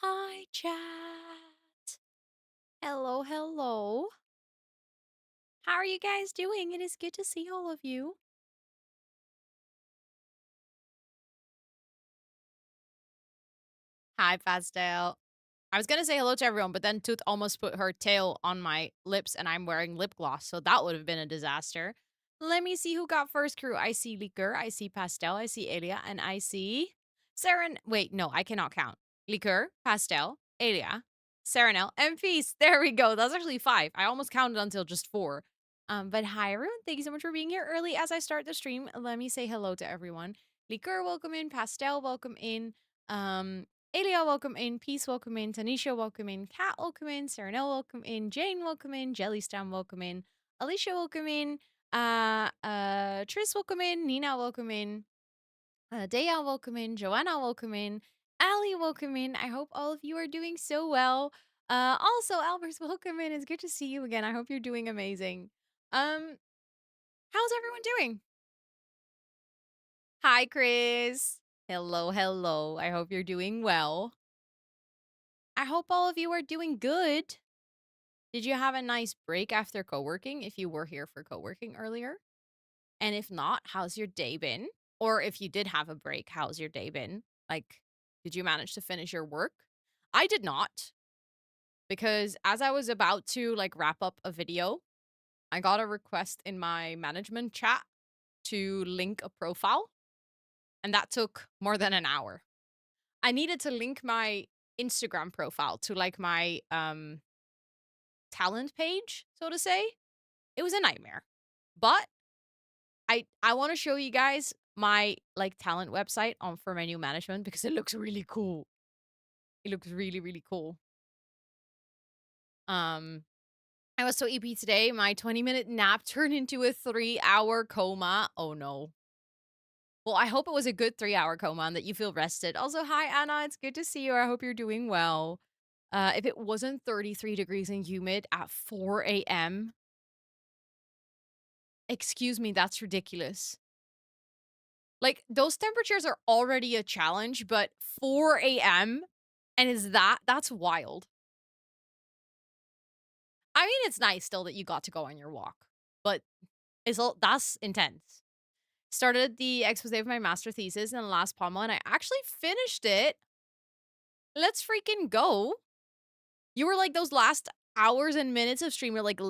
Hi, chat. Hello, hello. How are you guys doing? It is good to see all of you. Hi, Pastel. I was gonna say hello to everyone, but then Tooth almost put her tail on my lips, and I'm wearing lip gloss, so that would have been a disaster. Let me see who got first crew. I see Liqueur, I see Pastel, I see Elia, and I see Saren. Wait, no, I cannot count. Liqueur, Pastel, Elia, Serenel, and Peace. There we go. That's actually five. I almost counted until just four. But hi everyone. Thank you so much for being here early as I start the stream. Let me say hello to everyone. Liqueur, welcome in. Pastel, welcome in. Elia, welcome in. Peace, welcome in. Tanisha, welcome in. Kat, welcome in. Serenelle, welcome in. Jane, welcome in. Jellystam, welcome in. Alicia, welcome in. Tris, welcome in. Nina, welcome in. Daya, welcome in. Joanna, welcome in. Ali, welcome in. I hope all of you are doing so well. Also, Albers, welcome in. It's good to see you again. I hope you're doing amazing. Um, how's everyone doing? Hi, Chris. Hello, hello. I hope you're doing well. I hope all of you are doing good. Did you have a nice break after co-working if you were here for co-working earlier? And if not, how's your day been? Or if you did have a break, how's your day been? Like, did you manage to finish your work? I did not because as I was about to wrap up a video, I got a request in my management chat to link a profile, and that took more than an hour. I needed to link my Instagram profile to my talent page, so to say. It was a nightmare. But I want to show you guys my talent website on for menu management because it looks really cool. It looks really, really cool. Um I was so EP today. My 20-minute nap turned into a 3-hour coma. Oh no. Well, I hope it was a good 3-hour coma and that you feel rested. Also, hi Anna, it's good to see you. I hope you're doing well. If it wasn't 33 degrees and humid at 4 a.m., excuse me, that's ridiculous. Like, those temperatures are already a challenge, but 4 a.m. and is that's wild. I mean, it's nice still that you got to go on your walk, but that's intense. Started the expose of my master thesis in the last Pommel, and I actually finished it. Let's freaking go. You were like those last hours and minutes of stream. You're like,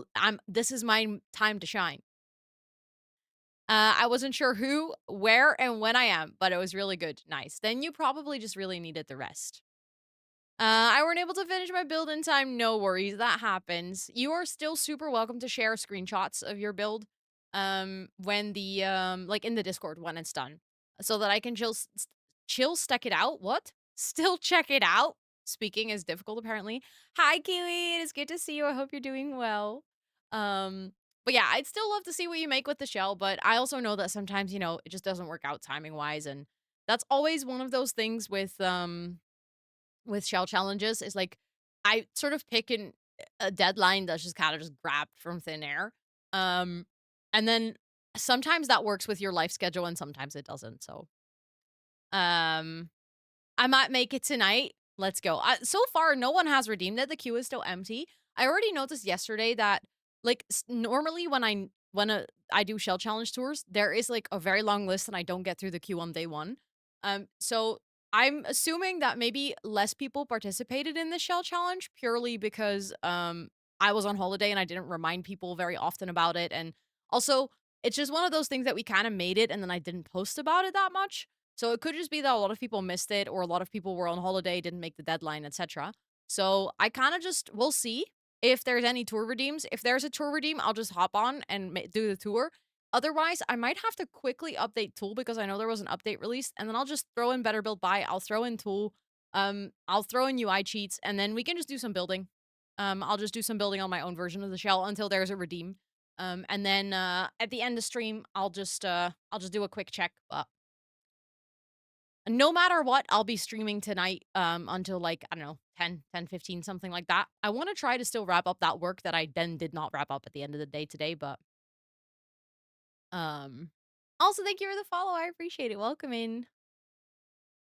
this is my time to shine. I wasn't sure who, where, and when I am, but it was really good. Nice. Then you probably just really needed the rest. I weren't able to finish my build in time. No worries, that happens. You are still super welcome to share screenshots of your build, when the in the Discord when it's done, so that I can chill stack it out. What? Still check it out. Speaking is difficult apparently. Hi, Kiwi. It is good to see you. I hope you're doing well. But yeah, I'd still love to see what you make with the shell. But I also know that sometimes it just doesn't work out timing wise, and that's always one of those things with shell challenges is I sort of pick a deadline that's just kind of just grabbed from thin air. Um, and then sometimes that works with your life schedule and sometimes it doesn't. So, um, I might make it tonight. Let's go. So far, no one has redeemed it. The queue is still empty. I already noticed yesterday that, normally when I do shell challenge tours, there is a very long list and I don't get through the queue on day one. So I'm assuming that maybe less people participated in the shell challenge purely because I was on holiday and I didn't remind people very often about it, and also it's just one of those things that we kind of made it and then I didn't post about it that much. So it could just be that a lot of people missed it or a lot of people were on holiday, didn't make the deadline, etc. So I kind of just we'll see if there's any tour redeems. If there's a tour redeem, I'll just hop on and do the tour. Otherwise, I might have to quickly update Tool because I know there was an update released, and then I'll just throw in Better Build Buy. I'll throw in Tool. I'll throw in UI cheats, and then we can just do some building. I'll just do some building on my own version of the shell until there's a redeem. And then at the end of stream, I'll just do a quick check. But no matter what, I'll be streaming tonight until I don't know, 10, 15, something like that. I want to try to still wrap up that work that I then did not wrap up at the end of the day today, but um also thank you for the follow. I appreciate it. Welcome in.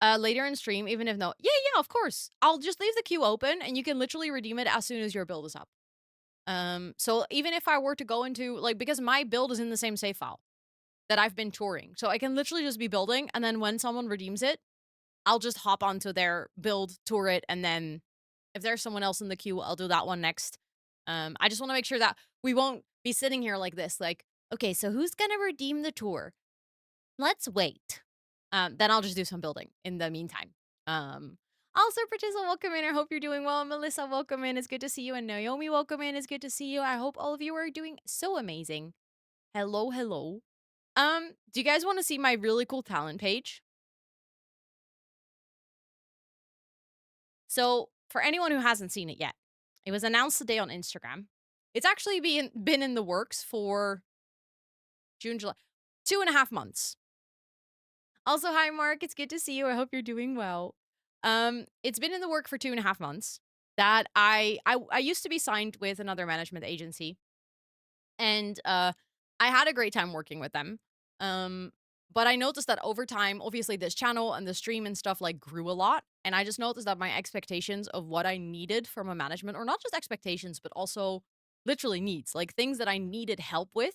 Later in stream, even if no, yeah, yeah, of course. I'll just leave the queue open, and you can literally redeem it as soon as your build is up. So even if I were to go into like because my build is in the same save file that I've been touring, so I can literally just be building, and then when someone redeems it, I'll just hop onto their build, tour it, and then if there's someone else in the queue, I'll do that one next. I just want to make sure that we won't be sitting here like this, like, okay, so who's gonna redeem the tour? Let's wait. Then I'll just do some building in the meantime. Um, Also, Patricia, welcome in. I hope you're doing well. Melissa, welcome in. It's good to see you. And Naomi, welcome in. It's good to see you. I hope all of you are doing so amazing. Hello, hello. Do you guys want to see my really cool talent page? So, for anyone who hasn't seen it yet, it was announced today on Instagram. It's actually been in the works for June, July, 2.5 months. Also, hi Mark, it's good to see you. I hope you're doing well. It's been in the work for 2.5 months. That I used to be signed with another management agency, and I had a great time working with them. Um, but I noticed that over time, obviously, this channel and the stream and stuff like grew a lot, and I just noticed that my expectations of what I needed from a management, or not just expectations, but also literally needs, like things that I needed help with,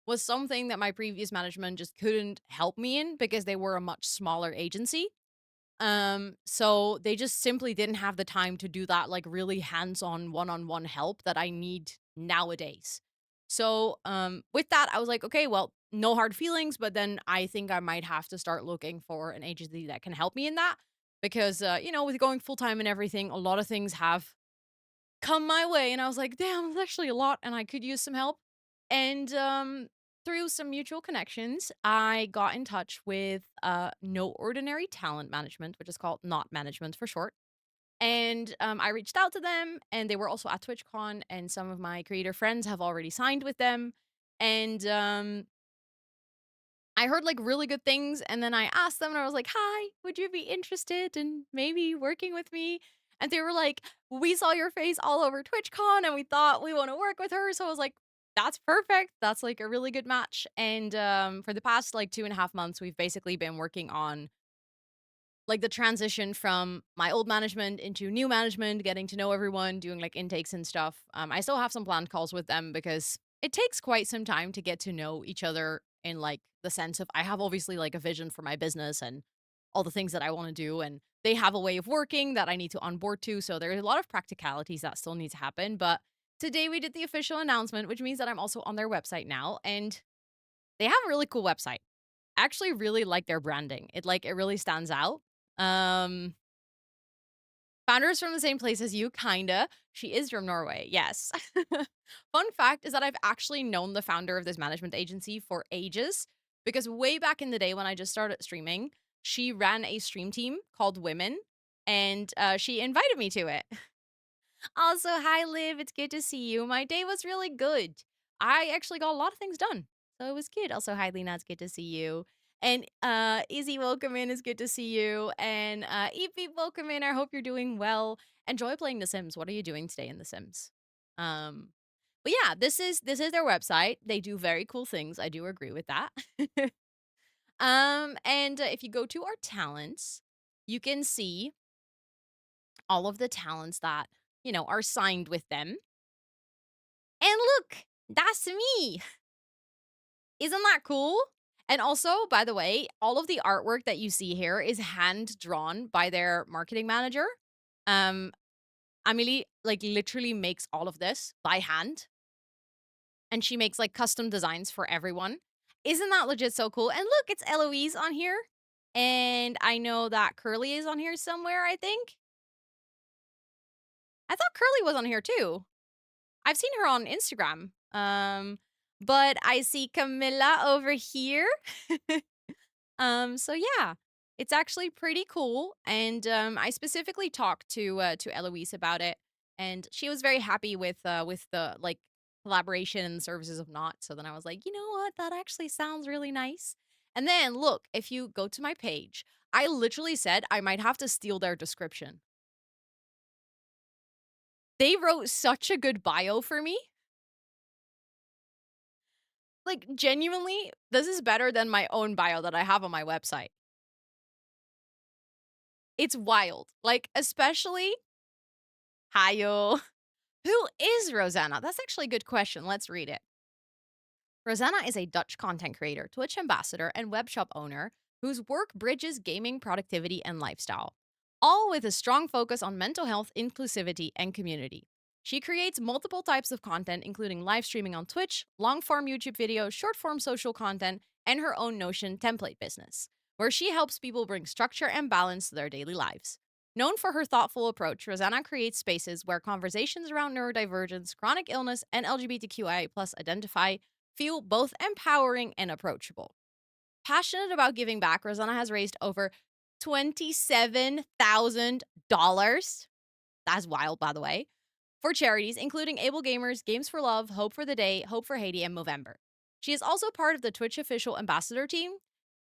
was something that my previous management just couldn't help me in because they were a much smaller agency. So they just simply didn't have the time to do that, like, really hands-on, one-on-one help that I need nowadays. So, with that, I was like, "Okay, well, no hard feelings," but then I think I might have to start looking for an agency that can help me in that because, with going full-time and everything, a lot of things have come my way, and I was like, "Damn, it's actually a lot, and I could use some help." And, through some mutual connections, I got in touch with, No Ordinary Talent Management, which is called Not Management for short. And, I reached out to them, and they were also at TwitchCon, and some of my creator friends have already signed with them. And, I heard, like, really good things, and then I asked them, and I was like, "Hi, would you be interested in maybe working with me?" And they were like, "We saw your face all over TwitchCon, and we thought we wanna work with her." So I was like, "That's perfect. That's, like, a really good match." And, for the past, like, 2.5 months, we've basically been working on like the transition from my old management into new management, getting to know everyone, doing like intakes and stuff. I still have some planned calls with them because it takes quite some time to get to know each other in like the sense of I have obviously like a vision for my business and all the things that I want to do. And they have a way of working that I need to onboard to. So there's a lot of practicalities that still need to happen. But today we did the official announcement, which means that I'm also on their website now. And they have a really cool website. I actually really like their branding. It really stands out. Um, Founder is from the same place as you, kinda. She is from Norway, yes. Fun fact is that I've actually known the founder of this management agency for ages because way back in the day when I just started streaming, she ran a stream team called Women, and she invited me to it. Also, hi Liv, it's good to see you. My day was really good. I actually got a lot of things done. So it was good. Also, hi Lena, it's good to see you. And Izzy, welcome in. It's good to see you. And Eep, welcome in. I hope you're doing well. Enjoy playing The Sims. What are you doing today in The Sims? Um, but yeah, this is their website. They do very cool things. I do agree with that. And if you go to our talents, you can see all of the talents that are signed with them. And look, that's me. Isn't that cool? And also, by the way, all of the artwork that you see here is hand drawn by their marketing manager. Um, Amelie like literally makes all of this by hand, and she makes like custom designs for everyone. Isn't that legit so cool? And look, it's Eloise on here. And I know that Curly is on here somewhere, I think. I thought Curly was on here too. I've seen her on Instagram. But I see Camilla over here. So yeah, it's actually pretty cool. And I specifically talked to Eloise about it, and she was very happy with the like collaboration and services of Not. So then I was like, you know what, that actually sounds really nice. And then look, if you go to my page, I literally said I might have to steal their description. They wrote such a good bio for me. Like, genuinely, this is better than my own bio that I have on my website. It's wild. Like, especially Hayo. Who is Rosanna? That's actually a good question. Let's read it. Rosanna is a Dutch content creator, Twitch ambassador, and webshop owner whose work bridges gaming, productivity, and lifestyle, all with a strong focus on mental health, inclusivity, and community. She creates multiple types of content, including live streaming on Twitch, long form YouTube videos, short form social content, and her own Notion template business, where she helps people bring structure and balance to their daily lives. Known for her thoughtful approach, Rosanna creates spaces where conversations around neurodivergence, chronic illness, and LGBTQIA identify feel both empowering and approachable. Passionate about giving back, Rosanna has raised over $27,000. That's wild, by the way, for charities, including Able Gamers, Games for Love, Hope for the Day, Hope for Haiti, and Movember. She is also part of the Twitch official ambassador team,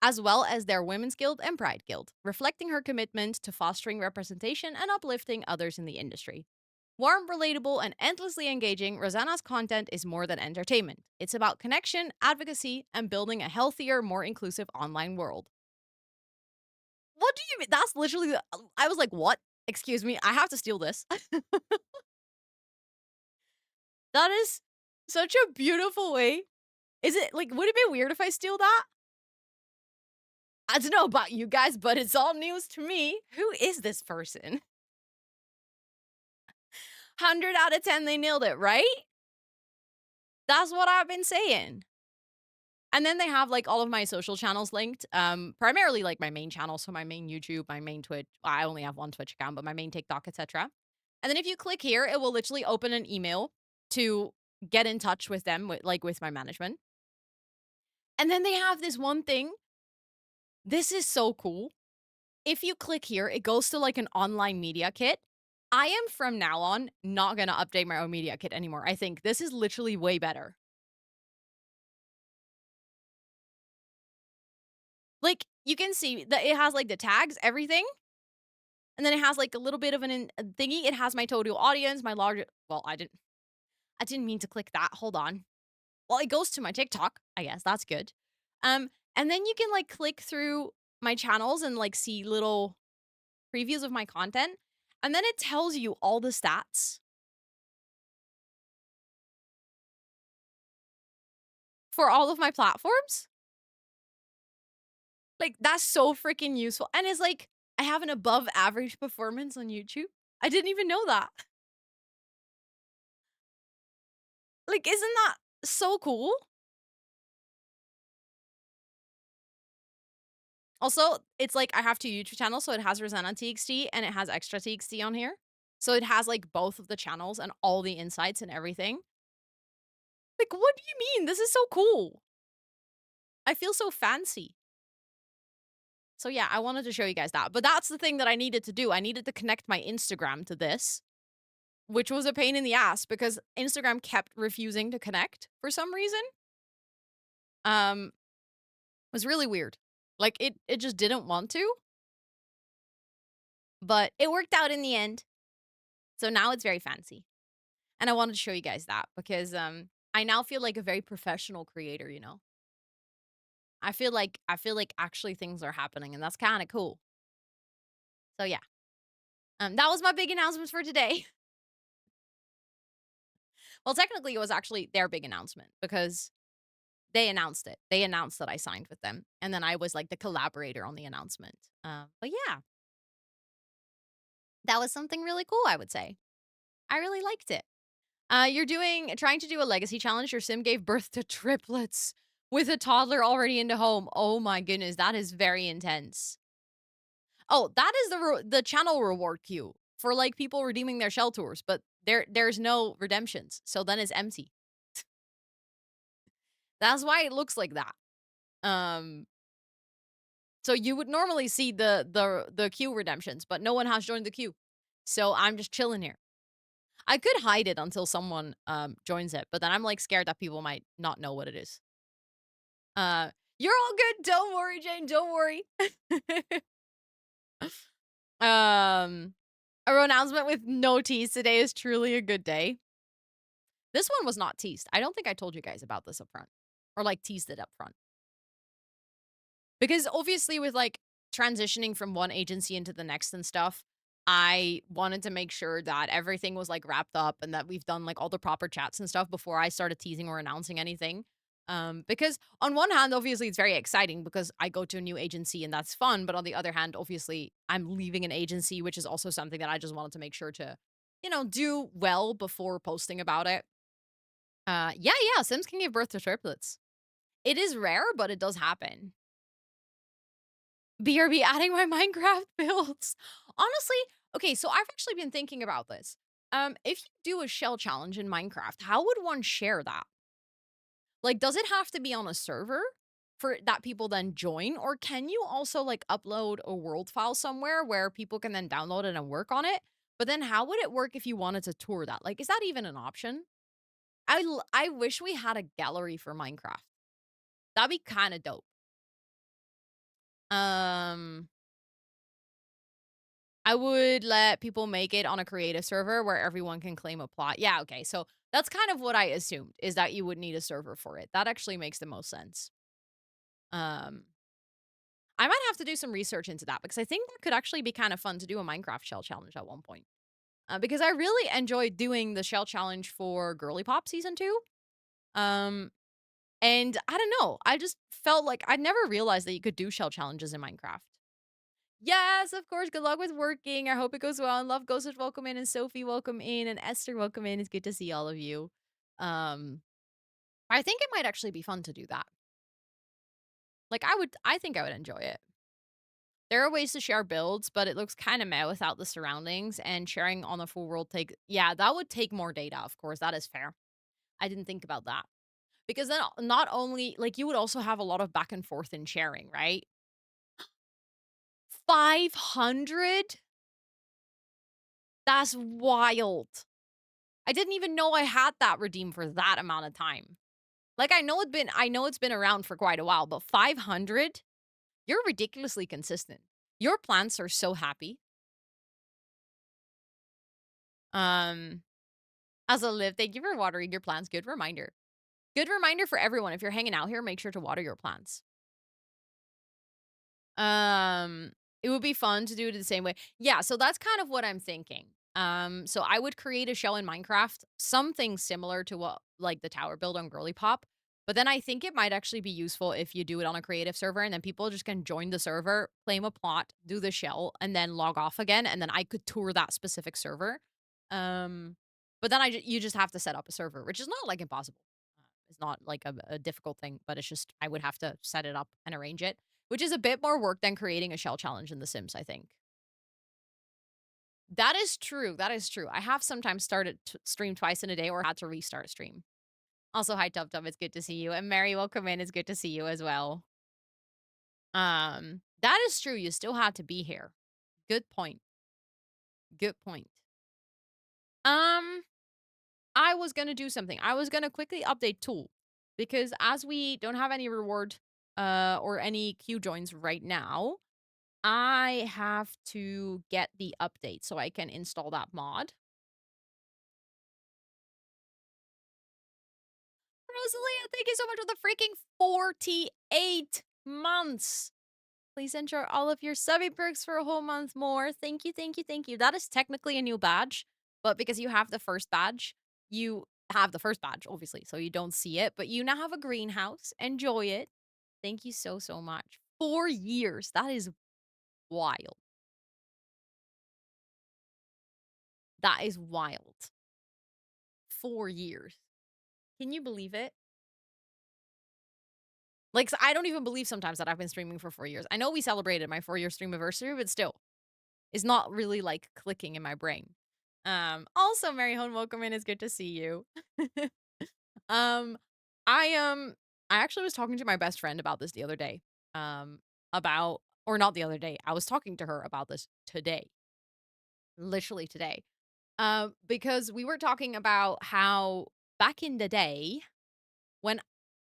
as well as their Women's Guild and Pride Guild, reflecting her commitment to fostering representation and uplifting others in the industry. Warm, relatable, and endlessly engaging, Rosanna's content is more than entertainment. It's about connection, advocacy, and building a healthier, more inclusive online world. What do you mean? That's literally I was like, "What? Excuse me, I have to steal this." That is such a beautiful way. Is it like, would it be weird if I steal that? I don't know about you guys, but it's all news to me. Who is this person? 100 out of 10, they nailed it, right? That's what I've been saying. And then they have, like, all of my social channels linked, primarily, like, my main channel, so my main YouTube, my main Twitch. I only have one Twitch account, but my main TikTok, etc. And then if you click here, it will literally open an email to get in touch with them, with my management. And then they have this one thing. This is so cool. If you click here, it goes to, like, an online media kit. I am from now on not gonna update my own media kit anymore. I think this is literally way better. Like, you can see that it has, like, the tags, everything, and then it has, like, a little bit of a thingy. It has my total audience, my large well, I didn't mean to click that, hold on. Well, it goes to my TikTok, I guess, that's good. Um, and then you can, like, click through my channels and, like, see little previews of my content, and then it tells you all the stats for all of my platforms. Like, that's so freaking useful, and it's like, I have an above average performance on YouTube. I didn't even know that. Like, isn't that so cool? Also, it's like I have 2 YouTube channels, so it has Rosannatxt and it has Extratxt on here. So it has, like, both of the channels and all the insights and everything. Like, what do you mean? This is so cool. I feel so fancy. So yeah, I wanted to show you guys that. But that's the thing that I needed to do. I needed to connect my Instagram to this, which was a pain in the ass because Instagram kept refusing to connect for some reason. It was really weird. Like it just didn't want to, but it worked out in the end. So now it's very fancy. And I wanted to show you guys that because I now feel like a very professional creator, you know. I feel like actually things are happening and that's kind of cool. So yeah. That was my big announcement for today. Well, technically it was actually their big announcement because they announced it. They announced that I signed with them and then I was like the collaborator on the announcement. But yeah, that was something really cool, I would say. I really liked it. You're trying to do a legacy challenge. Your sim gave birth to triplets with a toddler already into home. Oh my goodness, that is very intense. Oh, that is the channel reward queue for like people redeeming their shell tours, but there's no redemptions, so then it's empty. That's why it looks like that. Um, so you would normally see the queue redemptions, but no one has joined the queue, so I'm just chilling here. I could hide it until someone joins it, but then I'm like scared that people might not know what it is. You're all good. Don't worry, Jane. Don't worry. um, a announcement with no tease. Today is truly a good day. This one was not teased. I don't think I told you guys about this up front or like teased it up front. Because obviously with like transitioning from one agency into the next and stuff, I wanted to make sure that everything was like wrapped up and that we've done like all the proper chats and stuff before I started teasing or announcing anything. Because on one hand, obviously it's very exciting because I go to a new agency and that's fun. But on the other hand, obviously I'm leaving an agency, which is also something that I just wanted to make sure to, do well before posting about it. Yeah, Sims can give birth to triplets. It is rare, but it does happen. BRB adding my Minecraft builds. Honestly, okay, so I've actually been thinking about this. If you do a shell challenge in Minecraft, how would one share that? Like, does it have to be on a server for that people then join? Or can you also like upload a world file somewhere where people can then download it and work on it? But then how would it work if you wanted to tour that? Like, is that even an option? I wish we had a gallery for Minecraft. That'd be kind of dope. Um, I would let people make it on a creative server where everyone can claim a plot. Yeah, okay. So that's kind of what I assumed is that you would need a server for it. That actually makes the most sense. Um, I might have to do some research into that because I think that could actually be kind of fun to do a Minecraft shell challenge at one point. Because I really enjoyed doing the shell challenge for Girly Pop season 2. Um, and I don't know, I just felt like I'd never realized that you could do shell challenges in Minecraft. Yes, of course. Good luck with working. I hope it goes well. And love Ghosted, welcome in, and Sophie, welcome in, and Esther, welcome in. It's good to see all of you. Um, I think it might actually be fun to do that. Like I think I would enjoy it. There are ways to share builds, but it looks kind of meh without the surroundings and sharing on the full world yeah, that would take more data, of course. That is fair. I didn't think about that. Because then not only like you would also have a lot of back and forth in sharing, right? 500? That's wild. I didn't even know I had that redeemed for that amount of time. Like I know it's been around for quite a while, but 500? You're ridiculously consistent. Your plants are so happy. Um, as a live, thank you for watering your plants. Good reminder. Good reminder for everyone. If you're hanging out here, make sure to water your plants. Um, it would be fun to do it the same way. Yeah, so that's kind of what I'm thinking. So I would create a shell in Minecraft, something similar to what like the tower build on Girly Pop. But then I think it might actually be useful if you do it on a creative server and then people just can join the server, claim a plot, do the shell, and then log off again. And then I could tour that specific server. Um, but then you just have to set up a server, which is not like impossible. It's not like a difficult thing, but it's just I would have to set it up and arrange it, which is a bit more work than creating a shell challenge in The Sims, I think. That is true. That is true. I have sometimes started stream twice in a day or had to restart stream. Also, hi Tub Tub, it's good to see you. And Mary, welcome in. It's good to see you as well. That is true. You still had to be here. Good point. Good point. Um, I was gonna do something. I was gonna quickly update Tool because as we don't have any reward or any queue joins right now, I have to get the update so I can install that mod. Rosalia, thank you so much for the freaking 48 months. Please enter all of your subby perks for a whole month more. Thank you, thank you, thank you. That is technically a new badge, but because you have the first badge, you have the first badge, obviously, so you don't see it, but you now have a greenhouse. Enjoy it. Thank you so, so much. 4 years. That is wild. That is wild. 4 years. Can you believe it? Like, I don't even believe sometimes that I've been streaming for 4 years. I know we celebrated my 4-year stream anniversary, but still, it's not really, like, clicking in my brain. Also, Mary Hone, welcome in. It's good to see you. Um, I actually was talking to my best friend about this the other day. About or not the other day. I was talking to her about this today. Literally today. Because we were talking about how back in the day when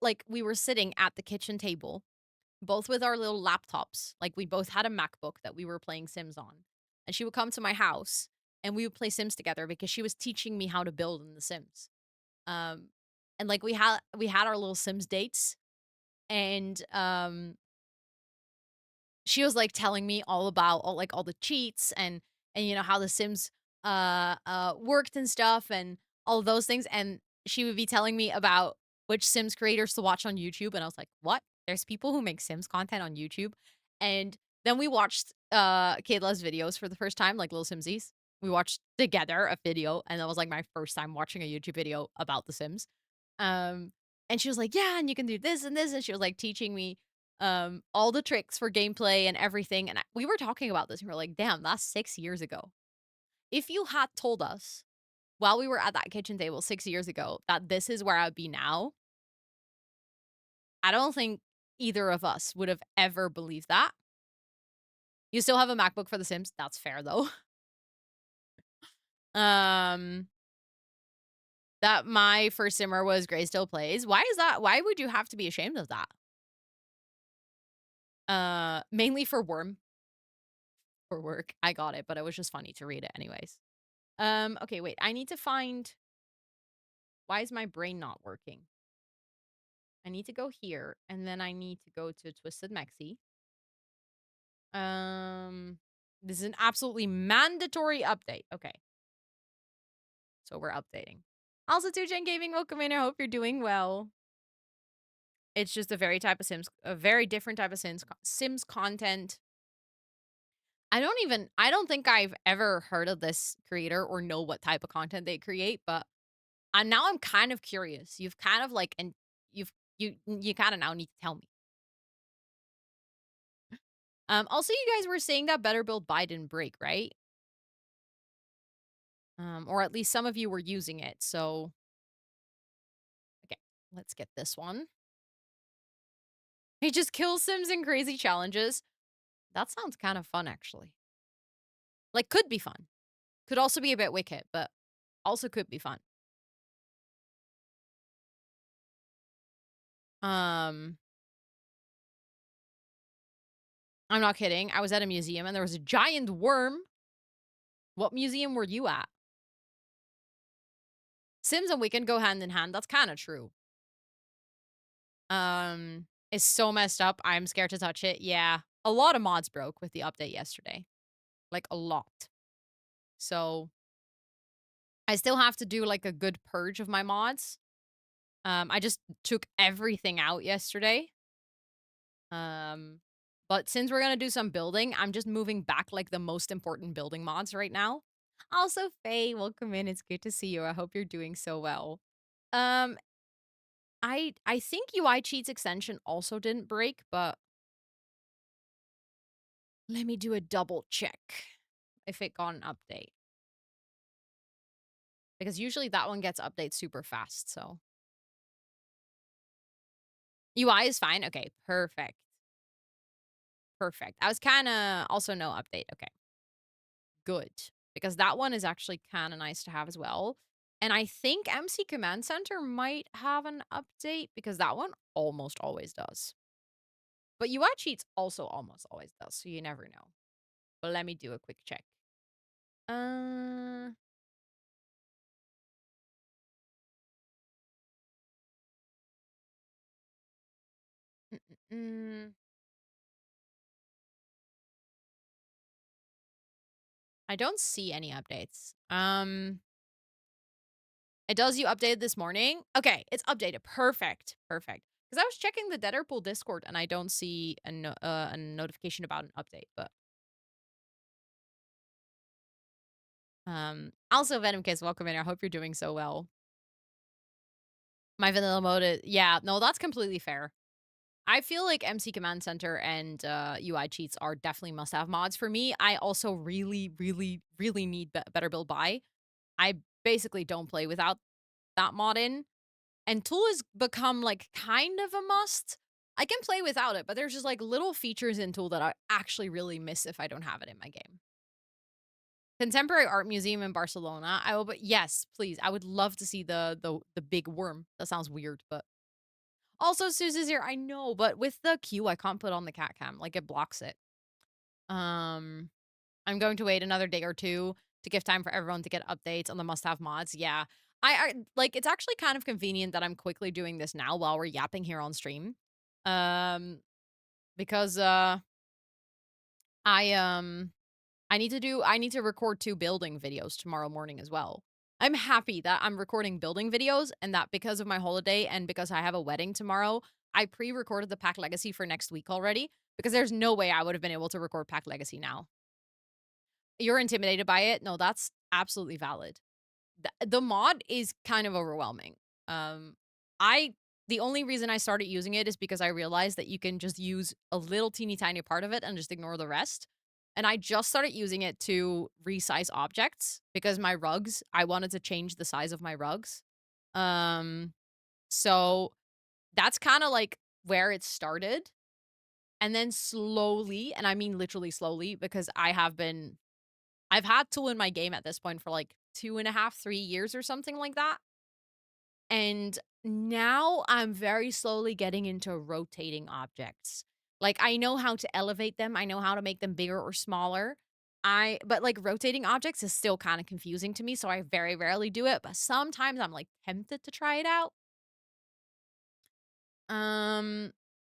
like we were sitting at the kitchen table both with our little laptops. Like we both had a MacBook that we were playing Sims on. And she would come to my house and we would play Sims together because she was teaching me how to build in the Sims. Um and like we had our little Sims dates and she was like telling me all about all the cheats and you know how the Sims worked and stuff and all of those things. And she would be telling me about which Sims creators to watch on YouTube. And I was like, what? There's people who make Sims content on YouTube. And then we watched Kayla's videos for the first time, like Little Simsies. We watched together a video, and that was like my first time watching a YouTube video about The Sims. Um, and she was like, "Yeah, and you can do this and this," and she was like teaching me all the tricks for gameplay and everything. And we were talking about this, and we are like, "Damn, that's 6 years ago." If you had told us while we were at that kitchen table 6 years ago that this is where I'd be now, I don't think either of us would have ever believed that. You still have a MacBook for The Sims. That's fair though. Um, that my first simmer was Gray Still Plays. Why is that? Why would you have to be ashamed of that? Mainly for work. I got it, but it was just funny to read it anyways. Okay, wait. I need to find why is my brain not working? I need to go here and then I need to go to Twisted Mexi. Um this is an absolutely mandatory update. Okay. So we're updating. Also, 2Gen Gaming, welcome in. I hope you're doing well. It's just a very different type of Sims content. I don't think I've ever heard of this creator or know what type of content they create, but now I'm kind of curious. You've kind of like, and you kind of now need to tell me. Also, you guys were saying that Better Build Buy didn't break, right? Or at least some of you were using it. So, okay, let's get this one. He just kills Sims in crazy challenges. That sounds kind of fun, actually. Like, could be fun. Could also be a bit wicked, but also could be fun. I'm not kidding. I was at a museum and there was a giant worm. What museum were you at? Sims and Weekend go hand in hand. That's kind of true. It's so messed up. I'm scared to touch it. Yeah. A lot of mods broke with the update yesterday. Like a lot. So I still have to do like a good purge of my mods. I just took everything out yesterday. But since we're gonna do some building, I'm just moving back like the most important building mods right now. Also, Faye, welcome in. It's good to see you. I hope you're doing so well. Um, I think UI Cheats extension also didn't break, but let me do a double check if it got an update. Because usually that one gets updates super fast, so. UI is fine? Okay, perfect. Perfect. I was kinda also no update. Okay. Good. Because that one is actually kinda nice to have as well. And I think MC Command Center might have an update because that one almost always does. But UI Cheats also almost always does, so you never know. But let me do a quick check. Uh mm, mm, mm. I don't see any updates. It does you updated this morning? Okay, it's updated. Perfect. Perfect. Because I was checking the Deaderpool Discord and I don't see a notification about an update, but also Venom Kiss, welcome in. I hope you're doing so well. My vanilla mode is yeah, no, that's completely fair. I feel like MC Command Center and UI Cheats are definitely must-have mods for me. I also really, really, really need Better Build Buy. I basically don't play without that mod in. And Tool has become like kind of a must. I can play without it, but there's just like little features in Tool that I actually really miss if I don't have it in my game. Contemporary Art Museum in Barcelona. I will, but yes, please. I would love to see the big worm. That sounds weird, but also Suze's here. I know, but with the queue, I can't put on the cat cam. Like it blocks it. Um, I'm going to wait another day or two to give time for everyone to get updates on the must-have mods. Yeah. I like it's actually kind of convenient that I'm quickly doing this now while we're yapping here on stream. Um because I, I need to record 2 building videos tomorrow morning as well. I'm happy that I'm recording building videos and that because of my holiday and because I have a wedding tomorrow, I pre-recorded the Pack Legacy for next week already because there's no way I would have been able to record Pack Legacy now. You're intimidated by it? No, that's absolutely valid. The mod is kind of overwhelming. Um, I the only reason I started using it is because I realized that you can just use a little teeny tiny part of it and just ignore the rest. And I just started using it to resize objects because my rugs, I wanted to change the size of my rugs. Um, so that's kind of like where it started. And then slowly, and I mean literally slowly, because I've had Tool in my game at this point for like 2.5, 3 years or something like that. And now I'm very slowly getting into rotating objects. Like I know how to elevate them, I know how to make them bigger or smaller. But like rotating objects is still kind of confusing to me, so I very rarely do it, but sometimes I'm like tempted to try it out. Um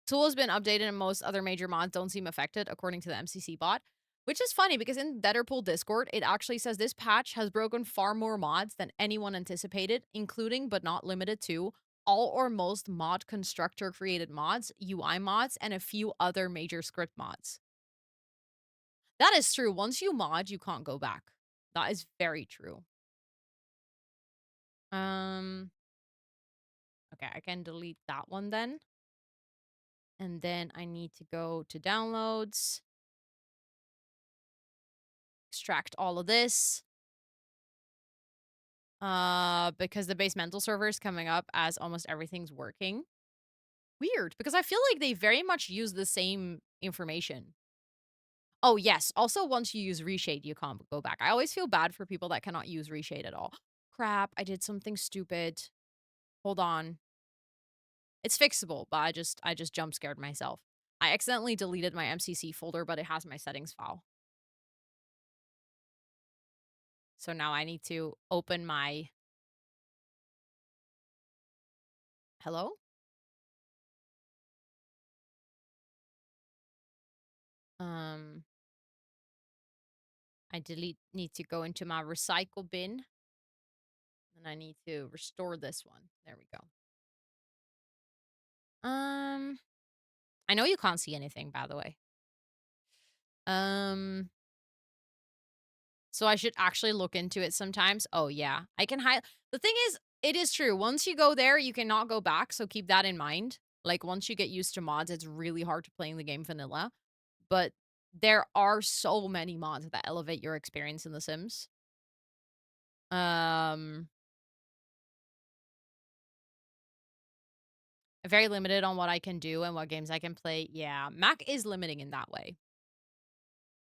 Tool has been updated and most other major mods don't seem affected, according to the MCC bot. Which is funny because in Deadpool Discord, it actually says this patch has broken far more mods than anyone anticipated, including but not limited to all or most mod constructor created mods, UI mods, and a few other major script mods. That is true. Once you mod, you can't go back. That is very true. Um, okay, I can delete that one then. And then I need to go to downloads, extract all of this. Because the base mental server is coming up as almost everything's working. Weird, because I feel like they very much use the same information. Oh, yes. Also, once you use reshade, you can't go back. I always feel bad for people that cannot use reshade at all. Crap, I did something stupid. Hold on. It's fixable, but I just jump scared myself. I accidentally deleted my MCC folder, but it has my settings file. So now I need to open my hello? Um I need to go into my recycle bin and I need to restore this one. There we go. Um I know you can't see anything, by the way. Um so I should actually look into it sometimes. Oh yeah. I can hide the thing is, it is true. Once you go there, you cannot go back, so keep that in mind. Like once you get used to mods, it's really hard to play in the game vanilla. But there are so many mods that elevate your experience in The Sims. Um Very limited on what I can do and what games I can play. Yeah, Mac is limiting in that way,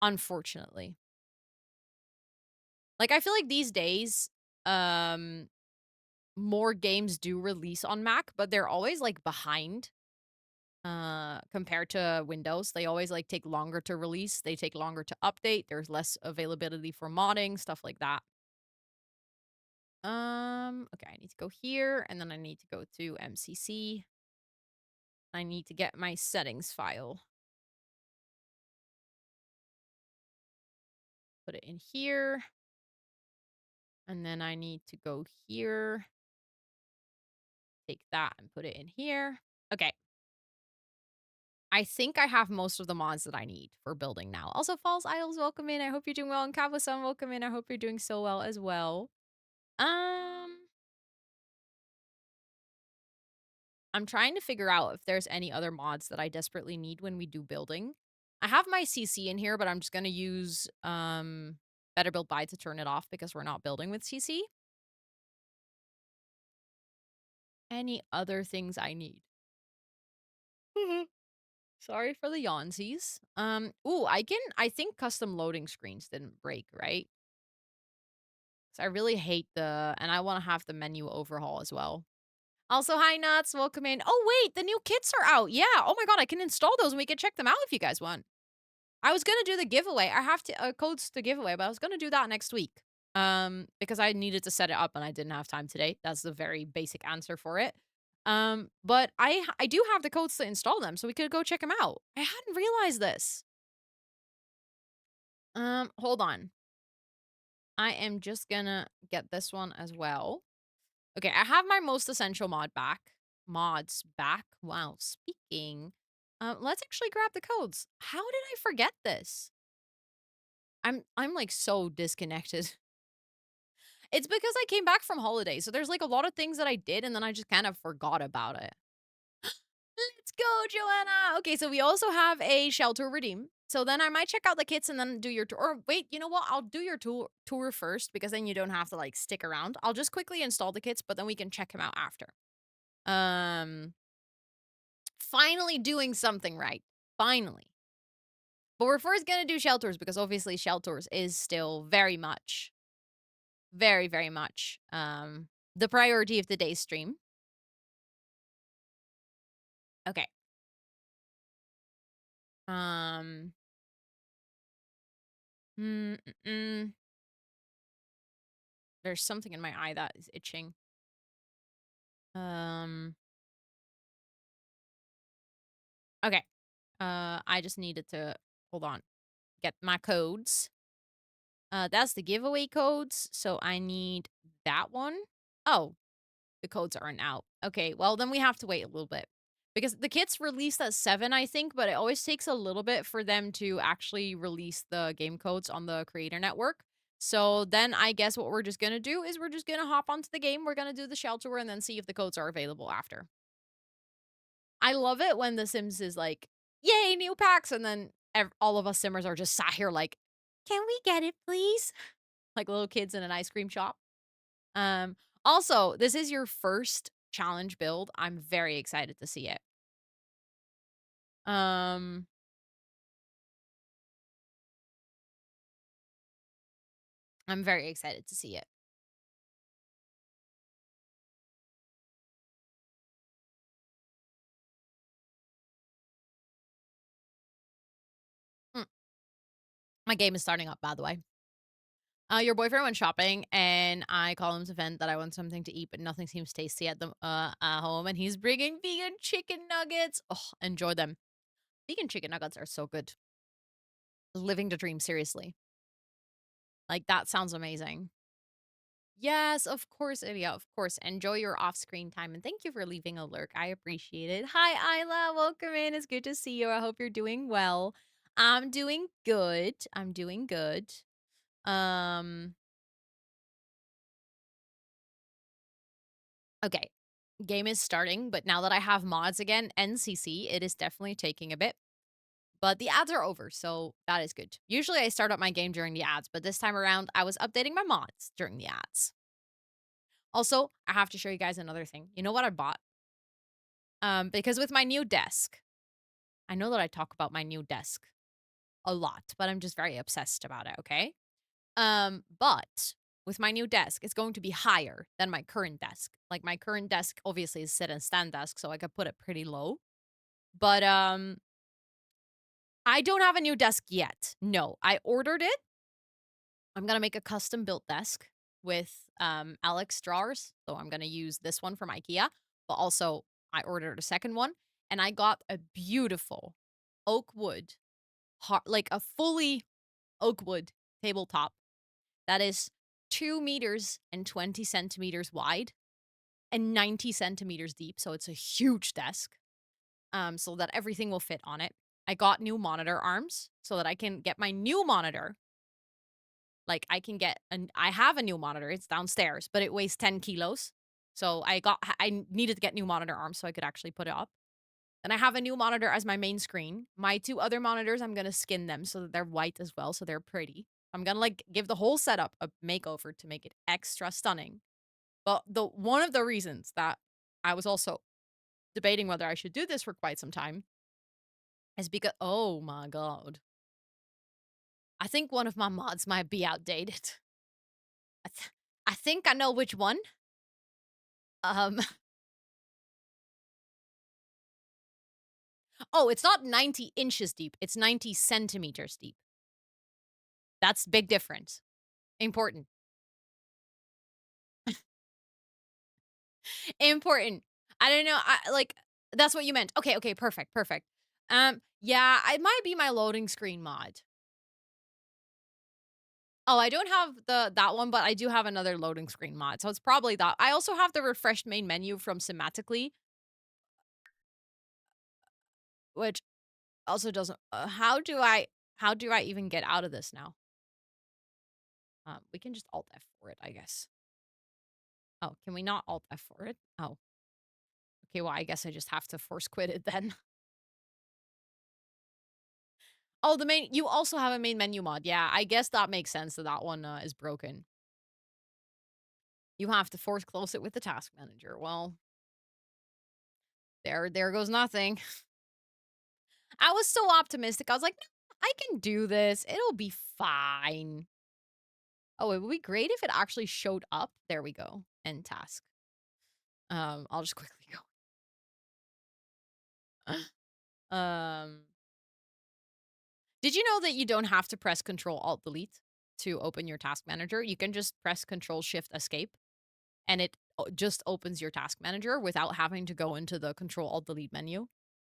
unfortunately. Like, I feel like these days, um, more games do release on Mac, but they're always, like, behind, compared to Windows. They always, like, take longer to release. They take longer to update. There's less availability for modding, stuff like that. Okay, I need to go here, and then I need to go to MCC. I need to get my settings file. Put it in here. And then I need to go here, take that and put it in here. Okay. I think I have most of the mods that I need for building now. Also, Falls Isles, welcome in. I hope you're doing well. And Cabo-san, welcome in. I hope you're doing so well as well. Um, I'm trying to figure out if there's any other mods that I desperately need when we do building. I have my CC in here, but I'm just gonna use Better Build By to turn it off because we're not building with CC. Any other things I need? Sorry for the yawnsies. Ooh, I think custom loading screens didn't break, right? So I really hate and I want to have the menu overhaul as well. Also, hi Nuts, welcome in. Oh wait, the new kits are out. Yeah. Oh my god, I can install those and we can check them out if you guys want. I was gonna do the giveaway. I have to codes to giveaway, but I was gonna do that next week. Because I needed to set it up and I didn't have time today. That's the very basic answer for it. But I do have the codes to install them, so we could go check them out. I hadn't realized this. Hold on. I am just gonna get this one as well. Okay, I have my most essential mods back. Wow, speaking. Let's actually grab the codes. How did I forget this? I'm like so disconnected. It's because I came back from holiday, so there's like a lot of things that I did and then I just kind of forgot about it. Let's go, Joanna. Okay, so we also have a shelter redeem. So then I might check out the kits and then do your tour. Or wait, you know what? I'll do your tour first because then you don't have to like stick around. I'll just quickly install the kits, but then we can check them out after. Um, Finally doing something right. Finally. But we're first gonna do shelters because obviously shelters is still very much the priority of today's stream. Okay. Um mm, mm, mm. There's something in my eye that is itching. Um okay. I just needed to hold on. Get my codes. That's the giveaway codes, so I need that one. Oh, the codes aren't out. Okay, well, then we have to wait a little bit. Because the kits released at 7, I think, but it always takes a little bit for them to actually release the game codes on the creator network. So then I guess what we're just gonna do is we're just gonna hop onto the game, we're gonna do the shell tour, and then see if the codes are available after. I love it when The Sims is like, "Yay, new packs!" And then all of us Simmers are just sat here like, "Can we get it, please?" Like little kids in an ice cream shop. Um, Also, this is your first challenge build. I'm very excited to see it. Um, I'm very excited to see it. Mm, my game is starting up, by the way. Your boyfriend went shopping, and I call him to vent that I want something to eat, but nothing seems tasty at the at home, and he's bringing vegan chicken nuggets. Oh, enjoy them. Vegan chicken nuggets are so good. Living the dream, seriously. Like that sounds amazing. Yes, of course, Idia, of course. Enjoy your off-screen time, and thank you for leaving a lurk. I appreciate it. Hi, Isla. Welcome in. It's good to see you. I hope you're doing well. I'm doing good. I'm doing good. Um, okay. Game is starting, but now that I have mods again, NCC, it is definitely taking a bit. But the ads are over, so that is good. Usually I start up my game during the ads, but this time around I was updating my mods during the ads. Also, I have to show you guys another thing. You know what I bought? Because with my new desk, I know that I talk about my new desk a lot, but I'm just very obsessed about it, okay? But with my new desk, it's going to be higher than my current desk. Like my current desk obviously is sit and stand desk, so I could put it pretty low. But I don't have a new desk yet. No, I ordered it. I'm gonna make a custom built desk with Alex drawers. So I'm gonna use this one from IKEA, but also I ordered a second one and I got a beautiful oak wood, like a fully oak wood tabletop that is 2 meters and 20 centimeters wide and 90 centimeters deep. So it's a huge desk. So that everything will fit on it. I got new monitor arms so that I can get my new monitor. Like I can get an I have a new monitor. It's downstairs, but it weighs 10 kilos. So I needed to get new monitor arms so I could actually put it up. And I have a new monitor as my main screen. My two other monitors, I'm gonna skin them so that they're white as well, so they're pretty. I'm gonna like give the whole setup a makeover to make it extra stunning. But the one of the reasons that I was also debating whether I should do this for quite some time is because oh my god. I think one of my mods might be outdated. I think I know which one. Um oh, it's not 90 inches deep. It's 90 centimeters deep. That's big difference. Important. Important. I don't know. I like that's what you meant. Okay, okay, perfect, perfect. Yeah, it might be my loading screen mod. Oh, I don't have that one, but I do have another loading screen mod, so it's probably that. I also have the refreshed main menu from Semantically, which also doesn't how do I even get out of this now? We can just Alt F for it, I guess. Oh, can we not Alt F for it? Oh, okay, well, I guess I just have to force quit it then. Oh, the main you also have a main menu mod. Yeah, I guess that makes sense that that one, is broken. You have to force close it with the task manager. Well, there goes nothing. I was so optimistic. I was like, "No, I can do this. It'll be fine." Oh, it would be great if it actually showed up. There we go. End task. I'll just quickly go. Um, did you know that you don't have to press Control Alt Delete to open your task manager? You can just press Control Shift Escape and it just opens your task manager without having to go into the Control Alt Delete menu.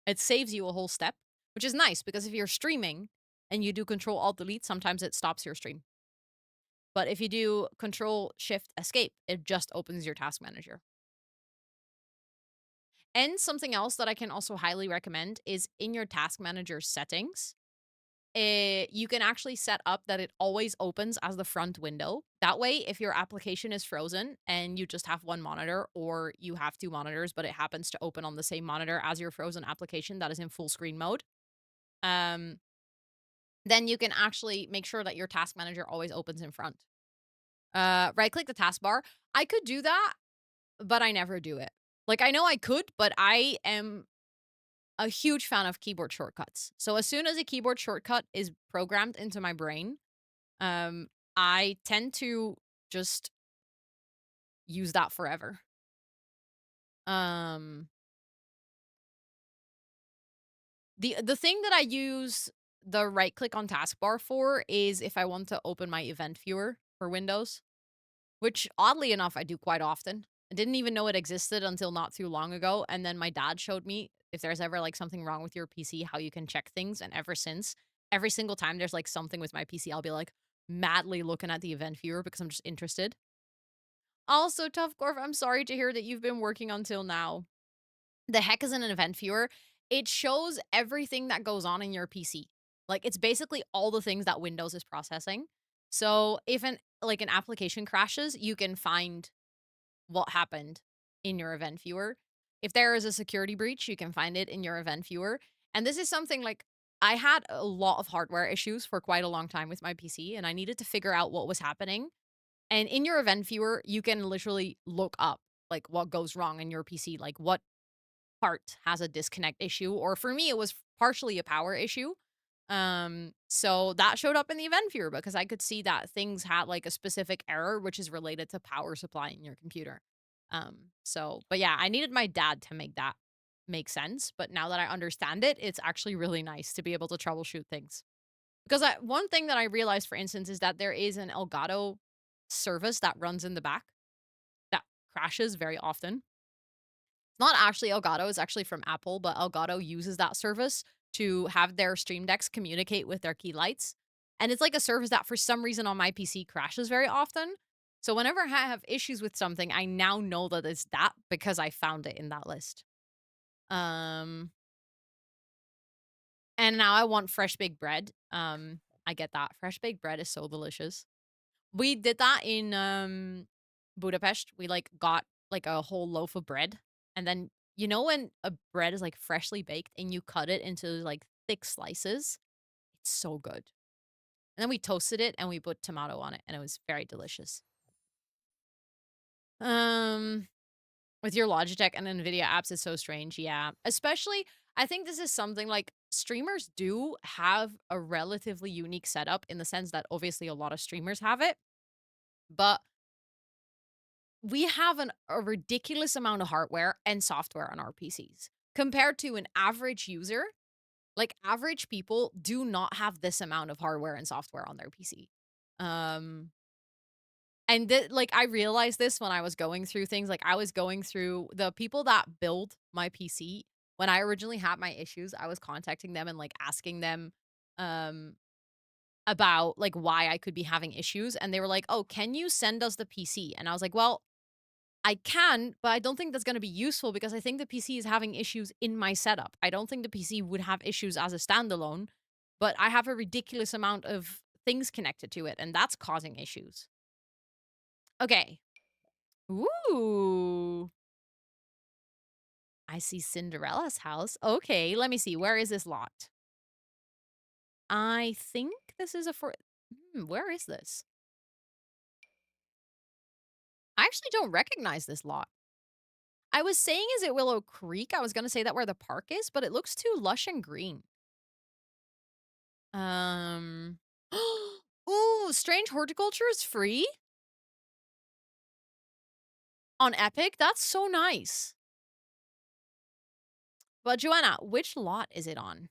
It saves you a whole step, which is nice because if you're streaming and you do Control Alt Delete, sometimes it stops your stream. But if you do Control Shift Escape, it just opens your task manager. And something else that I can also highly recommend is in your task manager settings, you can actually set up that it always opens as the front window. That way, if your application is frozen and you just have one monitor or you have two monitors, but it happens to open on the same monitor as your frozen application that is in full screen mode, um, then you can actually make sure that your task manager always opens in front. Right click the taskbar. I could do that, but I never do it. Like, I know I could, but I am a huge fan of keyboard shortcuts. So as soon as a keyboard shortcut is programmed into my brain, um, I tend to just use that forever. Um, the thing that I use the right click on taskbar for is if I want to open my event viewer for Windows, which oddly enough I do quite often. I didn't even know it existed until not too long ago, and then my dad showed me if there's ever like something wrong with your PC, how you can check things, and ever since, every single time there's like something with my PC, I'll be like madly looking at the event viewer because I'm just interested. Also, Tough Corp, I'm sorry to hear that you've been working until now. The heck is an event viewer? It shows everything that goes on in your PC. Like it's basically all the things that Windows is processing. So if an application crashes, you can find what happened in your event viewer. If there is a security breach, you can find it in your event viewer. And this is something like I had a lot of hardware issues for quite a long time with my PC, and I needed to figure out what was happening. And in your event viewer, you can literally look up like what goes wrong in your PC, like what part has a disconnect issue, or for me, it was partially a power issue. So that showed up in the event viewer because I could see that things had like a specific error, which is related to power supply in your computer. But yeah, I needed my dad to make that make sense. But now that I understand it, it's actually really nice to be able to troubleshoot things. Because one thing that I realized, for instance, is that there is an Elgato service that runs in the back that crashes very often. It's not actually Elgato, it's actually from Apple, but Elgato uses that service to have their Stream Decks communicate with their key lights. And it's like a service that for some reason on my PC crashes very often. So whenever I have issues with something, I now know that it's that because I found it in that list. Um and now I want fresh baked bread. I get that. Fresh baked bread is so delicious. We did that in, Budapest. We, like, got, like, a whole loaf of bread, and then you know when a bread is, like, freshly baked and you cut it into, like, thick slices? It's so good. And then we toasted it and we put tomato on it, and it was very delicious. Um, with your Logitech and NVIDIA apps, it's so strange, yeah. Especially, I think this is something, like, streamers do have a relatively unique setup in the sense that obviously a lot of streamers have it, but we have a ridiculous amount of hardware and software on our PCs compared to an average user. Like average people do not have this amount of hardware and software on their PC. Um, like I realized this when I was going through things. Like I was going through the people that build my PC. When I originally had my issues, I was contacting them and like asking them, um, about like why I could be having issues. And they were like, oh, can you send us the PC? And I was like, well, I can, but I don't think that's going to be useful because I think the PC is having issues in my setup. I don't think the PC would have issues as a standalone, but I have a ridiculous amount of things connected to it, and that's causing issues. Okay. Ooh. I see Cinderella's house. Okay, let me see. Where is this lot? I think this is a where is this? I actually don't recognize this lot. I was saying, is it Willow Creek? I was gonna say that where the park is, but it looks too lush and green. Um. Ooh, Strange Horticulture is free on Epic? That's so nice. But Joanna, which lot is it on?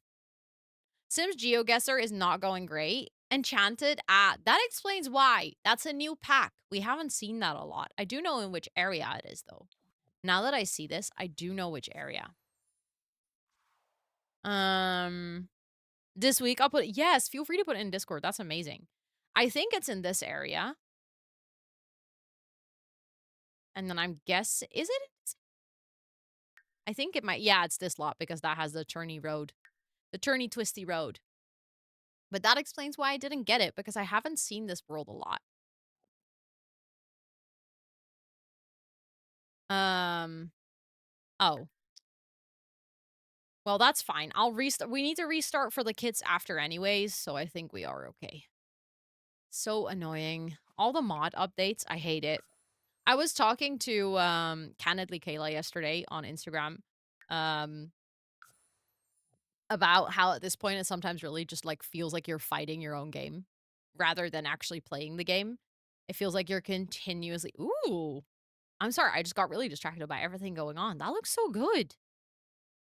Sims GeoGuessr is not going great. Enchanted, that explains why. That's a new pack. We haven't seen that a lot. I do know in which area it is, though. Now that I see this, I do know which area. Um, this week I'll put, yes, feel free to put it in Discord. That's amazing. I think it's in this area. And then I'm is it? I think it might, yeah, it's this lot because that has the turny road, the turny twisty road. But that explains why I didn't get it because I haven't seen this world a lot. Um, oh, well, that's fine. I'll restart. We need to restart for the kits after anyways, so I think we are okay. So annoying. All the mod updates, I hate it. I was talking to Candidly Kayla yesterday on Instagram um about how at this point it sometimes really just like feels like you're fighting your own game rather than actually playing the game. It feels like you're continuously ooh. I'm sorry, I just got really distracted by everything going on. That looks so good.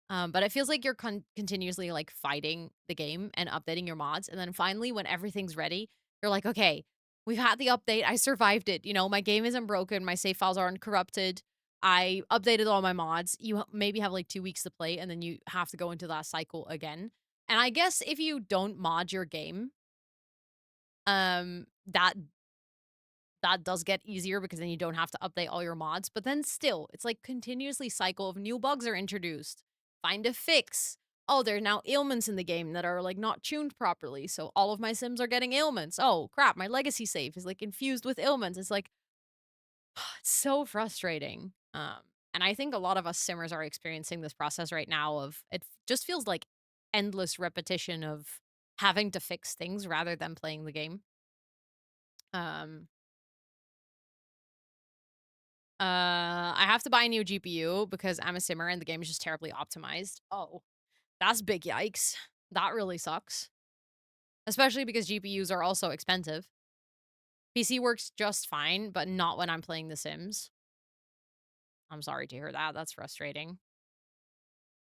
But it feels like you're continuously like fighting the game and updating your mods. And then finally, when everything's ready, you're like, okay, we've had the update. I survived it. You know, my game isn't broken. My save files aren't corrupted. I updated all my mods. You maybe have like 2 weeks to play, and then you have to go into that cycle again. And I guess if you don't mod your game, that does get easier because then you don't have to update all your mods. But then still, it's like continuously cycle of new bugs are introduced. Find a fix. Oh, there are now ailments in the game that are like not tuned properly. So all of my sims are getting ailments. Oh crap, my legacy save is like infused with ailments. It's like it's so frustrating. And I think a lot of us simmers are experiencing this process right now of just feels like endless repetition of having to fix things rather than playing the game. Um I have to buy a new GPU because I'm a simmer and the game is just terribly optimized. Oh, that's big yikes. That really sucks. Especially because GPUs are also expensive. PC works just fine, but not when I'm playing The Sims. I'm sorry to hear that. That's frustrating.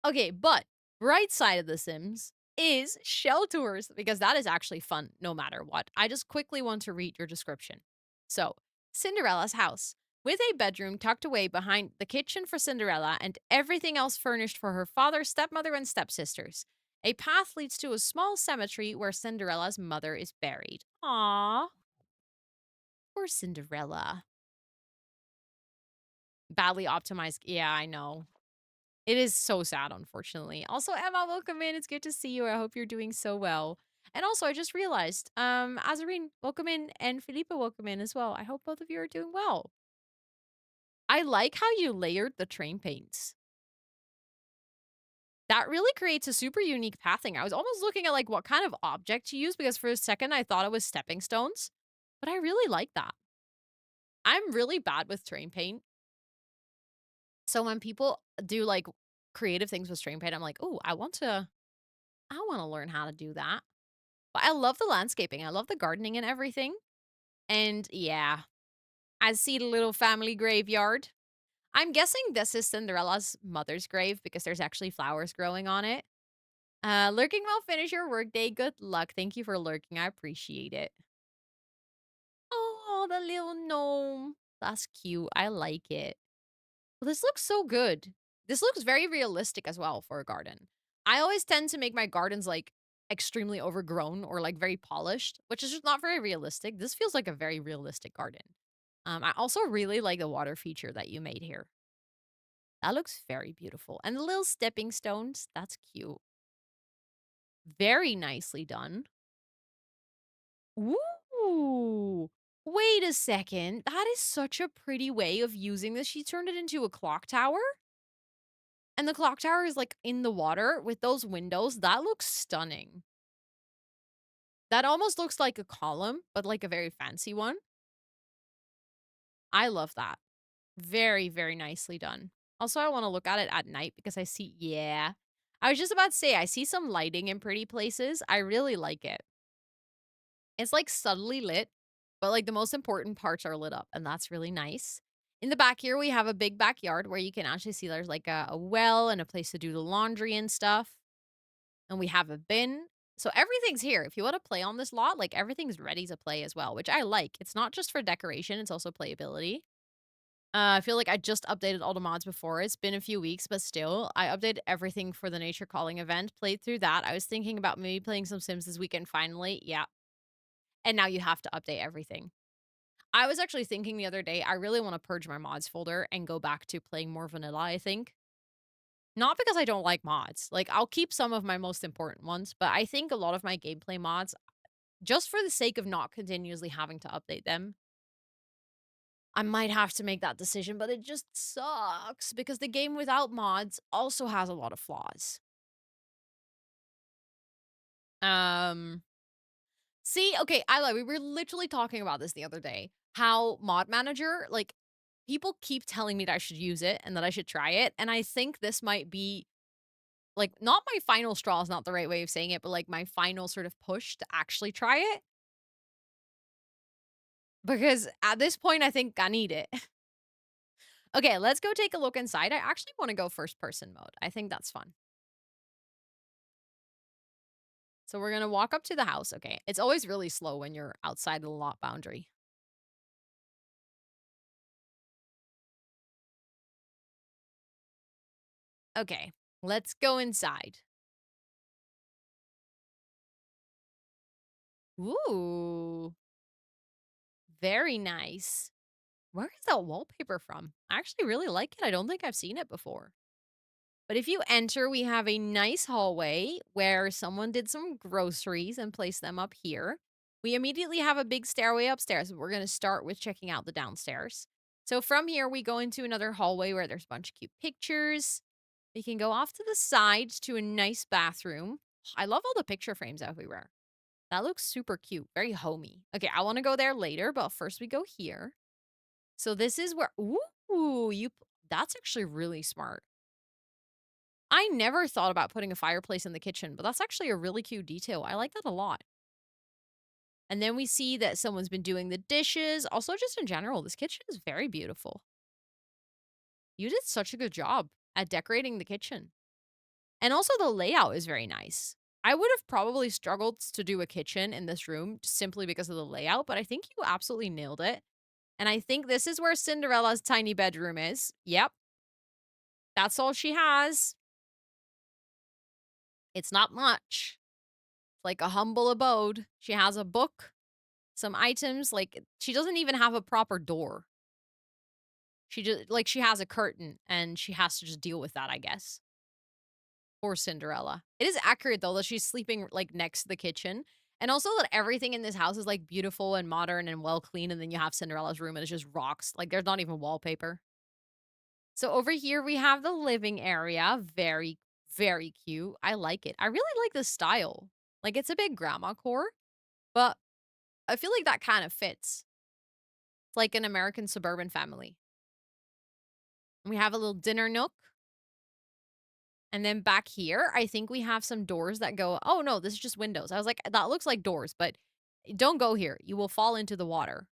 Okay, but right side of The Sims is shell tours because that is actually fun no matter what. I just quickly want to read your description. So, Cinderella's house. With a bedroom tucked away behind the kitchen for Cinderella and everything else furnished for her father, stepmother, and stepsisters. A path leads to a small cemetery where Cinderella's mother is buried. Aww. Poor Cinderella. Badly optimized. Yeah, I know. It is so sad, unfortunately. Also, Emma, welcome in. It's good to see you. I hope you're doing so well. And also, I just realized, Azarine, welcome in, and Felipe, welcome in as well. I hope both of you are doing well. I like how you layered the train paints. That really creates a super unique pathing. I was almost looking at like what kind of object to use because for a second I thought it was stepping stones, but I really like that. I'm really bad with train paint. So when people do like creative things with train paint, I'm like, oh, I want to learn how to do that. But I love the landscaping. I love the gardening and everything. And yeah, I see the little family graveyard. I'm guessing this is Cinderella's mother's grave because there's actually flowers growing on it. Lurking will finish your workday. Good luck. Thank you for lurking. I appreciate it. Oh, the little gnome. That's cute. I like it. Well, this looks so good. This looks very realistic as well for a garden. I always tend to make my gardens like extremely overgrown or like very polished, which is just not very realistic. This feels like a very realistic garden. I also really like the water feature that you made here. That looks very beautiful. And the little stepping stones, that's cute. Very nicely done. Ooh. Wait a second. That is such a pretty way of using this. She turned it into a clock tower. And the clock tower is like in the water with those windows. That looks stunning. That almost looks like a column, but like a very fancy one. I love that. Very, very nicely done. Also, I want to look at it at night because I see, yeah. I was just about to say, I see some lighting in pretty places. I really like it. It's like subtly lit, but like the most important parts are lit up, and that's really nice. In the back here, we have a big backyard where you can actually see there's like a well and a place to do the laundry and stuff. And we have a bin. So everything's here. If you want to play on this lot, like everything's ready to play as well, which I like. It's not just for decoration, it's also playability. I feel like I just updated all the mods before. It's been a few weeks, but still, I updated everything for the Nature Calling event, played through that. I was thinking about maybe playing some Sims this weekend finally. Yeah. And now you have to update everything. I was actually thinking the other day, I really want to purge my mods folder and go back to playing more vanilla, I think. Not because I don't like mods. Like, I'll keep some of my most important ones, but I think a lot of my gameplay mods, just for the sake of not continuously having to update them, I might have to make that decision, but it just sucks because the game without mods also has a lot of flaws. Um, See, okay, I like we were literally talking about this the other day. How Mod Manager, like people keep telling me that I should use it and that I should try it, and I think this might be like not my final straw is not the right way of saying it, but like my final sort of push to actually try it because at this point I think I need it. Okay, let's go take a look inside. I actually want to go first person mode. I think that's fun. So we're going to walk up to the house. Okay. It's always really slow when you're outside the lot boundary. Okay. Let's go inside. Ooh. Very nice. Where is that wallpaper from? I actually really like it. I don't think I've seen it before. But if you enter, we have a nice hallway where someone did some groceries and placed them up here. We immediately have a big stairway upstairs. We're going to start with checking out the downstairs. So from here, we go into another hallway where there's a bunch of cute pictures. We can go off to the side to a nice bathroom. I love all the picture frames everywhere. That looks super cute, very homey. Okay, I want to go there later, but first we go here. So this is where, ooh, that's actually really smart. I never thought about putting a fireplace in the kitchen, but that's actually a really cute detail. I like that a lot. And then we see that someone's been doing the dishes. Also, just in general, this kitchen is very beautiful. You did such a good job at decorating the kitchen. And also, the layout is very nice. I would have probably struggled to do a kitchen in this room simply because of the layout, but I think you absolutely nailed it. And I think this is where Cinderella's tiny bedroom is. Yep, that's all she has. It's not much. It's like a humble abode. She has a book, some items, like she doesn't even have a proper door. She just like she has a curtain and she has to just deal with that, I guess. Poor Cinderella. It is accurate though that she's sleeping like next to the kitchen. And also that everything in this house is like beautiful and modern and well clean. And then you have Cinderella's room and it's just rocks. Like there's not even wallpaper. So over here we have the living area. Very, very cute. I like it. I really like the style. Like it's a big grandma core, but I feel like that kind of fits. It's like an American suburban family. We have a little dinner nook. And then back here, I think we have some doors that go, oh no, this is just windows. I was like, that looks like doors, but don't go here. You will fall into the water.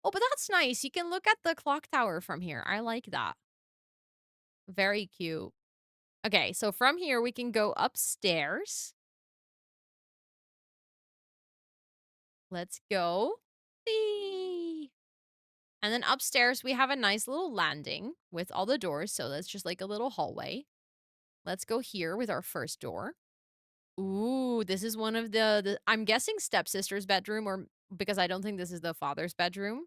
Oh, but that's nice. You can look at the clock tower from here. I like that. Very cute. Okay, so from here, we can go upstairs. Let's go. Whee! And then upstairs, we have a nice little landing with all the doors. So that's just like a little hallway. Let's go here with our first door. Ooh, this is one of the I'm guessing stepsister's bedroom or because I don't think this is the father's bedroom.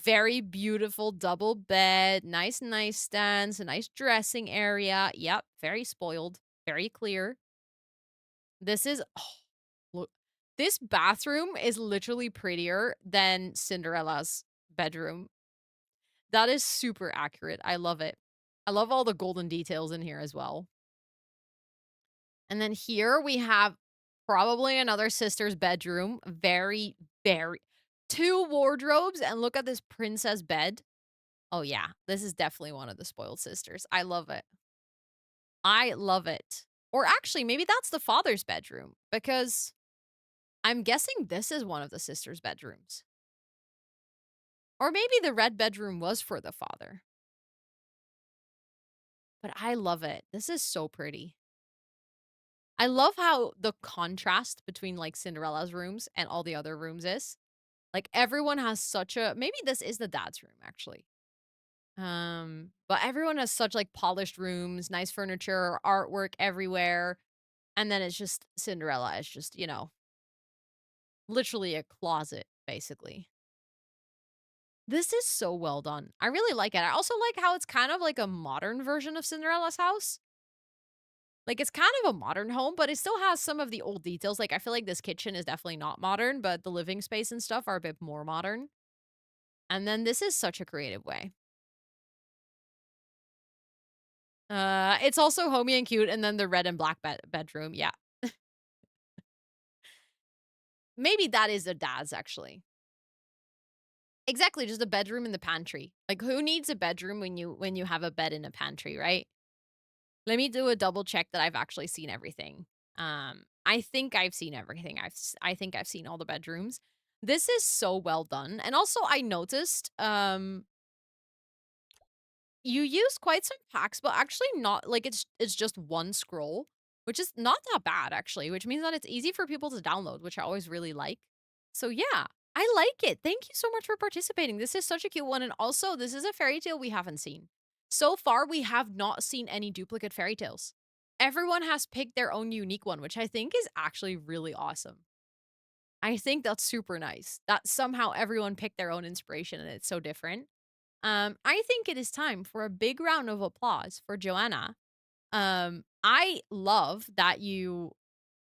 Very beautiful double bed, nice nightstands, a nice dressing area. Yep, very spoiled, very clear. This is look. This bathroom is literally prettier than Cinderella's bedroom. That is super accurate. I love it. I love all the golden details in here as well. And then here we have probably another sister's bedroom. Very, very two wardrobes, and look at this princess bed. Oh, yeah. This is definitely one of the spoiled sisters. I love it. I love it. Or actually, maybe that's the father's bedroom because I'm guessing this is one of the sisters' bedrooms. Or maybe the red bedroom was for the father. But I love it. This is so pretty. I love how the contrast between like Cinderella's rooms and all the other rooms is. Like everyone has such a maybe this is the dad's room actually. But everyone has such like polished rooms, nice furniture, artwork everywhere. And then it's just Cinderella is just, literally a closet, basically. This is so well done. I really like it. I also like how it's kind of like a modern version of Cinderella's house. Like it's kind of a modern home, but it still has some of the old details. Like I feel like this kitchen is definitely not modern, but the living space and stuff are a bit more modern. And then this is such a creative way. It's also homey and cute, and then the red and black bedroom. Yeah. Maybe that is a dad's actually. Exactly, just a bedroom in the pantry. Like who needs a bedroom when you have a bed in a pantry, right? Let me do a double check that I've actually seen everything. I think I've seen everything. I think I've seen all the bedrooms. This is so well done. And also I noticed you use quite some packs, but actually not like it's just one scroll, which is not that bad actually, which means that it's easy for people to download, which I always really like. So yeah, I like it. Thank you so much for participating. This is such a cute one and also this is a fairy tale we haven't seen. So far we have not seen any duplicate fairy tales. Everyone has picked their own unique one, which I think is actually really awesome. I think that's super nice. That somehow everyone picked their own inspiration and it's so different. I think it is time for a big round of applause for Joanna. I love that you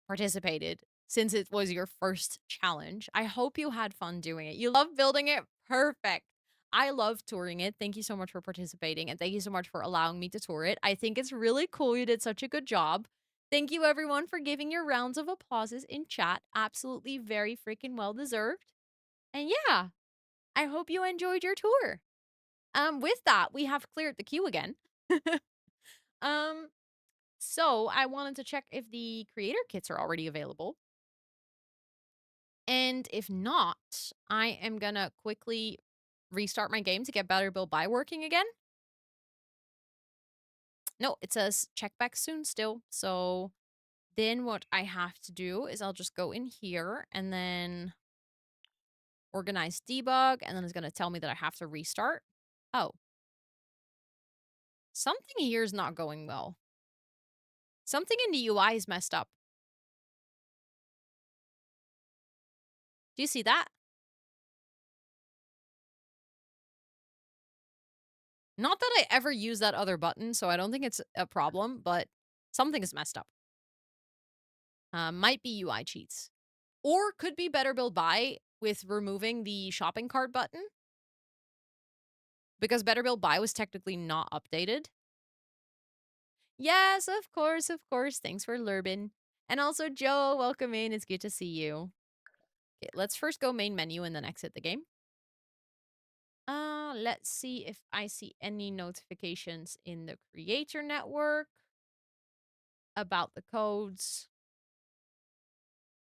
participated since it was your first challenge. I hope you had fun doing it. You love building it. Perfect. I love touring it. Thank you so much for participating and thank you so much for allowing me to tour it. I think it's really cool. You did such a good job. Thank you everyone for giving your rounds of applauses in chat. Absolutely very freaking well deserved. And yeah, I hope you enjoyed your tour. With that, we have cleared the queue again. um, so I wanted to check if the creator kits are already available. And if not, I am gonna quickly restart my game to get Better Build Buy working again. No, it says check back soon still. So then what I have to do is I'll just go in here and then organize debug, and then it's gonna tell me that I have to restart. Oh, something here is not going well. Something in the UI is messed up. Do you see that? Not that I ever use that other button, so I don't think it's a problem, but something is messed up. Might be UI cheats. Or could be Better Build Buy with removing the shopping cart button. Because Better Build Buy was technically not updated. Yes, of course, of course. Thanks for Lurbin. And also, Joe, welcome in. It's good to see you. Okay, let's first go main menu and then exit the game. Let's see if I see any notifications in the creator network about the codes.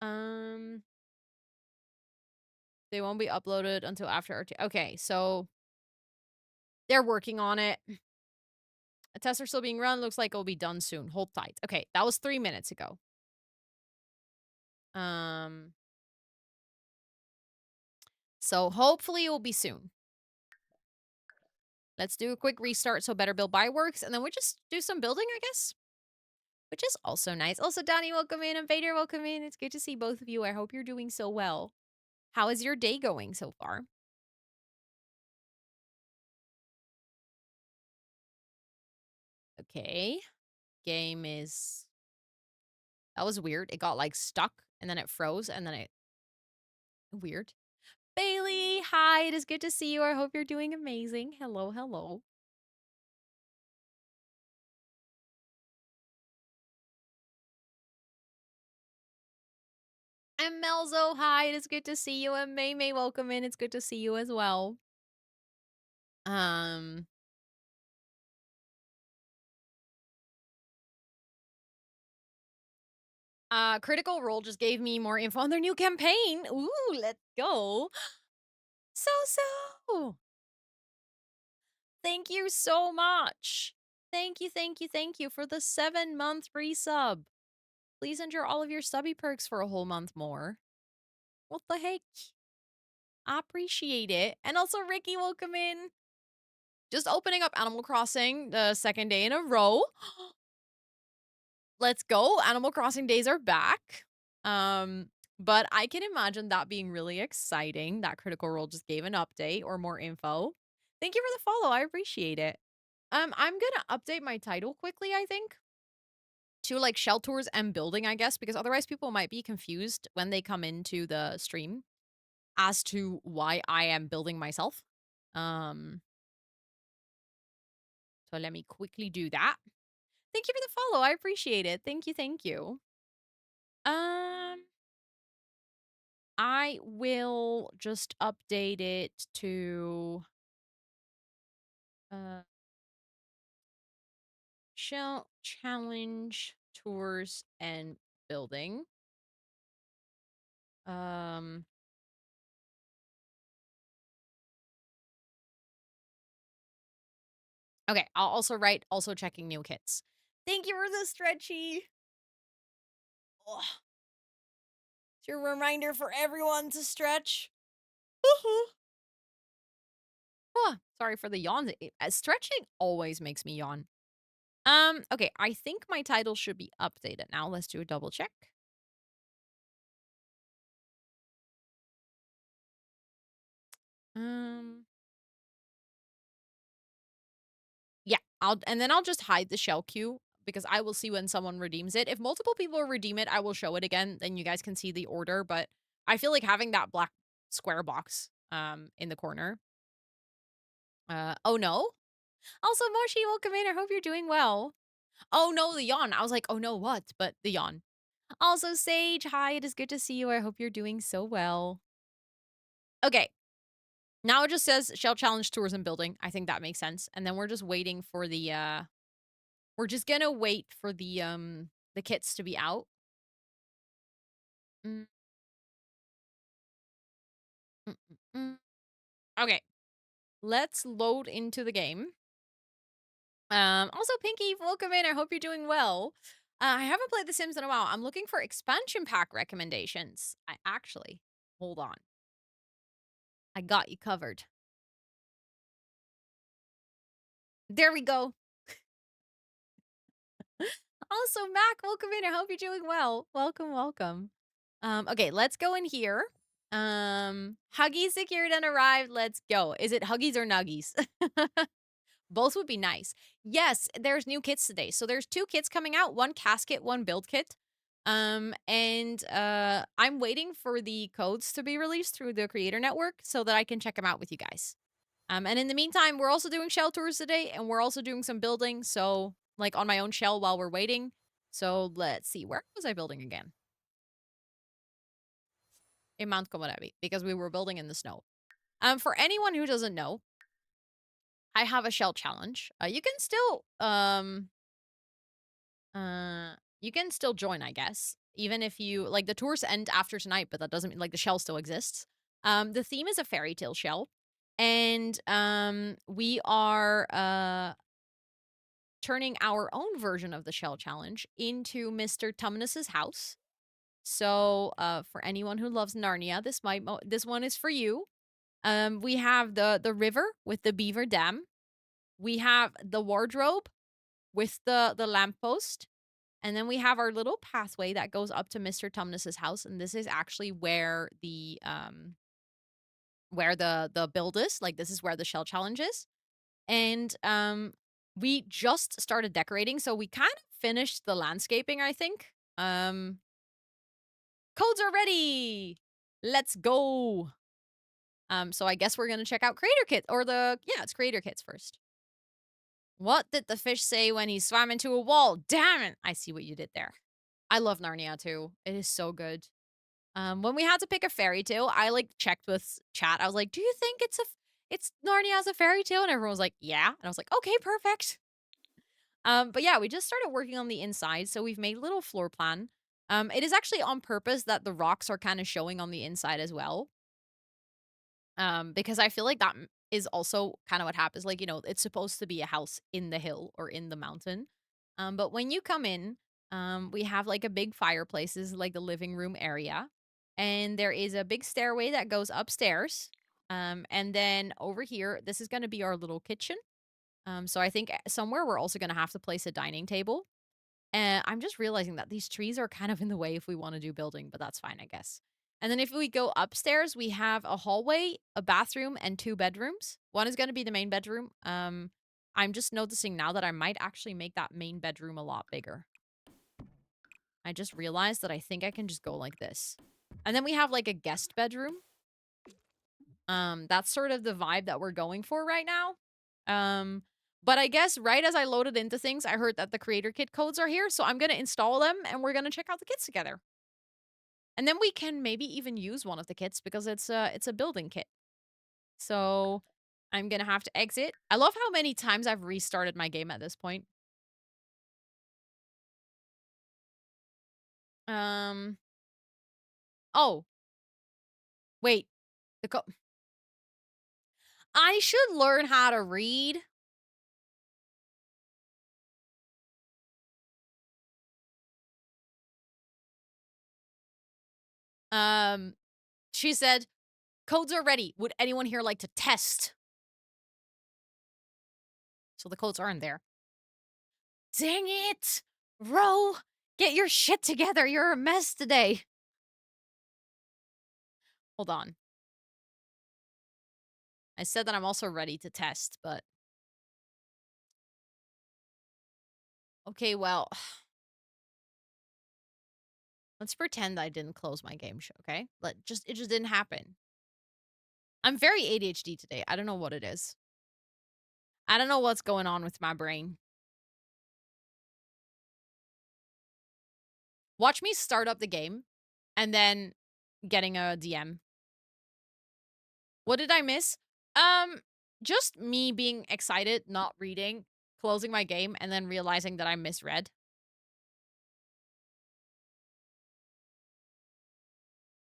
Um, they won't be uploaded until after RT. Okay, so they're working on it. A tests are still being run. Looks like it'll be done soon. Hold tight. Okay, that was 3 minutes ago. Um, so hopefully it will be soon. Let's do a quick restart so Better Build Buy works, and then we just do some building, I guess. which is also nice. Also, Donnie, welcome in, and Vader, welcome in. It's good to see both of you. I hope you're doing so well. How is your day going so far? Okay. Game is... That was weird. It got, like, stuck, and then it froze, and then it... Weird. Bailey, hi. It is good to see you. I hope you're doing amazing. Hello, hello. And Melzo, hi. It is good to see you. And May May, welcome in. It's good to see you as well. Um... Critical Role just gave me more info on their new campaign. Ooh, let's go. So. Thank you so much. Thank you for the 7-month resub. Please enjoy all of your subby perks for a whole month more. What the heck? I appreciate it. And also, Ricky, welcome in. Just opening up Animal Crossing the second day in a row. Let's go. Animal Crossing days are back. But I can imagine that being really exciting. That Critical Role just gave an update or more info. Thank you for the follow. I appreciate it. I'm gonna update my title quickly, I think, to like shell tours and building, I guess, because otherwise people might be confused when they come into the stream as to why I am building myself. So let me quickly do that. Thank you for the follow. I appreciate it. Thank you, thank you. I will just update it to shell challenge tours and building. Okay, I'll also write also checking new kits. Thank you for the stretchy. Ugh. It's your reminder for everyone to stretch. Oh, sorry for the yawns. Stretching always makes me yawn. Okay, I think my title should be updated now. Let's do a double check. Yeah, I'll just hide the shell queue because I will see when someone redeems it. If multiple people redeem it, I will show it again, then you guys can see the order, but I feel like having that black square box in the corner. Oh no. Also, Moshi, welcome in. I hope you're doing well. Oh no, the yawn. I was like, oh no, what? But the yawn. Also, Sage, hi. It is good to see you. I hope you're doing so well. Okay. Now it just says shell challenge tours and building. I think that makes sense. And then we're just waiting for the we're just gonna wait for the kits to be out. Mm. Mm, mm, mm. Okay. Let's load into the game. Also, Pinky, welcome in. I hope you're doing well. I haven't played The Sims in a while. I'm looking for expansion pack recommendations. Hold on. I got you covered. There we go. Also, Mac, welcome in. I hope you're doing well. Welcome, welcome. Okay, let's go in here. Huggies secured and arrived. Let's go. Is it Huggies or Nuggies? Both would be nice. Yes, there's new kits today. So there's 2 kits coming out, 1 casket, 1 build kit. I'm waiting for the codes to be released through the creator network so that I can check them out with you guys. And in the meantime, we're also doing shell tours today, and we're also doing some building, so like on my own shell while we're waiting. So let's see, where was I building again? In Mount Komorebi, because we were building in the snow. For anyone who doesn't know, I have a shell challenge. You can still join, I guess. Even if you like the tours end after tonight, but that doesn't mean like the shell still exists. The theme is a Fairytale Shell. And we are turning our own version of the shell challenge into Mr. Tumnus's house. So for anyone who loves Narnia, this one is for you. We have the river with the beaver dam. We have the wardrobe with the lamppost. And then we have our little pathway that goes up to Mr. Tumnus's house, and this is actually where the build is. Like, this is where the shell challenge is. And we just started decorating, so we kind of finished the landscaping, I think. Codes are ready. Let's go. So I guess we're gonna check out creator kit or it's creator kits first. What did the fish say when he swam into a wall? Damn it! I see what you did there. I love Narnia too. It is so good. When we had to pick a fairy tale, I like checked with chat. I was like, "Do you think it's Narnia as a fairy tale?" And everyone was like, "Yeah." And I was like, "Okay, perfect." But yeah, we just started working on the inside, so we've made a little floor plan. It is actually on purpose that the rocks are kind of showing on the inside as well. Because I feel like that is also kind of what happens. Like, it's supposed to be a house in the hill or in the mountain. But when you come in, we have like a big fireplace. This is like the living room area. And there is a big stairway that goes upstairs. And then over here, this is going to be our little kitchen. So I think somewhere we're also going to have to place a dining table. And I'm just realizing that these trees are kind of in the way if we want to do building, but that's fine, I guess. And then if we go upstairs, we have a hallway, a bathroom, and 2 bedrooms. One is going to be the main bedroom. I'm just noticing now that I might actually make that main bedroom a lot bigger. I just realized that I think I can just go like this. And then we have like a guest bedroom. That's sort of the vibe that we're going for right now. But I guess right as I loaded into things, I heard that the creator kit codes are here, so I'm gonna install them and we're gonna check out the kits together. And then we can maybe even use one of the kits because it's a building kit. So I'm gonna have to exit. I love how many times I've restarted my game at this point. Um. Oh, wait. The I should learn how to read. Um. She said, "Codes are ready. Would anyone here like to test?" So the codes aren't there. Dang it! Ro, get your shit together. You're a mess today. Hold on. I said that I'm also ready to test, but okay, well, let's pretend I didn't close my game show, okay? It just didn't happen. I'm very ADHD today. I don't know what it is. I don't know what's going on with my brain. Watch me start up the game and then getting a DM. What did I miss? Um, just me being excited, not reading, closing my game, and then realizing that I misread.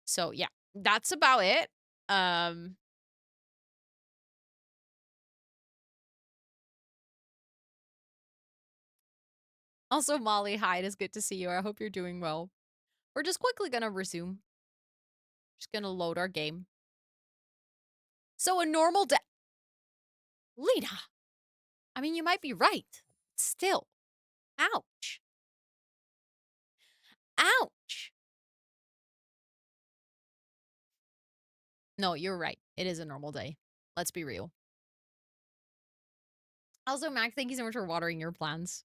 So yeah, that's about it. Um, Also, Molly, hi, it is good to see you. I hope you're doing well. We're just quickly gonna resume. Just gonna load our game. So a normal day. Lita, I mean, you might be right. Still. Ouch. Ouch. No, you're right. It is a normal day. Let's be real. Also, Mac, thank you so much for watering your plants.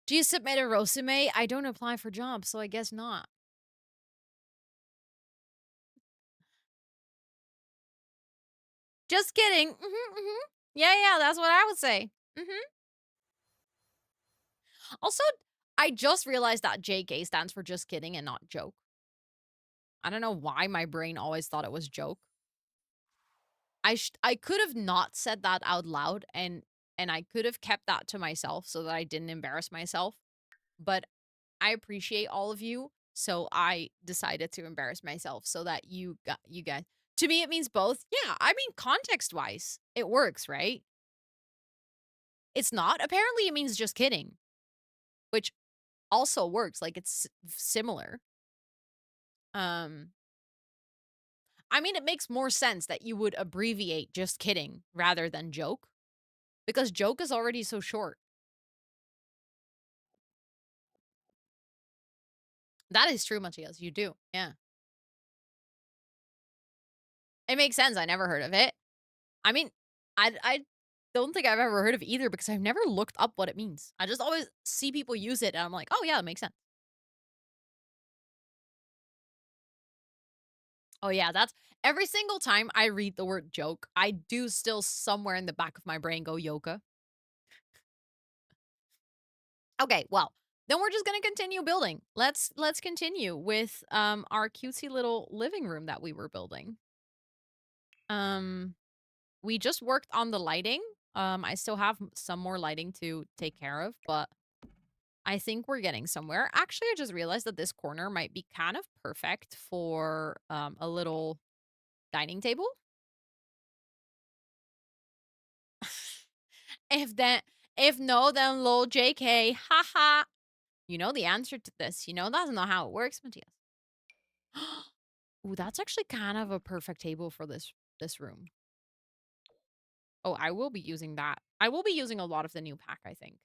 Do you submit a resume? I don't apply for jobs, so I guess not. Just kidding. Yeah, that's what I would say. Also, I just realized that JK stands for just kidding and not joke. I don't know why my brain always thought it was joke. I could have not said that out loud and I could have kept that to myself so that I didn't embarrass myself. But I appreciate all of you, so I decided to embarrass myself so that you guys. To me it means both. Yeah, I mean context-wise, it works, right? It's not. Apparently it means just kidding, which also works. Like it's similar. Um I mean, it makes more sense that you would abbreviate just kidding rather than joke because joke is already so short. That is true, Matthias. You do. Yeah. It makes sense. I never heard of it. I mean, I don't think I've ever heard of either because I've never looked up what it means. I just always see people use it and I'm like, "Oh yeah, that makes sense." Oh yeah, that's every single time I read the word joke, I do still somewhere in the back of my brain go yoga. Okay, well, then we're just gonna continue building. Let's continue with our cutesy little living room that we were building. Um we just worked on the lighting. I still have some more lighting to take care of, but I think we're getting somewhere. Actually, I just realized that this corner might be kind of perfect for a little dining table. if that if no, then lol JK. Haha. You know the answer to this. You know that's not how it works, Matthias. Ooh, that's actually kind of a perfect table for this room. Oh, I will be using that. I will be using a lot of the new pack, I think.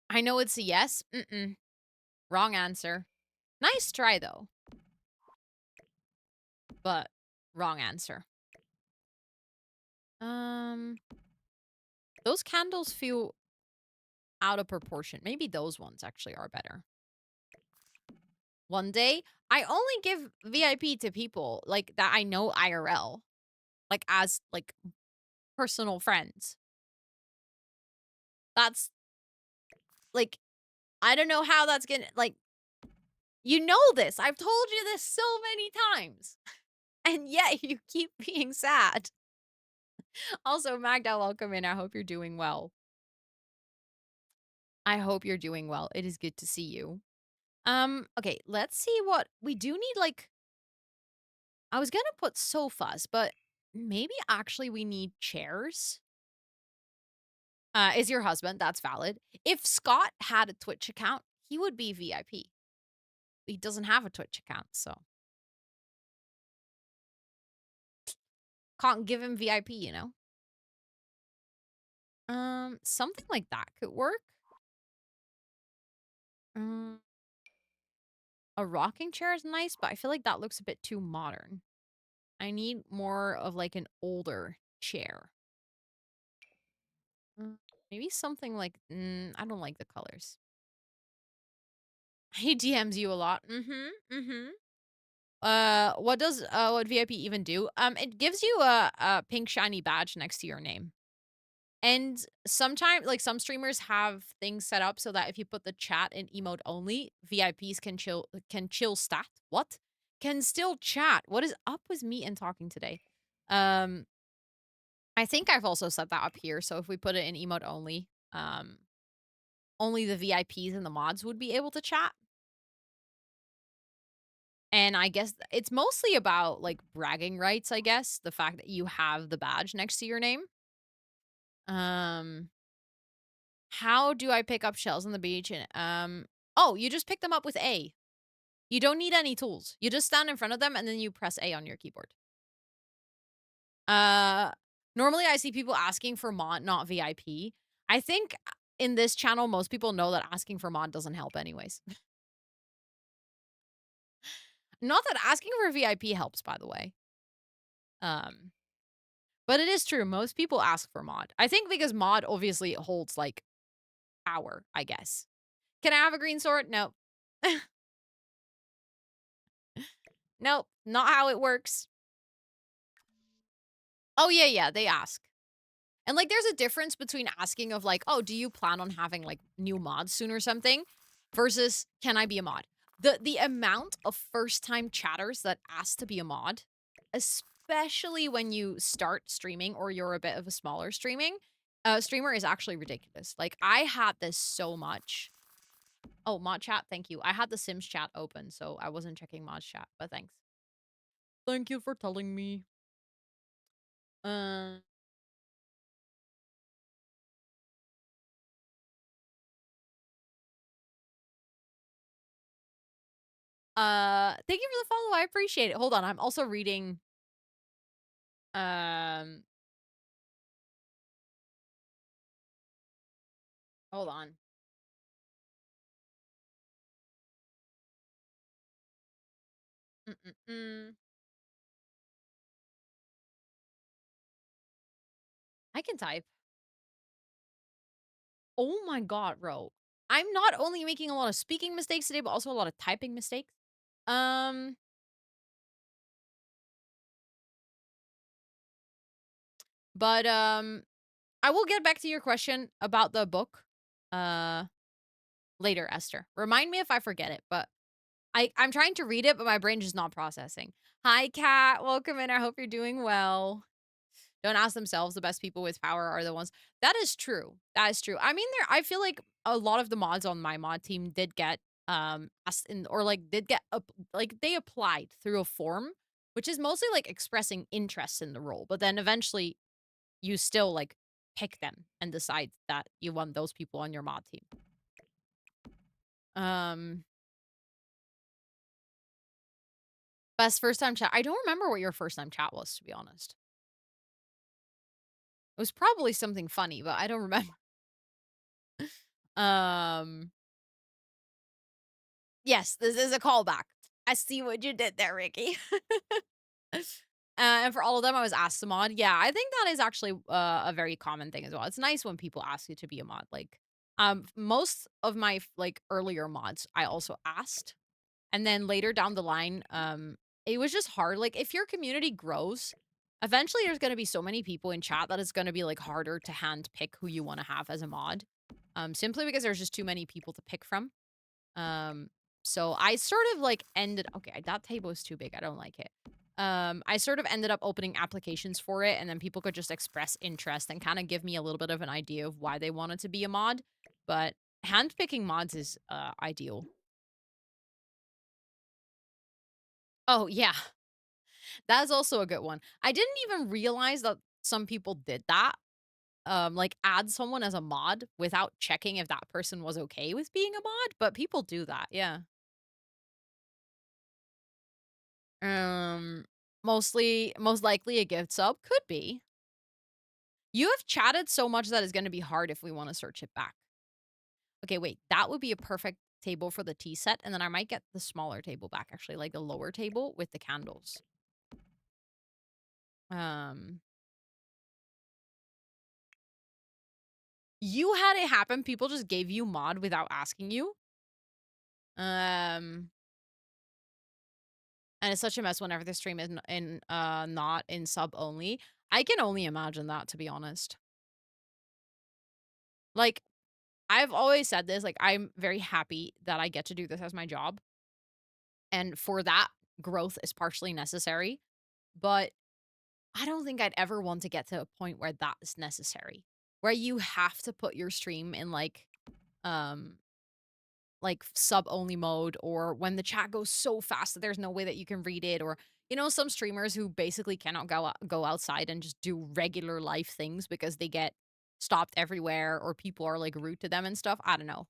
I know it's a yes. Mm-mm. Wrong answer. Nice try though, but wrong answer. Um, those candles feel out of proportion. Maybe those ones actually are better. One day, I only give VIP to people like that I know IRL, like as like personal friends. That's like I don't know how that's gonna like you know this. I've told you this so many times. And yet you keep being sad. Also, Magda, welcome in. I hope you're doing well. I hope you're doing well. It is good to see you. Okay, let's see what we do need like I was gonna put sofas, but maybe actually we need chairs. Is your husband? That's valid. If Scott had a Twitch account, he would be VIP. He doesn't have a Twitch account, so can't give him VIP, you know? Something like that could work. Um, a rocking chair is nice, but I feel like that looks a bit too modern. I need more of like an older chair. Mm, maybe something like I don't like the colors. He DMs you a lot. Mm-hmm. Mm-hmm. What VIP even do? It gives you a pink shiny badge next to your name. And sometimes, like some streamers have things set up so that if you put the chat in emote only, VIPs can chill stat. What? Can still chat. What is up with me and talking today? Um, I think I've also set that up here. So if we put it in emote only, only the VIPs and the mods would be able to chat. And I guess it's mostly about like bragging rights, I guess, the fact that you have the badge next to your name. Um, how do I pick up shells on the beach? And oh, you just pick them up with A. You don't need any tools. You just stand in front of them and then you press A on your keyboard. Uh, normally I see people asking for mod, not VIP. I think in this channel, most people know that asking for mod doesn't help anyways. Not that asking for VIP helps, by the way. Um, but it is true. Most people ask for mod. I think because mod obviously holds like power, I guess. Can I have a green sword? No. Nope. Not how it works. Oh, yeah, yeah. They ask. And like there's a difference between asking of like, oh, do you plan on having like new mods soon or something? Versus can I be a mod? The amount of first time chatters that ask to be a mod, especially when you start streaming or you're a bit of a smaller streamer is actually ridiculous. Like I had this so much. Oh, mod chat, thank you. I had the Sims chat open, so I wasn't checking mod chat, but thanks. Thank you for telling me. Uh thank you for the follow. I appreciate it. Hold on, I'm also reading um hold on. Mm-mm-mm. I can type. Oh my god, bro. I'm not only making a lot of speaking mistakes today, but also a lot of typing mistakes. Um, but I will get back to your question about the book uh later, Esther. Remind me if I forget it, but I'm trying to read it, but my brain is not processing. Hi, Kat. Welcome in. I hope you're doing well. Don't ask themselves. The best people with power are the ones. That is true. That is true. I mean, I feel like a lot of the mods on my mod team did get asked in, or like did get like they applied through a form, which is mostly like expressing interest in the role. But then eventually you still like pick them and decide that you want those people on your mod team. Um Best first time chat. I don't remember what your first time chat was, to be honest. It was probably something funny, but I don't remember. Um Yes, this is a callback. I see what you did there, Ricky. And for all of them, I was asked to mod. Yeah, I think that is actually a very common thing as well. It's nice when people ask you to be a mod. Like, most of my like earlier mods, I also asked, and then later down the line, it was just hard. Like, if your community grows, eventually there's going to be so many people in chat that it's going to be like harder to hand pick who you want to have as a mod. Simply because there's just too many people to pick from. Um, so I sort of like ended okay, that table is too big. I don't like it. I sort of ended up opening applications for it, and then people could just express interest and kind of give me a little bit of an idea of why they wanted to be a mod. But handpicking mods is ideal. Oh yeah, that's also a good one. I didn't even realize that some people did that. Like add someone as a mod without checking if that person was okay with being a mod, but people do that. Yeah. Um, most likely a gift sub could be. You have chatted so much that it's gonna be hard if we wanna search it back. Okay, wait, that would be a perfect table for the tea set, and then I might get the smaller table back, actually, like the lower table with the candles. Um, you had it happen, people just gave you mod without asking you. Um, and it's such a mess whenever the stream is not in sub only. I can only imagine that, to be honest. Like, I've always said this, like, I'm very happy that I get to do this as my job, and for that, growth is partially necessary, but I don't think I'd ever want to get to a point where that is necessary, where you have to put your stream in, um, sub-only mode, or when the chat goes so fast that there's no way that you can read it, or, some streamers who basically cannot go outside and just do regular life things because they get stopped everywhere or people are, like, rude to them and stuff, I don't know.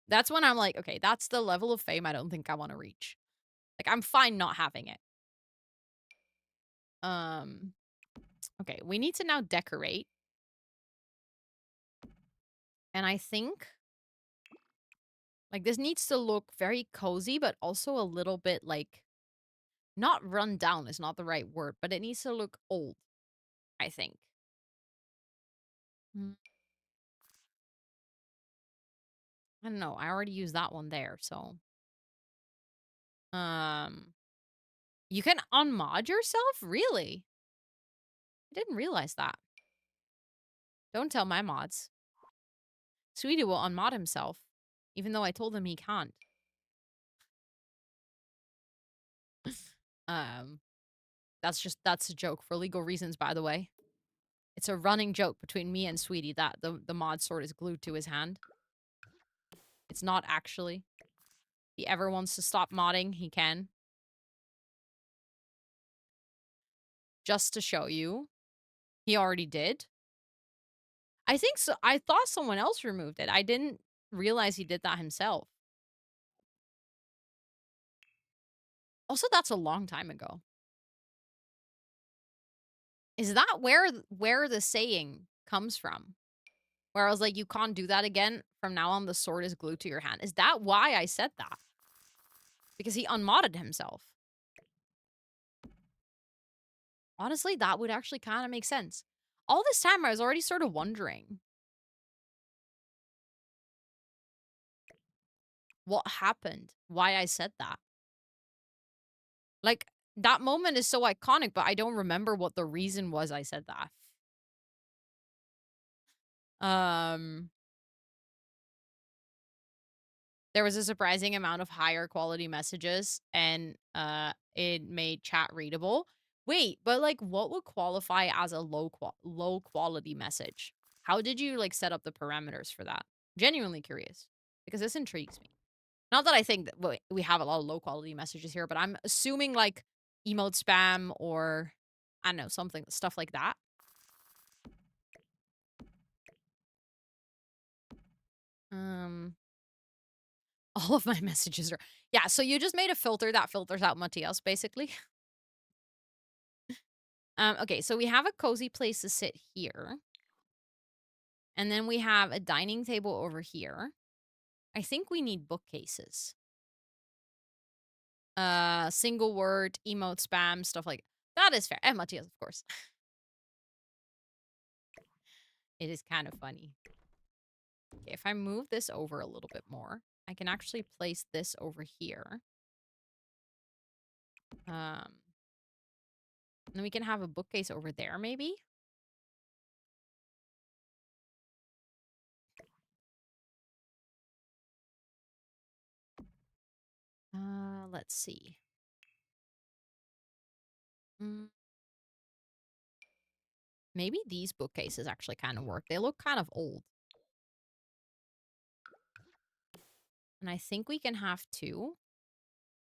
That's when I'm like, "Okay, that's the level of fame I don't think I wanna reach." Like, I'm fine not having it. Um, okay, we need to now decorate, and I think, like, this needs to look very cozy, but also a little bit, like, not run down is not the right word, but it needs to look old, I think. Mm, I don't know, I already used that one there, so, um, you can unmod yourself? Really? I didn't realize that. Don't tell my mods. Sweetie will unmod himself, even though I told him he can't. Um, that's a joke for legal reasons, by the way. It's a running joke between me and Sweetie that the mod sword is glued to his hand. It's not actually. If he ever wants to stop modding, he can. Just to show you. He already did. I think so. I thought someone else removed it. I didn't realize he did that himself. Also, that's a long time ago. Is that where the saying comes from? Where I was like, you can't do that again. From now on, the sword is glued to your hand. Is that why I said that? Because he unmodded himself. Honestly, that would actually kind of make sense. All this time, I was already sort of wondering what happened, why I said that. Like, that moment is so iconic, but I don't remember what the reason was I said that. Um, there was a surprising amount of higher quality messages and it made chat readable. Wait, but like what would qualify as a low quality message? How did you like set up the parameters for that? Genuinely curious because this intrigues me. Not that I think that we have a lot of low quality messages here, but I'm assuming like emote spam or I don't know, something stuff like that. Um all of my messages are yeah, so you just made a filter that filters out Matthias basically. Okay, so we have a cozy place to sit here. And then we have a dining table over here. I think we need bookcases. Single word, emote spam, stuff like that is fair. And Matthias, of course. It is kind of funny. Okay, if I move this over a little bit more, I can actually place this over here. Then we can have a bookcase over there, maybe. Let's see. Mm, maybe these bookcases actually kind of work. They look kind of old. And I think we can have two.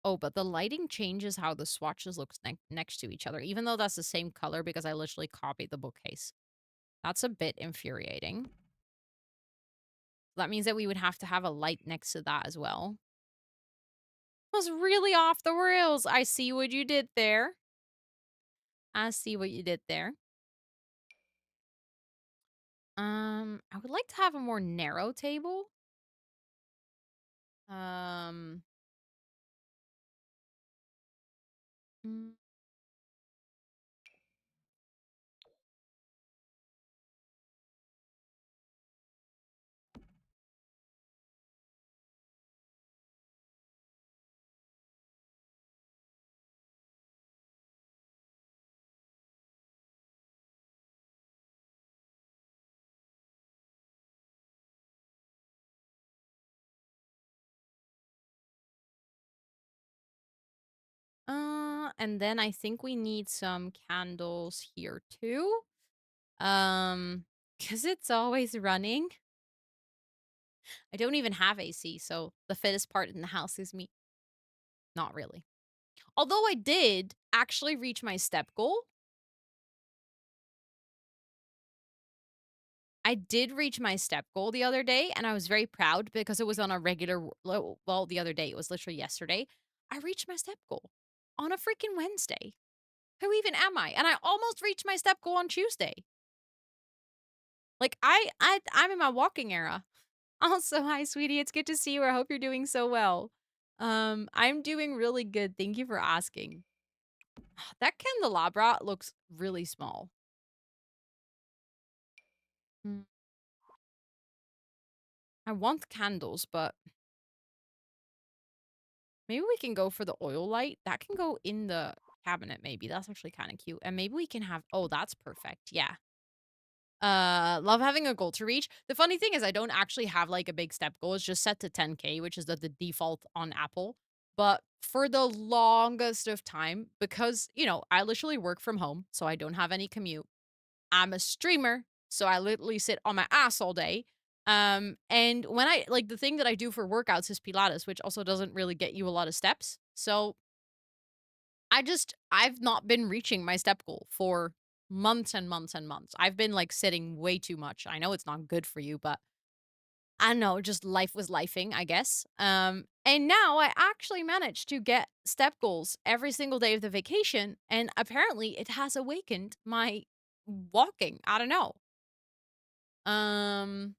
Oh, but the lighting changes how the swatches look next to each other, even though that's the same color because I literally copied the bookcase. That's a bit infuriating. That means that we would have to have a light next to that as well. Was really off the rails. I see what you did there. I see what you did there. I would like to have a more narrow table. Um, mm, and then I think we need some candles here too. Because it's always running. I don't even have AC, so the fittest part in the house is me. Not really. Although I did actually reach my step goal. I did reach my step goal the other day, and I was very proud because it was on a regular, well, the other day, it was literally yesterday. I reached my step goal on a freaking Wednesday. Who even am I? And I almost reached my step goal on Tuesday. Like I'm in my walking era. Also, hi sweetie, it's good to see you. I hope you're doing so well. I'm doing really good. Thank you for asking. That candelabra looks really small. Mm. I want candles, but maybe we can go for the oil light. That can go in the cabinet, maybe. That's actually kind of cute. And maybe we can have, oh, that's perfect. Yeah. Love having a goal to reach. The funny thing is I don't actually have like a big step goal. It's just set to 10K, which is the default on Apple. But for the longest of time, because, I literally work from home, so I don't have any commute. I'm a streamer, so I literally sit on my ass all day. And when I like the thing that I do for workouts is Pilates, which also doesn't really get you a lot of steps. So I've not been reaching my step goal for months and months and months. I've been like sitting way too much. I know it's not good for you, but I don't know, just life was lifing, I guess. And now I actually managed to get step goals every single day of the vacation, and apparently it has awakened my walking. I don't know. Um,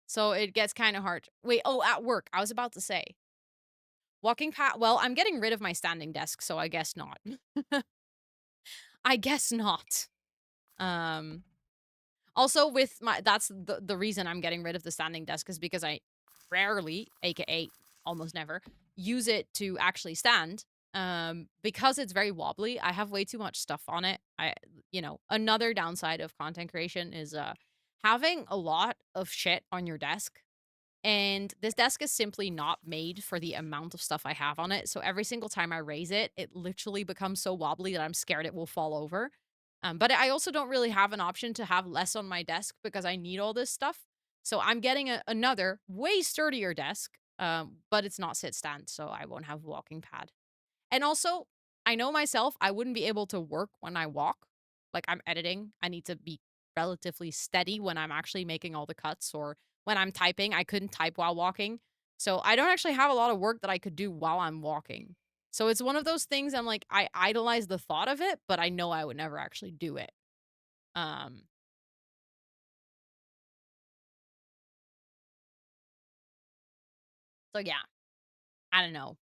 so it gets kind of hard. Wait, oh, at work, I was about to say. Walking past, well, I'm getting rid of my standing desk, so I guess not. I guess not. Um, Also with my that's the reason I'm getting rid of the standing desk is because I rarely, aka almost never, use it to actually stand. Because it's very wobbly, I have way too much stuff on it. Another downside of content creation is having a lot of shit on your desk. And this desk is simply not made for the amount of stuff I have on it. So every single time I raise it, it literally becomes so wobbly that I'm scared it will fall over. But I also don't really have an option to have less on my desk because I need all this stuff. So I'm getting another way sturdier desk, but it's not sit stand, so I won't have a walking pad. And also, I know myself, I wouldn't be able to work when I walk. Like I'm editing, I need to be relatively steady when I'm actually making all the cuts, or when I'm typing, I couldn't type while walking. So I don't actually have a lot of work that I could do while I'm walking. So it's one of those things I'm like, I idolize the thought of it, but I know I would never actually do it. Um, so yeah, I don't know.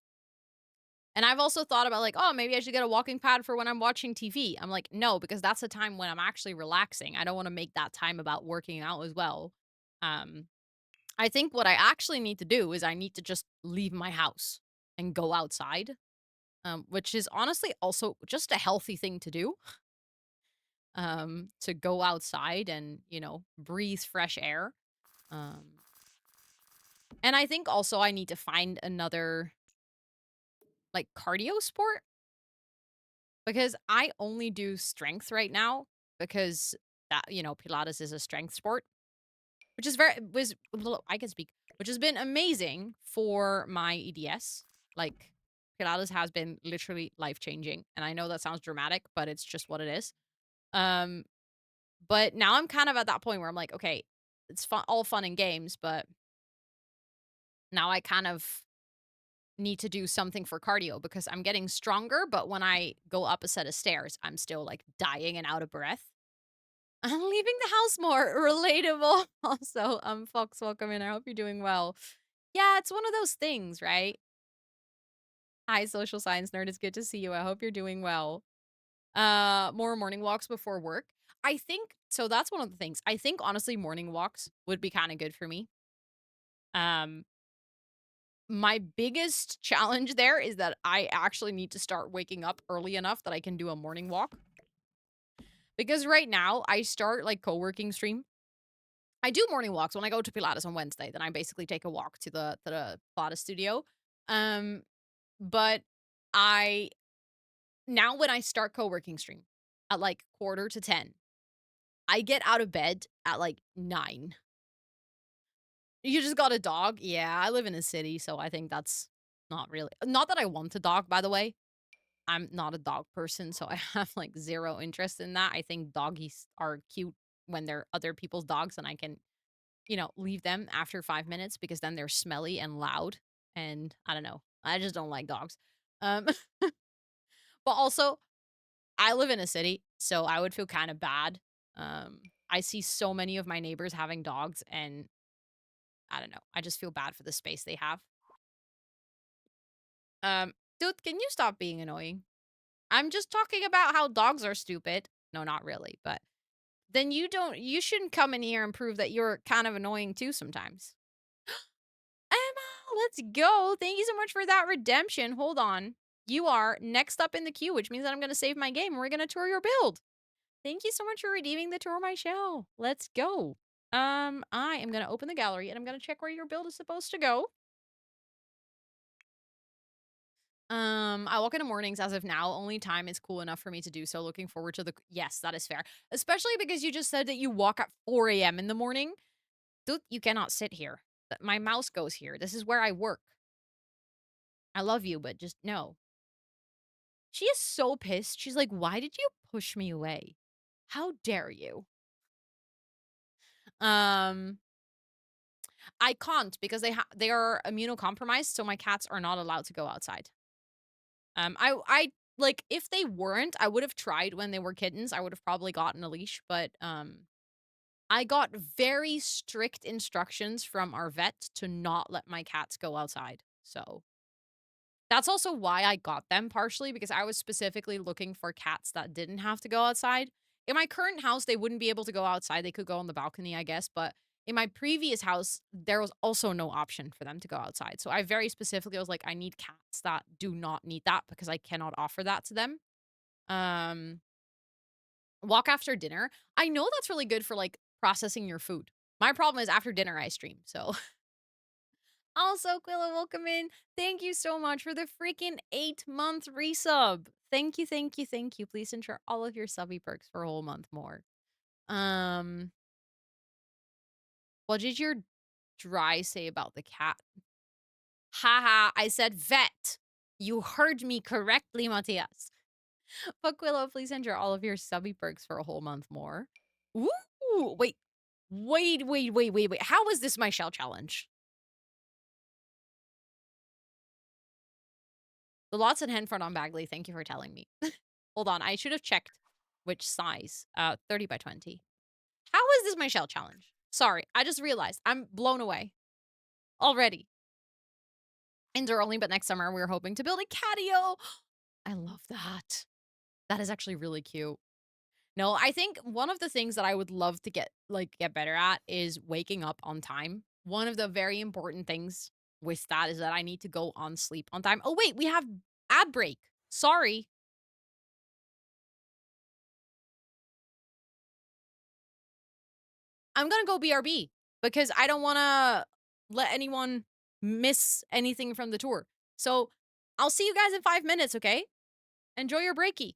And I've also thought about like, oh, maybe I should get a walking pad for when I'm watching TV. I'm like, no, because that's the time when I'm actually relaxing. I don't want to make that time about working out as well. Um, I think what I actually need to do is I need to just leave my house and go outside, which is honestly also just a healthy thing to do. To go outside and breathe fresh air. Um, and I think also I need to find another like cardio sport because I only do strength right now because Pilates is a strength sport, which is I can speak, which has been amazing for my EDS. Like Pilates has been literally life-changing, and I know that sounds dramatic, but it's just what it is. Um, but now I'm kind of at that point where I'm like, okay, it's fun, all fun and games, but now I kind of need to do something for cardio because I'm getting stronger, but when I go up a set of stairs, I'm still like dying and out of breath. I'm leaving the house more relatable. Also, Fox, welcome in. I hope you're doing well. Yeah, it's one of those things, right? Hi, social science nerd. It's good to see you. I hope you're doing well. More morning walks before work. I think so. That's one of the things. I think honestly, morning walks would be kind of good for me. Um, my biggest challenge there is that I actually need to start waking up early enough that I can do a morning walk. Because right now I start like co-working stream. I do morning walks when I go to Pilates on Wednesday. Then I basically take a walk to the Pilates studio. Um, but I now when I start co-working stream at like quarter to 10, I get out of bed at like 9. You just got a dog? Yeah, I live in a city, so I think that's not that I want a dog, by the way. I'm not a dog person, so I have like zero interest in that. I think doggies are cute when they're other people's dogs and I can, leave them after 5 minutes because then they're smelly and loud. And I don't know. I just don't like dogs. Um, but also, I live in a city, so I would feel kind of bad. I see so many of my neighbors having dogs, and I don't know. I just feel bad for the space they have. Dude, can you stop being annoying? I'm just talking about how dogs are stupid. No, not really, but then you shouldn't come in here and prove that you're kind of annoying too sometimes. Emma, let's go. Thank you so much for that redemption. Hold on. You are next up in the queue, which means that I'm going to save my game and we're going to tour your build. Thank you so much for redeeming the tour my shell. Let's go. I am going to open the gallery and I'm going to check where your build is supposed to go. I walk in the mornings as of now. Only time is cool enough for me to do so. Looking forward to yes, that is fair. Especially because you just said that you walk at 4 a.m. in the morning. Dude, you cannot sit here. My mouse goes here. This is where I work. I love you, but just no. She is so pissed. She's like, "Why did you push me away? How dare you?" Um, I can't because they are immunocompromised, so my cats are not allowed to go outside. I like if they weren't, I would have tried when they were kittens. I would have probably gotten a leash, but I got very strict instructions from our vet to not let my cats go outside. So That's also why I got them partially because I was specifically looking for cats that didn't have to go outside. In my current house, they wouldn't be able to go outside. They could go on the balcony, I guess, but in my previous house, there was also no option for them to go outside. So I very specifically was like, I need cats that do not need that because I cannot offer that to them. Um, Walk after dinner. I know that's really good for like processing your food. My problem is after dinner I stream. So also, Quilla, welcome in. Thank you so much for the freaking 8-month resub. Thank you, thank you, thank you. Please ensure all of your subby perks for a whole month more. Um, what did your dry say about the cat? Haha, I said vet. You heard me correctly, Matthias. But Quillo, please enter all of your subby perks for a whole month more. Ooh, wait. How is this my shell challenge? The lots and hen front on Bagley. Thank you for telling me. Hold on, I should have checked which size. 30 by 20. How is this my shell challenge? Sorry, I just realized. I'm blown away already. Indoor only, but next summer we're hoping to build a catio. I love that. That is actually really cute. No, I think one of the things that I would love to get better at is waking up on time. One of the very important things with that is that I need to go on sleep on time. Oh wait, we have ad break. Sorry. I'm gonna go BRB because I don't wanna let anyone miss anything from the tour. So I'll see you guys in 5 minutes, okay? Enjoy your breaky.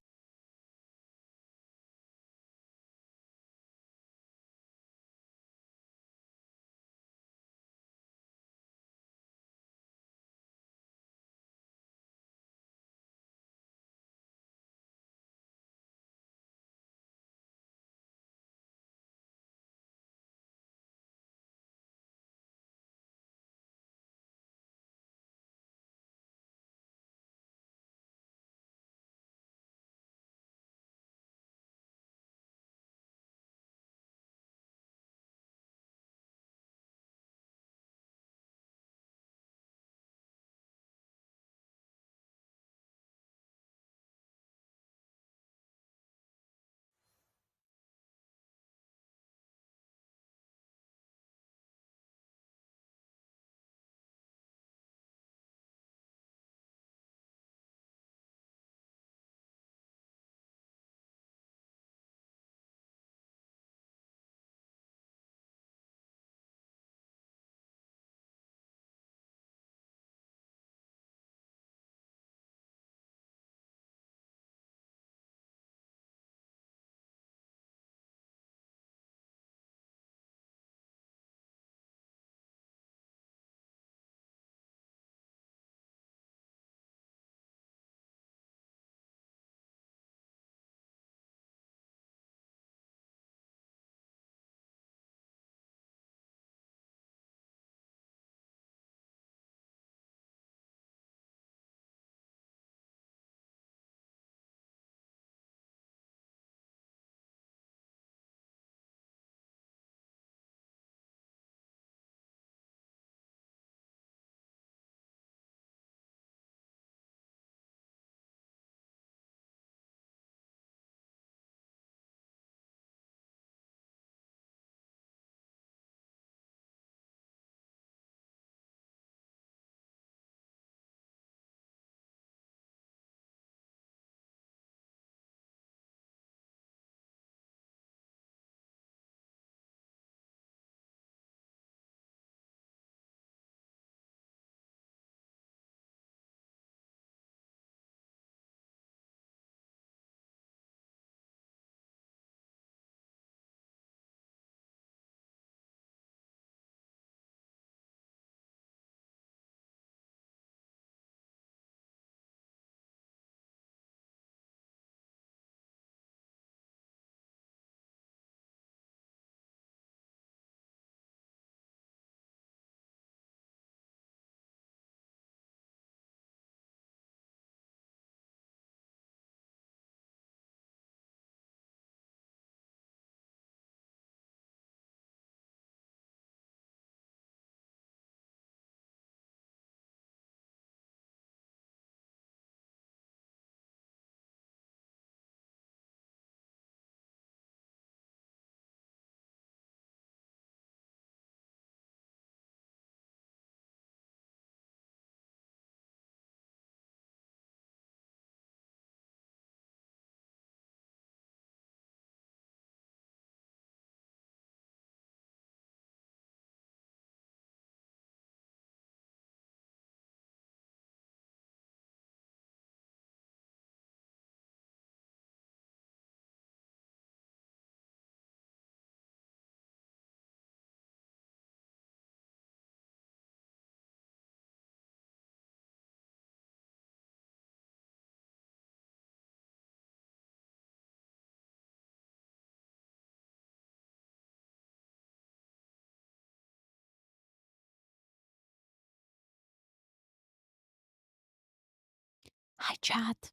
Hi, chat.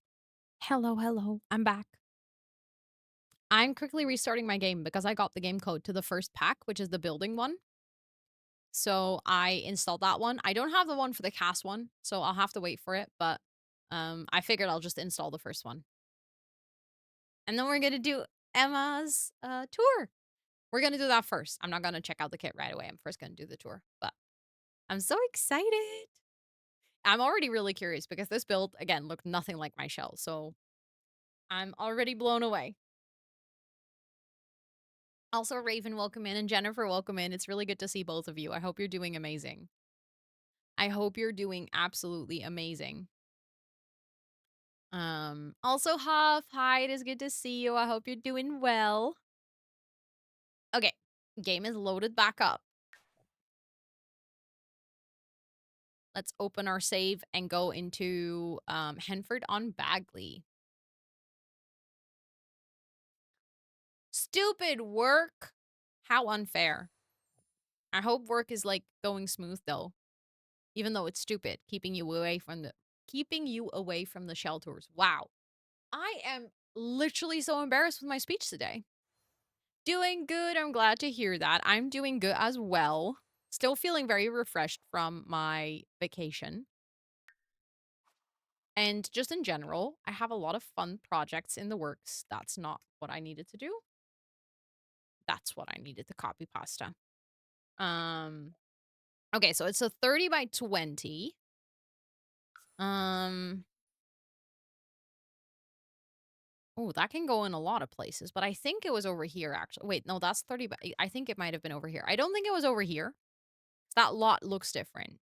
Hello, hello. I'm back. I'm quickly restarting my game because I got the game code to the first pack, which is the building one. So I installed that one. I don't have the one for the cast one, so I'll have to wait for it, but I figured I'll just install the first one. And then we're going to do Emma's tour. We're going to do that first. I'm not going to check out the kit right away. I'm first going to do the tour, but I'm so excited. I'm already really curious because this build, again, looked nothing like my shell. So I'm already blown away. Also, Raven, welcome in, and Jennifer, welcome in. It's really good to see both of you. I hope you're doing amazing. I hope you're doing absolutely amazing. Also, Huff, hi, it is good to see you. I hope you're doing well. Okay, game is loaded back up. Let's open our save and go into Henford on Bagley. Stupid work. How unfair. I hope work is like going smooth though. Even though it's stupid, keeping you away from the shell tours. Wow. I am literally so embarrassed with my speech today. Doing good. I'm glad to hear that. I'm doing good as well. Still feeling very refreshed from my vacation. And just in general, I have a lot of fun projects in the works. That's not what I needed to do. That's what I needed to copy pasta. Okay, so it's a 30 by 20. Oh, that can go in a lot of places, but I think it was over here, actually. Wait, no, that's 30 by... I think it might have been over here. I don't think it was over here. That lot looks different.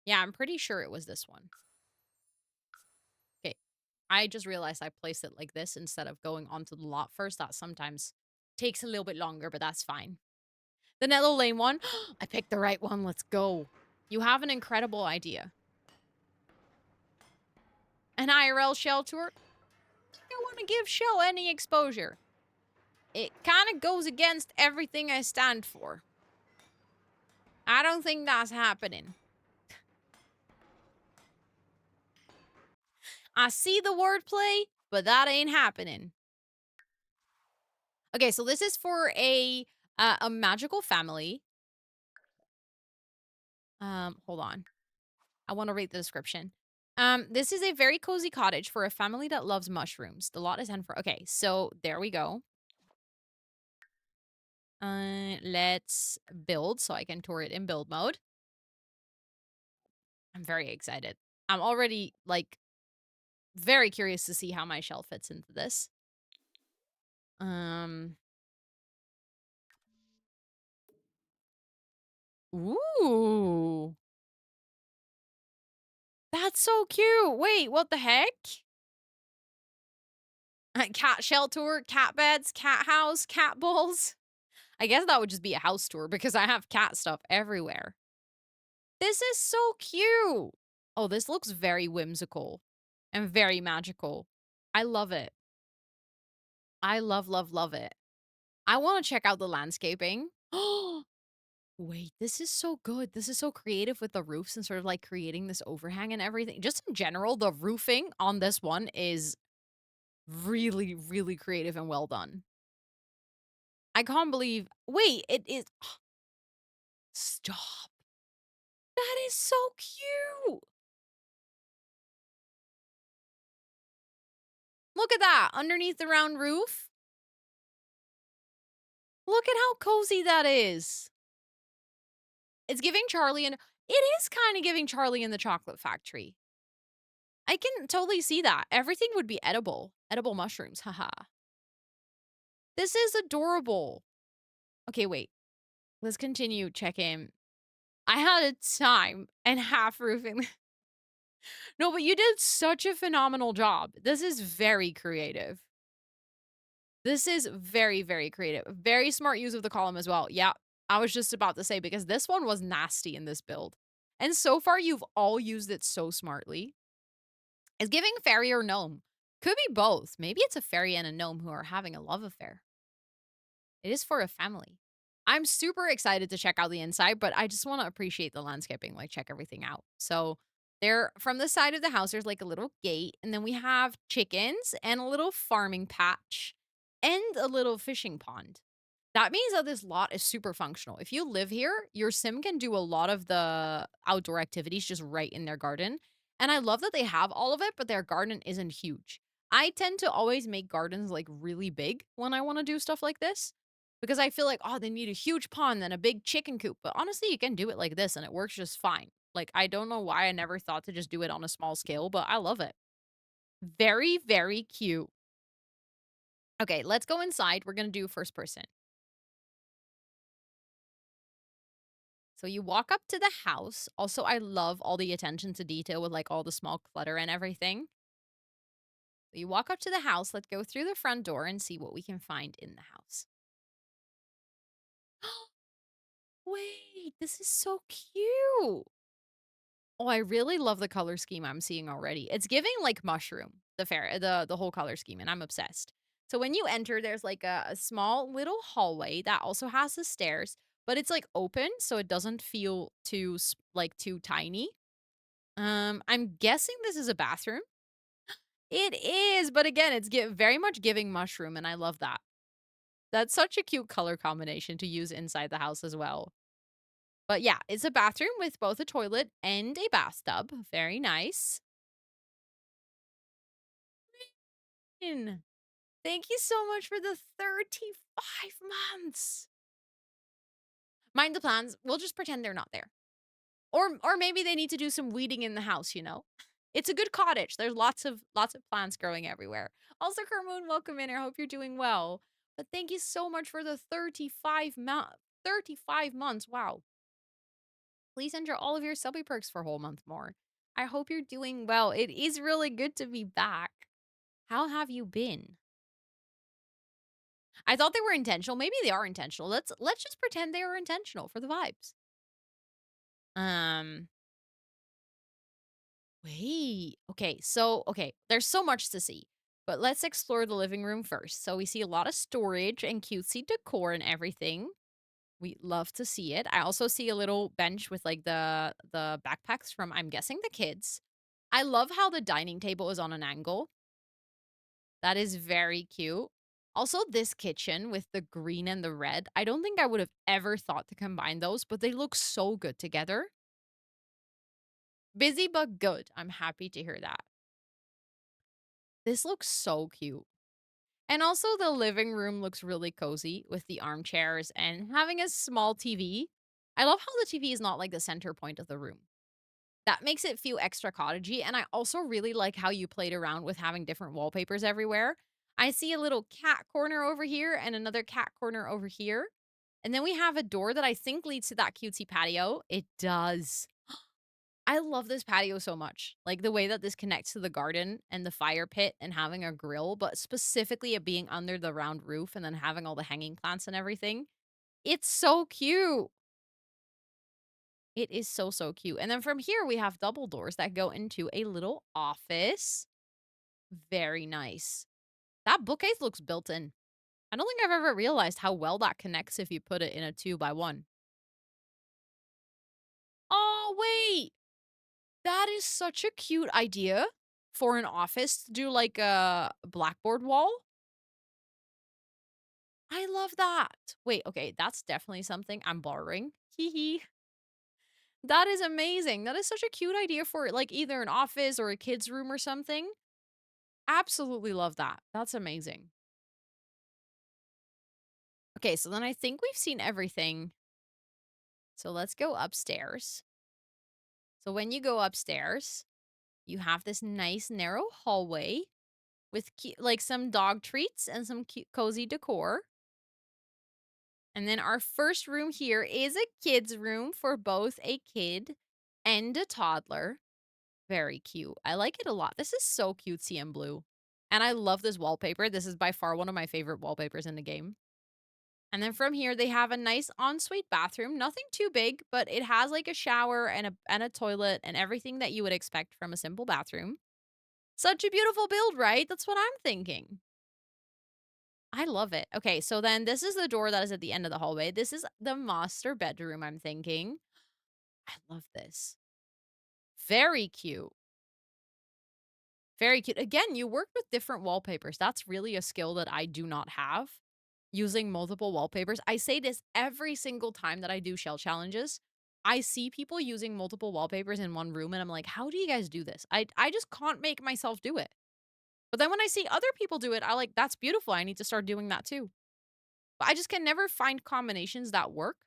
Yeah, I'm pretty sure it was this one. Okay, I just realized I placed it like this instead of going onto the lot first. That sometimes takes a little bit longer, but that's fine. The Nether Lane one. I picked the right one. Let's go. You have an incredible idea. An IRL Shell tour? I don't want to give Shell any exposure. It kind of goes against everything I stand for. I don't think that's happening. I see the wordplay, but that ain't happening. Okay, so this is for a magical family. Hold on. I want to read the description. This is a very cozy cottage for a family that loves mushrooms. The lot is 10 for... Okay, so there we go. Let's build so I can tour it in build mode. I'm very excited. I'm already, like, very curious to see how my shell fits into this. Ooh. That's so cute. Wait, what the heck? Cat shell tour, cat beds, cat house, cat balls. I guess that would just be a house tour because I have cat stuff everywhere. This is so cute. Oh, this looks very whimsical and very magical. I love it. I love, love, love it. I want to check out the landscaping. Oh, wait, this is so good. This is so creative with the roofs and sort of like creating this overhang and everything. Just in general, the roofing on this one is really, really creative and well done. I can't believe... Wait, it is... Stop. That is so cute. Look at that. Underneath the round roof. Look at how cozy that is. It's giving Charlie and... It is kind of giving Charlie in the Chocolate Factory. I can totally see that. Everything would be edible. Edible mushrooms. Haha. This is adorable. Okay, wait. Let's continue checking. I had a time and half roofing. No, but you did such a phenomenal job. This is very creative. This is very, very creative. Very smart use of the column as well. Yeah, I was just about to say, because this one was nasty in this build. And so far, you've all used it so smartly. It's giving fairy or gnome. Could be both. Maybe it's a fairy and a gnome who are having a love affair. It is for a family. I'm super excited to check out the inside, but I just want to appreciate the landscaping, like check everything out. So They're from the side of the house, there's like a little gate, and then we have chickens and a little farming patch and a little fishing pond. That means that this lot is super functional. If you live here, your sim can do a lot of the outdoor activities just right in their garden. And I love that they have all of it, but their garden isn't huge. I tend to always make gardens like really big when I want to do stuff like this because I feel like, oh, they need a huge pond and a big chicken coop. But honestly, you can do it like this and it works just fine. Like, I don't know why I never thought to just do it on a small scale, but I love it. Very, very cute. Okay, let's go inside. We're going to do first person. So you walk up to the house. Also, I love all the attention to detail with like all the small clutter and everything. You walk up to the house. Let's go through the front door and see what we can find in the house. Wait, this is so cute. Oh, I really love the color scheme I'm seeing already. It's giving like mushroom, the whole color scheme, and I'm obsessed. So when you enter, there's like a small little hallway that also has the stairs, but it's like open, so it doesn't feel like too tiny. I'm guessing this is a bathroom. It is, but again, it's very much giving mushroom, and I love that. That's such a cute color combination to use inside the house as well. But yeah, it's a bathroom with both a toilet and a bathtub. Very nice. In. Thank you so much for the 35 months. Mind the plans. We'll just pretend they're not there. Or maybe they need to do some weeding in the house, you know? It's a good cottage. There's lots of plants growing everywhere. Also, Carmoon, welcome in. I hope you're doing well. But thank you so much for the 35 months. Wow. Please enter all of your subby perks for a whole month more. I hope you're doing well. It is really good to be back. How have you been? I thought they were intentional. Maybe they are intentional. Let's just pretend they are intentional for the vibes. Um Wait. Okay, there's so much to see. But let's explore the living room first. So we see a lot of storage and cutesy decor and everything. We love to see it. I also see a little bench with like the backpacks from I'm guessing the kids. I love how the dining table is on an angle. That is very cute. Also, this kitchen with the green and the red. I don't think I would have ever thought to combine those, but they look so good together. Busy but good. I'm happy to hear that. This looks so cute. And also, the living room looks really cozy with the armchairs and having a small TV. I love how the TV is not like the center point of the room. That makes it feel extra cottagey. And I also really like how you played around with having different wallpapers everywhere. I see a little cat corner over here and another cat corner over here. And then we have a door that I think leads to that cutesy patio. It does. I love this patio so much. Like the way that this connects to the garden and the fire pit and having a grill, but specifically it being under the round roof and then having all the hanging plants and everything. It's so cute. It is so, so cute. And then from here, we have double doors that go into a little office. Very nice. That bookcase looks built in. I don't think I've ever realized how well that connects if you put it in a 2x1. Oh, wait. That is such a cute idea for an office to do like a blackboard wall. I love that. Wait, okay, that's definitely something I'm borrowing. Hee hee. That is amazing. That is such a cute idea for like either an office or a kid's room or something. Absolutely love that. That's amazing. Okay, so then I think we've seen everything. So let's go upstairs. So when you go upstairs, you have this nice narrow hallway with like some dog treats and some cute, cozy decor. And then our first room here is a kid's room for both a kid and a toddler. Very cute. I like it a lot. This is so cutesy and blue. And I love this wallpaper. This is by far one of my favorite wallpapers in the game. And then from here, they have a nice ensuite bathroom. Nothing too big, but it has like a shower and a toilet and everything that you would expect from a simple bathroom. Such a beautiful build, right? That's what I'm thinking. I love it. Okay, so then this is the door that is at the end of the hallway. This is the master bedroom, I'm thinking. I love this. Very cute. Very cute. Again, you worked with different wallpapers. That's really a skill that I do not have, using multiple wallpapers. I say this every single time that I do shell challenges. I see people using multiple wallpapers in one room and I'm like, "How do you guys do this?" I just can't make myself do it. But then when I see other people do it, I like, "That's beautiful. I need to start doing that too." But I just can never find combinations that work.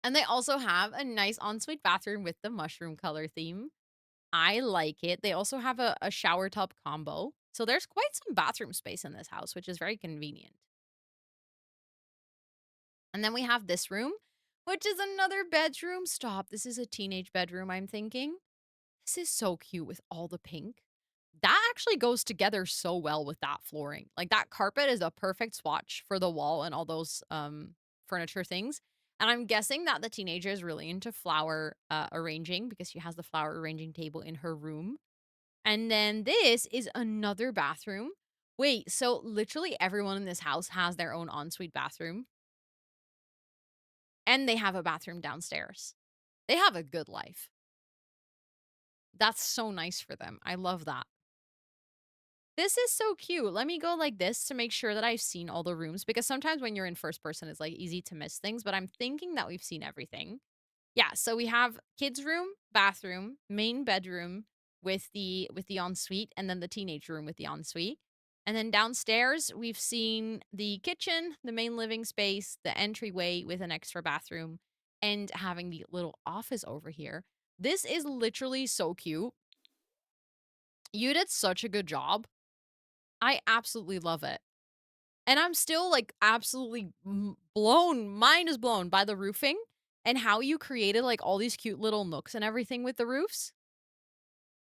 And they also have a nice ensuite bathroom with the mushroom color theme. I like it. They also have a shower tub combo. So there's quite some bathroom space in this house, which is very convenient. And then we have this room, which is another bedroom. Stop. This is a teenage bedroom, I'm thinking. This is so cute with all the pink. That actually goes together so well with that flooring. Like that carpet is a perfect swatch for the wall and all those furniture things. And I'm guessing that the teenager is really into flower arranging because she has the flower arranging table in her room. And then this is another bathroom. Wait, so literally everyone in this house has their own ensuite bathroom and they have a bathroom downstairs. They have a good life. That's so nice for them. I love that. This is so cute. Let me go like this to make sure that I've seen all the rooms because sometimes when you're in first person, it's like easy to miss things, but I'm thinking that we've seen everything. Yeah, so we have kids room, bathroom, main bedroom with the ensuite, and then the teenage room with the ensuite. And then downstairs, we've seen the kitchen, the main living space, the entryway with an extra bathroom, and having the little office over here. This is literally so cute. You did such a good job. I absolutely love it. And I'm still like absolutely blown, mind is blown by the roofing and how you created like all these cute little nooks and everything with the roofs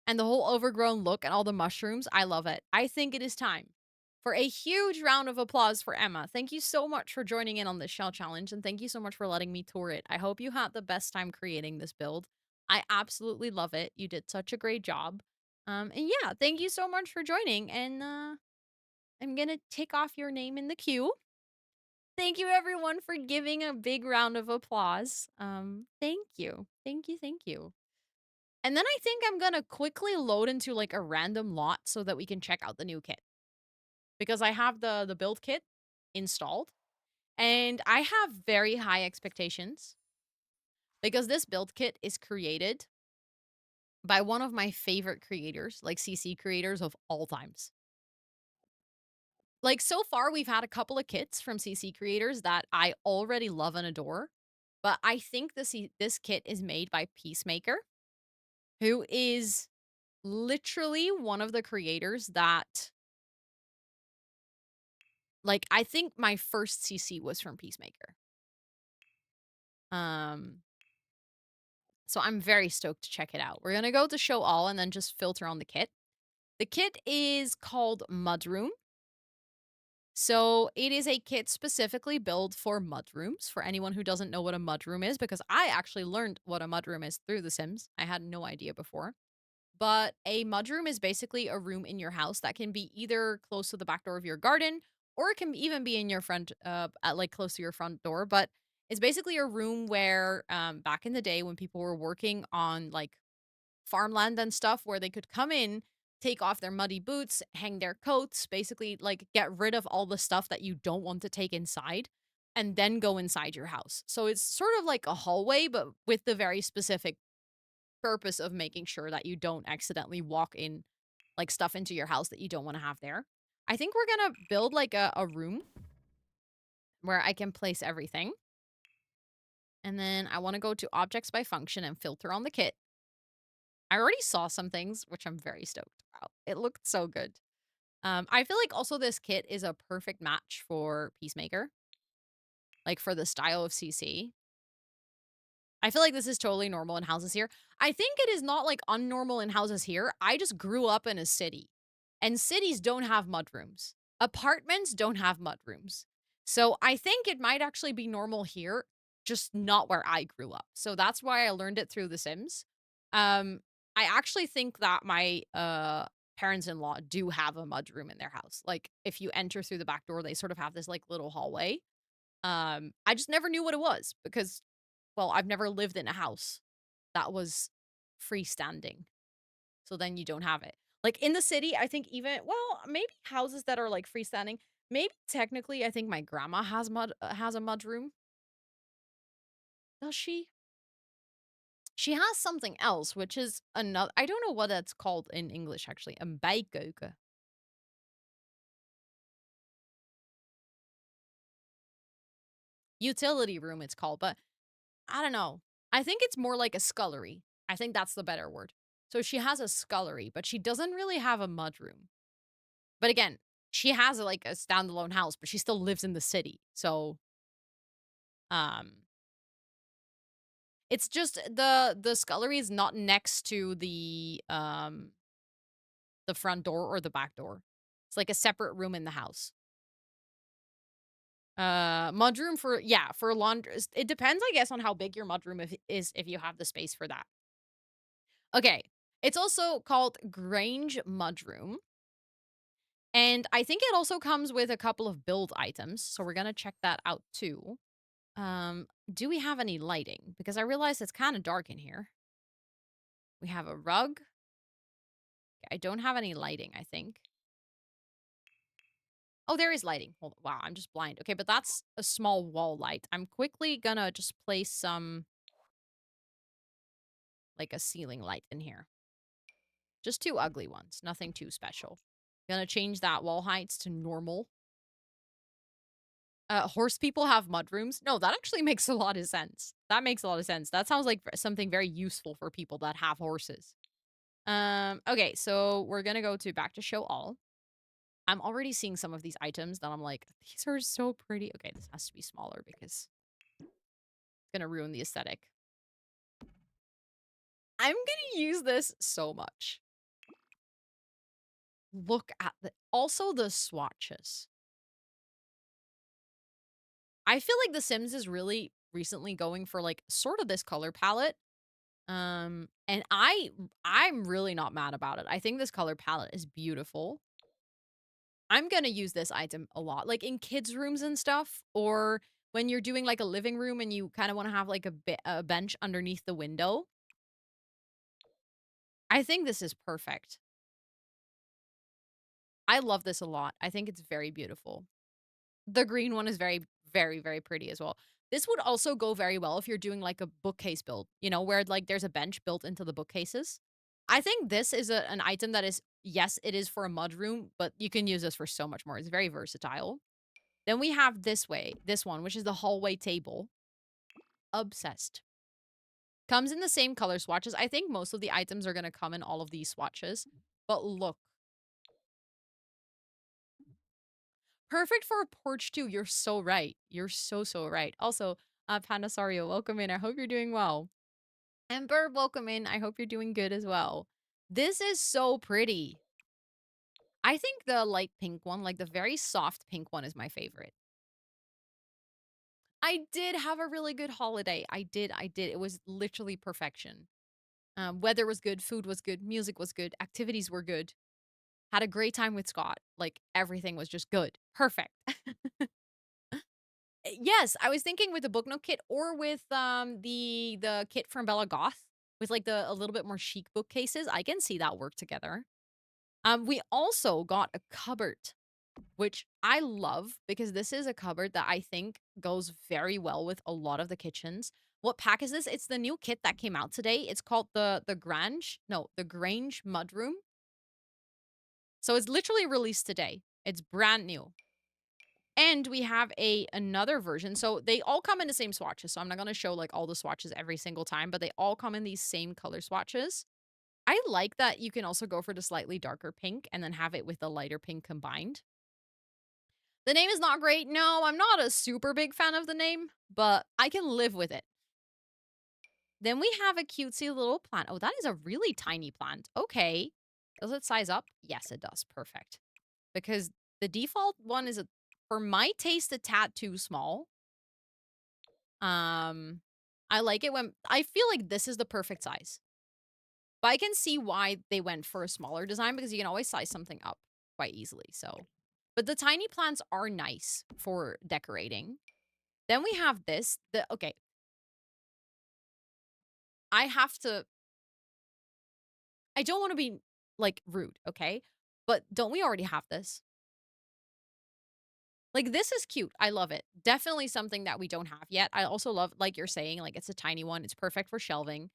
and the whole overgrown look and all the mushrooms. I love it. I think it is time for a huge round of applause for Emma. Thank you so much for joining in on this shell challenge and thank you so much for letting me tour it. I hope you had the best time creating this build. I absolutely love it. You did such a great job. And yeah, thank you so much for joining and I'm gonna tick off your name in the queue. Thank you everyone for giving a big round of applause. Thank you. Thank you, thank you. And then I think I'm gonna quickly load into like a random lot so that we can check out the new kit. Because I have the build kit installed and I have very high expectations because this build kit is created by one of my favorite creators, like CC creators of all times. Like, so far, we've had a couple of kits from CC creators that I already love and adore, but I think this kit is made by Peacemaker, who is literally one of the creators that like, I think my first CC was from Peacemaker. Um, so I'm very stoked to check it out. We're gonna go to show all and then just filter on the kit. The kit is called Mudroom. So it is a kit specifically built for mudrooms, for anyone who doesn't know what a mudroom is, because I actually learned what a mudroom is through The Sims. I had no idea before. But a mudroom is basically a room in your house that can be either close to the back door of your garden, or it can even be in your front, at like close to your front door. But it's basically a room where, back in the day when people were working on like farmland and stuff where they could come in, take off their muddy boots, hang their coats, basically like get rid of all the stuff that you don't want to take inside and then go inside your house. So it's sort of like a hallway, but with the very specific purpose of making sure that you don't accidentally walk in like stuff into your house that you don't want to have there. I think we're gonna build like a room where I can place everything. And then I want to go to objects by function and filter on the kit. I already saw some things, which I'm very stoked about. It looked so good. I feel like also this kit is a perfect match for Peacemaker, like for the style of CC. I feel like this is totally normal in houses here. I think it is not like unnormal in houses here. I just grew up in a city and cities don't have mudrooms. Apartments don't have mudrooms. So I think it might actually be normal here, just not where I grew up. So that's why I learned it through The Sims. Um, I actually think that my parents-in-law do have a mudroom in their house. Like if you enter through the back door, they sort of have this like little hallway. I just never knew what it was because well, I've never lived in a house that was freestanding. So then you don't have it. Like in the city, I think even well, maybe houses that are like freestanding. Maybe technically, I think my grandma has a mud room. Does she? She has something else, which is another. I don't know what that's called in English actually. A bijkeuken. Utility room, it's called, but I don't know. I think it's more like a scullery. I think that's the better word. So she has a scullery, but she doesn't really have a mud room. But again, she has like a standalone house, but she still lives in the city. So um it's just the scullery is not next to the front door or the back door. It's like a separate room in the house. Mudroom for yeah, for laundry. It depends, I guess, on how big your mudroom is if you have the space for that. Okay. It's also called Grange Mudroom. And I think it also comes with a couple of build items. So we're gonna check that out too. Do we have any lighting? Because I realize it's kind of dark in here. We have a rug. I don't have any lighting, I think. Oh, there is lighting. Hold on. Wow, I'm just blind. Okay, but that's a small wall light. I'm quickly gonna just place some, like a ceiling light in here. Just two ugly ones. Nothing too special. Gonna change that wall heights to normal. Horse people have mudrooms. No, that actually makes a lot of sense. That makes a lot of sense. That sounds like something very useful for people that have horses. Okay, so we're gonna go to back to show all. I'm already seeing some of these items that I'm like, these are so pretty. Okay, this has to be smaller because it's gonna ruin the aesthetic. I'm gonna use this so much. Look at also the swatches. I feel like The Sims is really recently going for like sort of this color palette. And I'm really not mad about it. I think this color palette is beautiful. I'm gonna use this item a lot, like in kids' rooms and stuff, or when you're doing like a living room and you kind of want to have like a bench underneath the window. I think this is perfect. I love this a lot. I think it's very beautiful. The green one is very, very, very pretty as well. This would also go very well if you're doing like a bookcase build, you know, where like there's a bench built into the bookcases. I think this is an item that is, yes, it is for a mud room, but you can use this for so much more. It's very versatile. Then we have this one, which is the hallway table. Obsessed. Comes in the same color swatches. I think most of the items are going to come in all of these swatches. But look. Perfect for a porch too. You're so right. You're so, so right. Also, Pandasario, welcome in. I hope you're doing well. Ember, welcome in. I hope you're doing good as well. This is so pretty. I think the light pink one, like the very soft pink one, is my favorite. I did have a really good holiday. I did. It was literally perfection. Weather was good, food was good, music was good, activities were good. Had a great time with Scott. Like everything was just good. Perfect. Yes, I was thinking with the book note kit or with the kit from Bella Goth with like the a little bit more chic bookcases. I can see that work together. We also got a cupboard, which I love because this is a cupboard that I think goes very well with a lot of the kitchens. What pack is this? It's the new kit that came out today. It's called the Grange. No, the Grange Mudroom. So it's literally released today. It's brand new. And we have another version. So they all come in the same swatches. So I'm not going to show like all the swatches every single time, but they all come in these same color swatches. I like that you can also go for the slightly darker pink and then have it with the lighter pink combined. The name is not great. No, I'm not a super big fan of the name, but I can live with it. Then we have a cutesy little plant. Oh, that is a really tiny plant. Okay. Does it size up? Yes, it does. Perfect. Because the default one is, for my taste, a tad too small. I like it when, I feel like this is the perfect size. But I can see why they went for a smaller design because you can always size something up quite easily. So, but the tiny plants are nice for decorating. Then we have this. Okay. I have to I don't want to be, like, rude, okay? But don't we already have this? Like, this is cute. I love it. Definitely something that we don't have yet. I also love, like you're saying, like, it's a tiny one. It's perfect for shelving.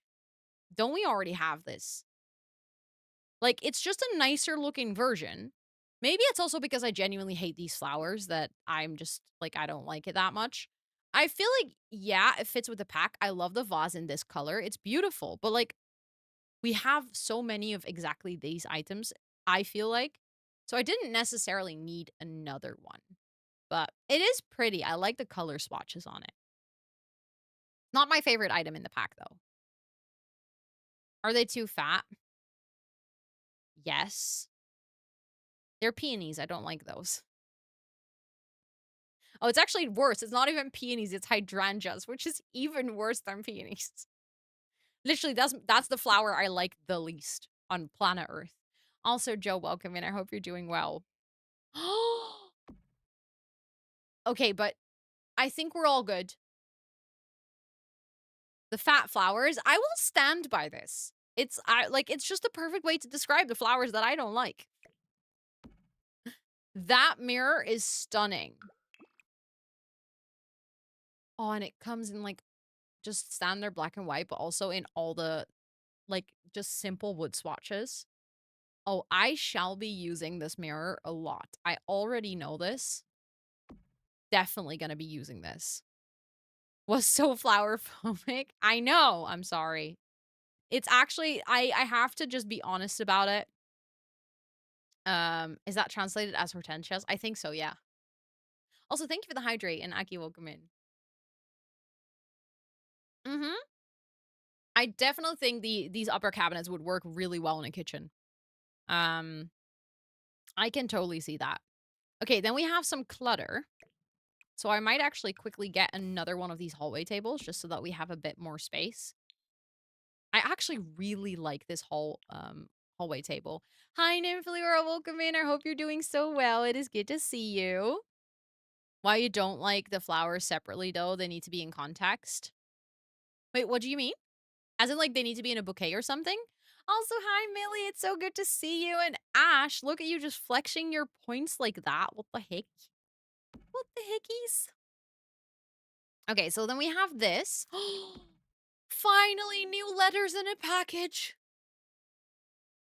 Don't we already have this? Like, it's just a nicer looking version. Maybe it's also because I genuinely hate these flowers that I'm just like, I don't like it that much. I feel like, yeah, it fits with the pack. I love the vase in this color. It's beautiful. But like, we have so many of exactly these items, I feel like. So I didn't necessarily need another one. But it is pretty. I like the color swatches on it. Not my favorite item in the pack, though. Are they too fat? Yes. They're peonies. I don't like those. Oh, it's actually worse. It's not even peonies, it's hydrangeas, which is even worse than peonies. Literally, that's the flower I like the least on planet Earth. Also, Joe, welcome in. I hope you're doing well. Okay, but I think we're all good. The fat flowers, I will stand by this. It's just the perfect way to describe the flowers that I don't like. That mirror is stunning. Oh, and it comes in like just standard black and white, but also in all the like just simple wood swatches. Oh, I shall be using this mirror a lot. I already know this. Definitely gonna be using this. Was so flower phobic. I know. I'm sorry. It's actually I have to just be honest about it. Is that translated as hortensias? I think so, yeah. Also, thank you for the hydrate and Aki, welcome in. Mhm. I definitely think these upper cabinets would work really well in a kitchen. Um, I can totally see that. Okay, then we have some clutter. So I might actually quickly get another one of these hallway tables just so that we have a bit more space. I actually really like this hallway table. Hi, Nymphliora, welcome in. I hope you're doing so well. It is good to see you. Why you don't like the flowers separately though? They need to be in context. Wait, what do you mean? As in, like, they need to be in a bouquet or something? Also, hi, Millie. It's so good to see you. And Ash, look at you just flexing your points like that. What the heck? What the hickeys? Okay, so then we have this. Finally, new letters in a package.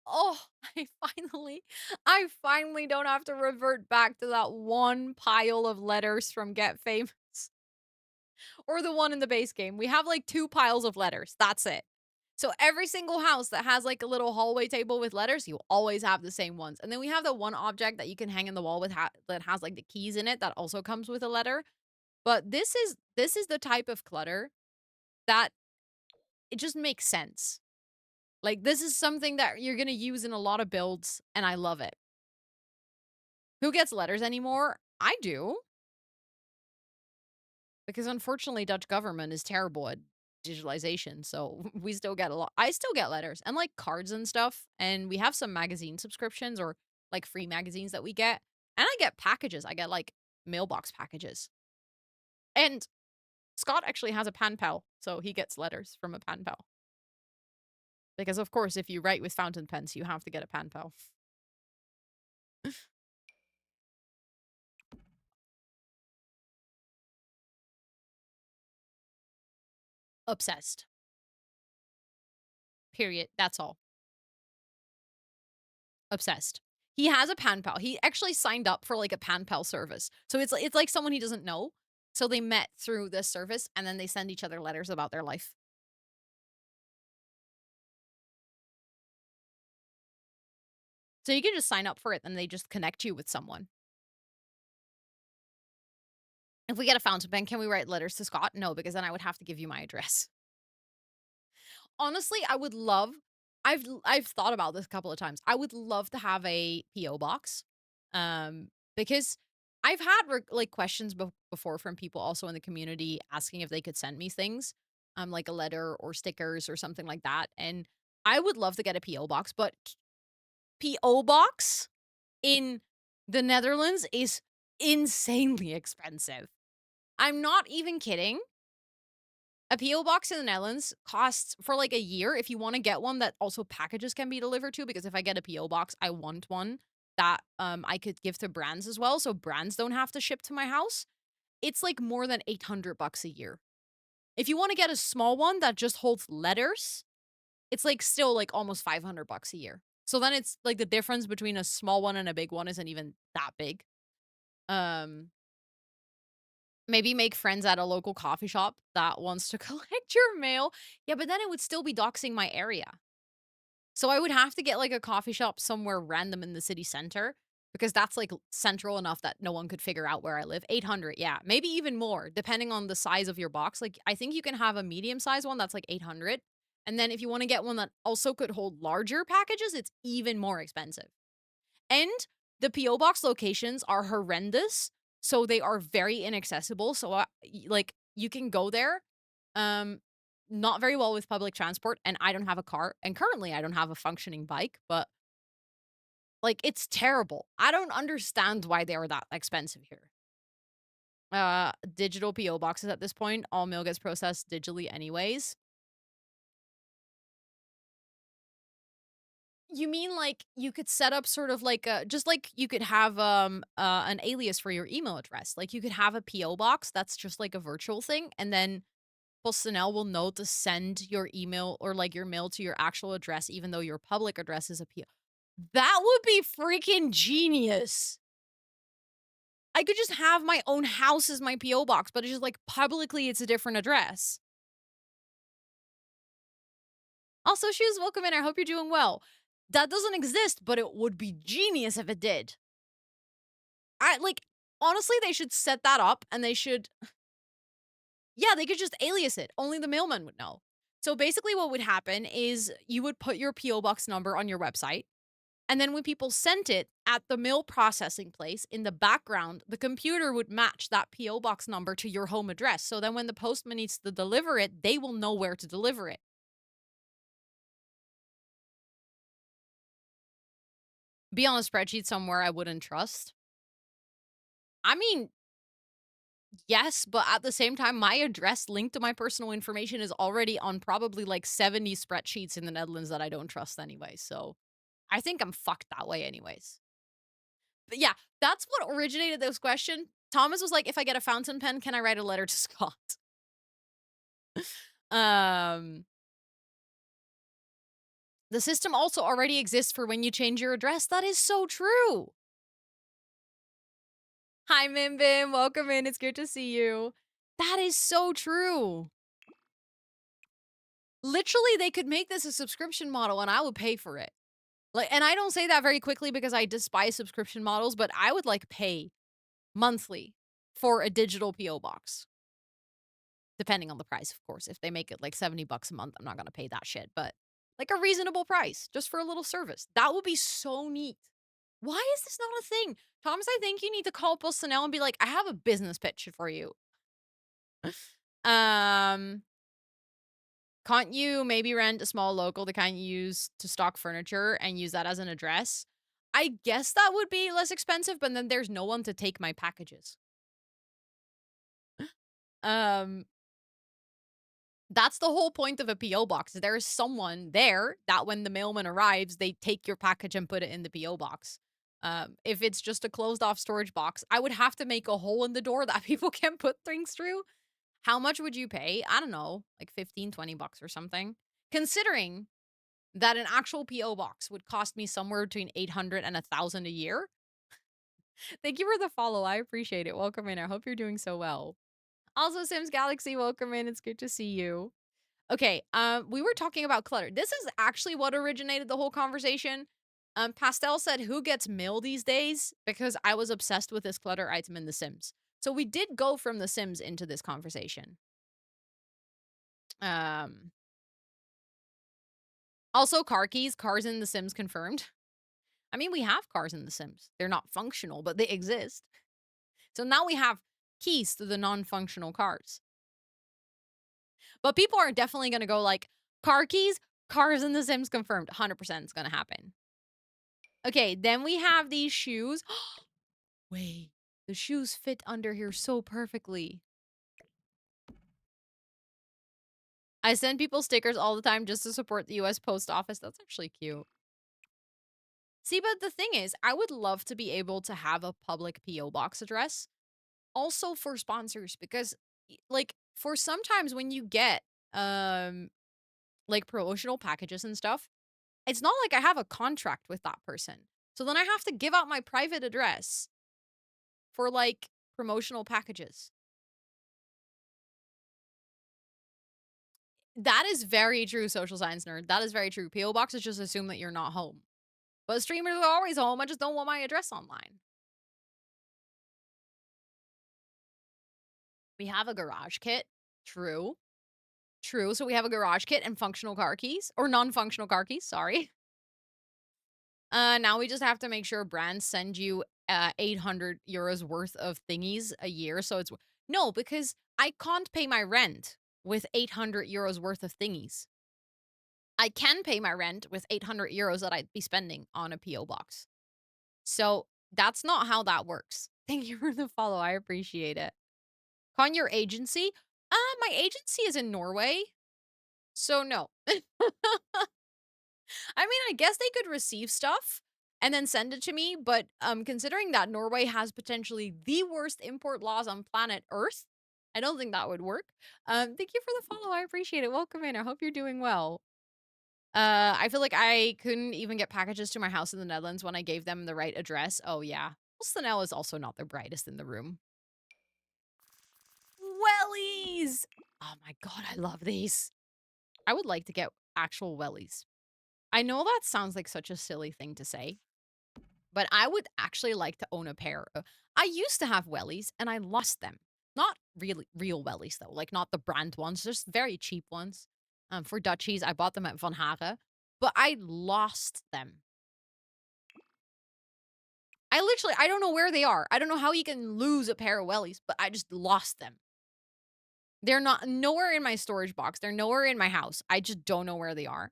Oh, I finally don't have to revert back to that one pile of letters from Get Famous. Or the one in the base game. We have like 2 piles of letters. That's it. So every single house that has like a little hallway table with letters, you always have the same ones. And then we have the one object that you can hang in the wall with that has like the keys in it that also comes with a letter. But this is the type of clutter that it just makes sense. Like this is something that you're going to use in a lot of builds and I love it. Who gets letters anymore? I do. Because unfortunately, Dutch government is terrible at digitalization, so we still get a lot. I still get letters and like cards and stuff, and we have some magazine subscriptions or like free magazines that we get, and I get packages. I get like mailbox packages, and Scott actually has a pen pal, so he gets letters from a pen pal. Because of course, if you write with fountain pens, you have to get a pen pal. Obsessed. Period. That's all. Obsessed. He has a pen pal. He actually signed up for like a pen pal service. So it's like someone he doesn't know. So they met through this service and then they send each other letters about their life. So you can just sign up for it and they just connect you with someone. If we get a fountain pen, can we write letters to Scott? No, because then I would have to give you my address. Honestly, I would love I've thought about this a couple of times. I would love to have a PO box. Because I've had like questions before from people also in the community asking if they could send me things, like a letter or stickers or something like that. And I would love to get a PO box, but PO box in the Netherlands is insanely expensive. I'm not even kidding. A PO box in the Netherlands costs for like a year if you want to get one that also packages can be delivered to. Because if I get a PO box, I want one that I could give to brands as well, so brands don't have to ship to my house. It's like more than 800 bucks a year. If you want to get a small one that just holds letters, it's like still like almost 500 bucks a year. So then it's like the difference between a small one and a big one isn't even that big. Um Maybe make friends at a local coffee shop that wants to collect your mail. Yeah, but then it would still be doxing my area. So I would have to get like a coffee shop somewhere random in the city center because that's like central enough that no one could figure out where I live. 800, yeah, maybe even more depending on the size of your box. Like I think you can have a medium size one that's like 800. And then if you want to get one that also could hold larger packages, it's even more expensive. And the PO box locations are horrendous, so they are very inaccessible. So like you can go there um not very well with public transport, and I don't have a car, and currently I don't have a functioning bike, but like it's terrible. I don't understand why they are that expensive here. Digital PO boxes at this point, all mail gets processed digitally anyways. You mean like you could set up sort of like a just like you could have an alias for your email address. Like you could have a PO box that's just like a virtual thing, and then personnel will know to send your email or like your mail to your actual address even though your public address is a PO. That would be freaking genius. I could just have my own house as my PO box, but it's just like publicly it's a different address. Also, shoes, welcome in. I hope you're doing well. That doesn't exist, but it would be genius if it did. I like honestly, they should set that up and they should yeah, they could just alias it. Only the mailman would know. So basically what would happen is you would put your PO box number on your website, and then when people sent it at the mail processing place in the background, the computer would match that PO box number to your home address. So then when the postman needs to deliver it, they will know where to deliver it. Be on a spreadsheet somewhere I wouldn't trust. I mean, yes, but at the same time, my address linked to my personal information is already on probably like 70 spreadsheets in the Netherlands that I don't trust anyway. So I think I'm fucked that way, anyways. But yeah, that's what originated this question. Thomas was like, if I get a fountain pen, can I write a letter to Scott? Um, the system also already exists for when you change your address. That is so true. Hi, Mimbim. Welcome in. It's good to see you. That is so true. Literally, they could make this a subscription model and I would pay for it. Like, and I don't say that very quickly because I despise subscription models, but I would like pay monthly for a digital PO box. Depending on the price, of course. If they make it like 70 bucks a month, I'm not gonna pay that shit, but like a reasonable price just for a little service. That would be so neat. Why is this not a thing? Thomas, I think you need to call personnel and be like, I have a business pitch for you. Um, can't you maybe rent a small local to kind of use to stock furniture and use that as an address? I guess that would be less expensive, but then there's no one to take my packages. Um, that's the whole point of a PO box. There is someone there that when the mailman arrives, they take your package and put it in the PO box. If it's just a closed off storage box, I would have to make a hole in the door that people can put things through. How much would you pay? I don't know, like 15, 20 bucks or something. Considering that an actual PO box would cost me somewhere between 800 and 1,000 a year. Thank you for the follow. I appreciate it. Welcome in. I hope you're doing so well. Also, Sims Galaxy, welcome in. It's good to see you. Okay, we were talking about clutter. This is actually what originated the whole conversation. Pastel said, "Who gets mail these days?" Because I was obsessed with this clutter item in The Sims. So we did go from The Sims into this conversation. Um, Also car keys, cars in The Sims confirmed. I mean, we have cars in The Sims. They're not functional, but they exist. So now we have keys to the non-functional cars. But people are definitely going to go like, car keys, cars in The Sims confirmed. 100% it's going to happen. Okay, then we have these shoes. Wait, the shoes fit under here so perfectly. I send people stickers all the time just to support the US Post Office. That's actually cute. See, but the thing is, I would love to be able to have a public PO box address also for sponsors because like for sometimes when you get um like promotional packages and stuff, it's not like I have a contract with that person. So then I have to give out my private address for like promotional packages. That is very true, social science nerd. That is very true. PO boxes just assume that you're not home. But streamers are always home. I just don't want my address online. We have a garage kit. True. True. So we have a garage kit and functional car keys or non-functional car keys. Sorry. Now we just have to make sure brands send you 800 euros worth of thingies a year. So it's no, because I can't pay my rent with 800 euros worth of thingies. I can pay my rent with 800 euros that I'd be spending on a PO box. So that's not how that works. Thank you for the follow. I appreciate it. Con your agency? My agency is in Norway. So no. I mean, I guess they could receive stuff and then send it to me, but considering that Norway has potentially the worst import laws on planet Earth, I don't think that would work. Thank you for the follow. I appreciate it. Welcome in. I hope you're doing well. I feel like I couldn't even get packages to my house in the Netherlands when I gave them the right address. Oh yeah. Well, is also not the brightest in the room. Wellies! Oh my god, I love these. I would like to get actual wellies. I know that sounds like such a silly thing to say, but I would actually like to own a pair. I used to have wellies and I lost them. Not really real wellies though, like not the brand ones, just very cheap ones. For Dutchies, I bought them at Van Hagen, but I lost them. I don't know where they are. I don't know how you can lose a pair of wellies, but I just lost them. They're not nowhere in my storage box. They're nowhere in my house. I just don't know where they are.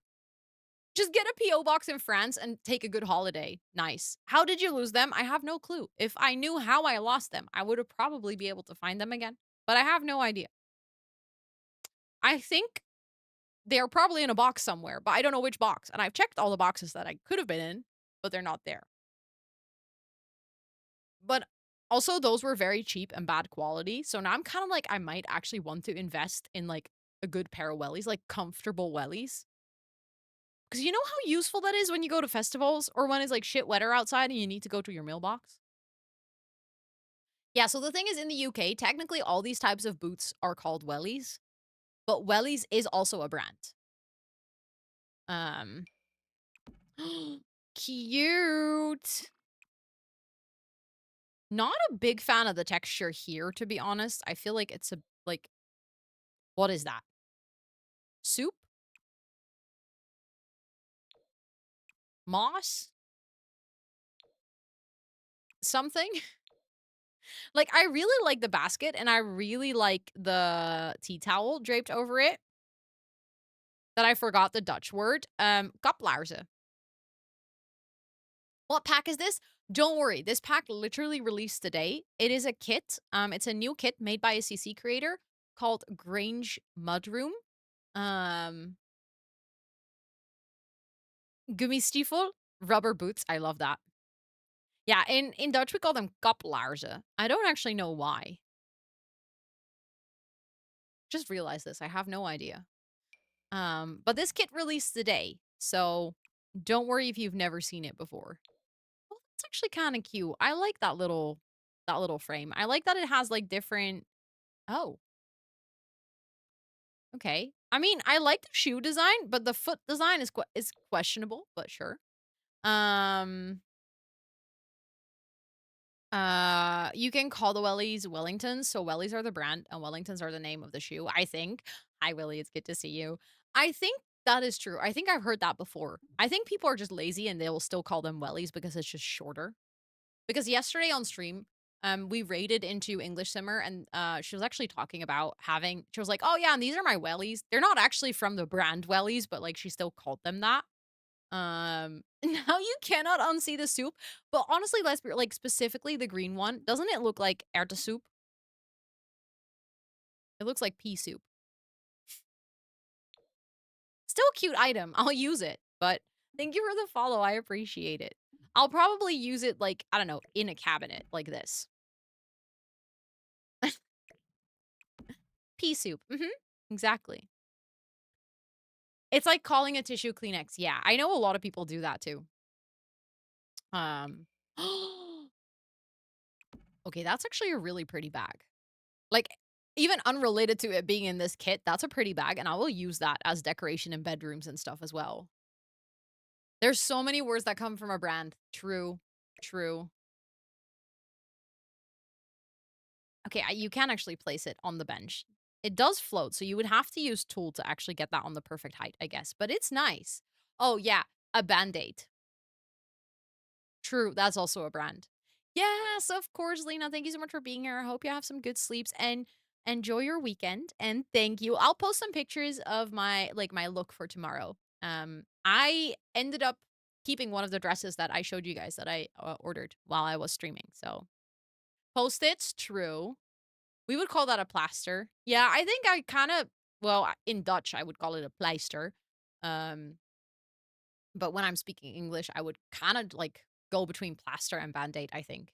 Just get a PO box in France and take a good holiday. Nice. How did you lose them? I have no clue. If I knew how I lost them, I would have probably be able to find them again, but I have no idea. I think they are probably in a box somewhere, but I don't know which box. And I've checked all the boxes that I could have been in, but they're not there. But also those were very cheap and bad quality. So now I'm kind of like I might actually want to invest in like a good pair of wellies, like comfortable wellies. Because you know how useful that is when you go to festivals or when it's like shit weather outside and you need to go to your mailbox? Yeah, so the thing is in the UK, technically all these types of boots are called wellies, but wellies is also a brand. Um cute. Not a big fan of the texture here, to be honest. I feel like it's a like what is that? Soup? Moss? Something? Like I really like the basket and I really like the tea towel draped over it. That I forgot the Dutch word. Kaplaarzen. What pack is this? Don't worry, this pack literally released today. It is a kit. It's a new kit made by a CC creator called Grange Mudroom. Um, Gummistiefel, rubber boots. I love that. Yeah, in Dutch we call them kaplaarzen. I don't actually know why. Just realized this. I have no idea. But this kit released today, so don't worry if you've never seen it before. Well, that's actually kind of cute. I like that little frame. I like that it has like different. Oh, okay. I mean, I like the shoe design, but the foot design is questionable, but sure. Um, you can call the wellies Wellingtons. So wellies are the brand and Wellingtons are the name of the shoe, I think. Hi, Willie. It's good to see you. I think that is true. I think I've heard that before. I think people are just lazy and they will still call them wellies because it's just shorter. Because yesterday on stream, we raided into English Simmer and she was actually talking about having, she was like, oh yeah, and these are my wellies. They're not actually from the brand wellies, but like she still called them that. Now you cannot unsee the soup, but honestly, let's be like specifically the green one. Doesn't it look like erwten soup? It looks like pea soup. Still a cute item. I'll use it, but thank you for the follow. I appreciate it. I'll probably use it like, I don't know, in a cabinet like this. Pea soup. Exactly. It's like calling a tissue Kleenex. Yeah, I know a lot of people do that too. Um, okay, that's actually a really pretty bag. Like, even unrelated to it being in this kit, that's a pretty bag, and I will use that as decoration in bedrooms and stuff as well. There's so many words that come from a brand. True. True. Okay, you can actually place it on the bench. It does float, so you would have to use tool to actually get that on the perfect height, I guess, but it's nice. Oh, yeah, a Band-Aid. True, that's also a brand. Yes, of course, Lena. Thank you so much for being here. I hope you have some good sleeps and enjoy your weekend. And thank you. I'll post some pictures of my look for tomorrow. I ended up keeping one of the dresses that I showed you guys that I ordered while I was streaming. So post-its, true. We would call that a plaster. Yeah, I think I kind of in Dutch I would call it a pleister. Um, but when I'm speaking English, I would kind of like go between plaster and band-aid, I think.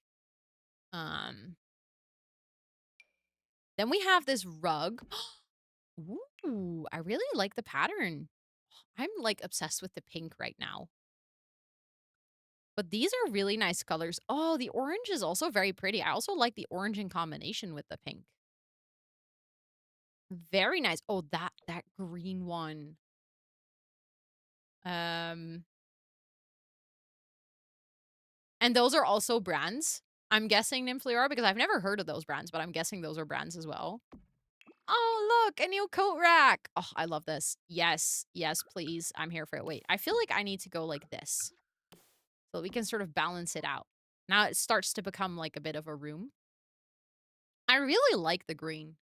Um, then we have this rug. Ooh, I really like the pattern. I'm like obsessed with the pink right now. But these are really nice colors. Oh, the orange is also very pretty. I also like the orange in combination with the pink. Very nice. Oh, that green one. Um, and those are also brands. I'm guessing Nymphleora because I've never heard of those brands, but I'm guessing those are brands as well. Oh, look, a new coat rack. Oh, I love this. Yes, yes, please. I'm here for it. Wait, I feel like I need to go like this so we can sort of balance it out. Now it starts to become like a bit of a room. I really like the green.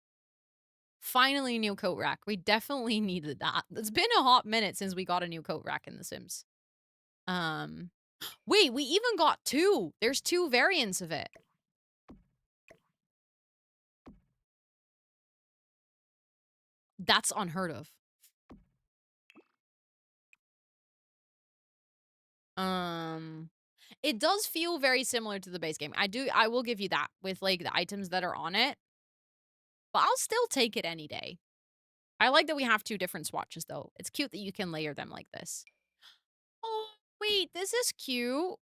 Finally, a new coat rack. We definitely needed that. It's been a hot minute since we got a new coat rack in The Sims. Um, wait, we even got two. There's two variants of it. That's unheard of. It does feel very similar to the base game. I will give you that with like the items that are on it. But I'll still take it any day. I like that we have two different swatches though. It's cute that you can layer them like this. Oh, wait, this is cute.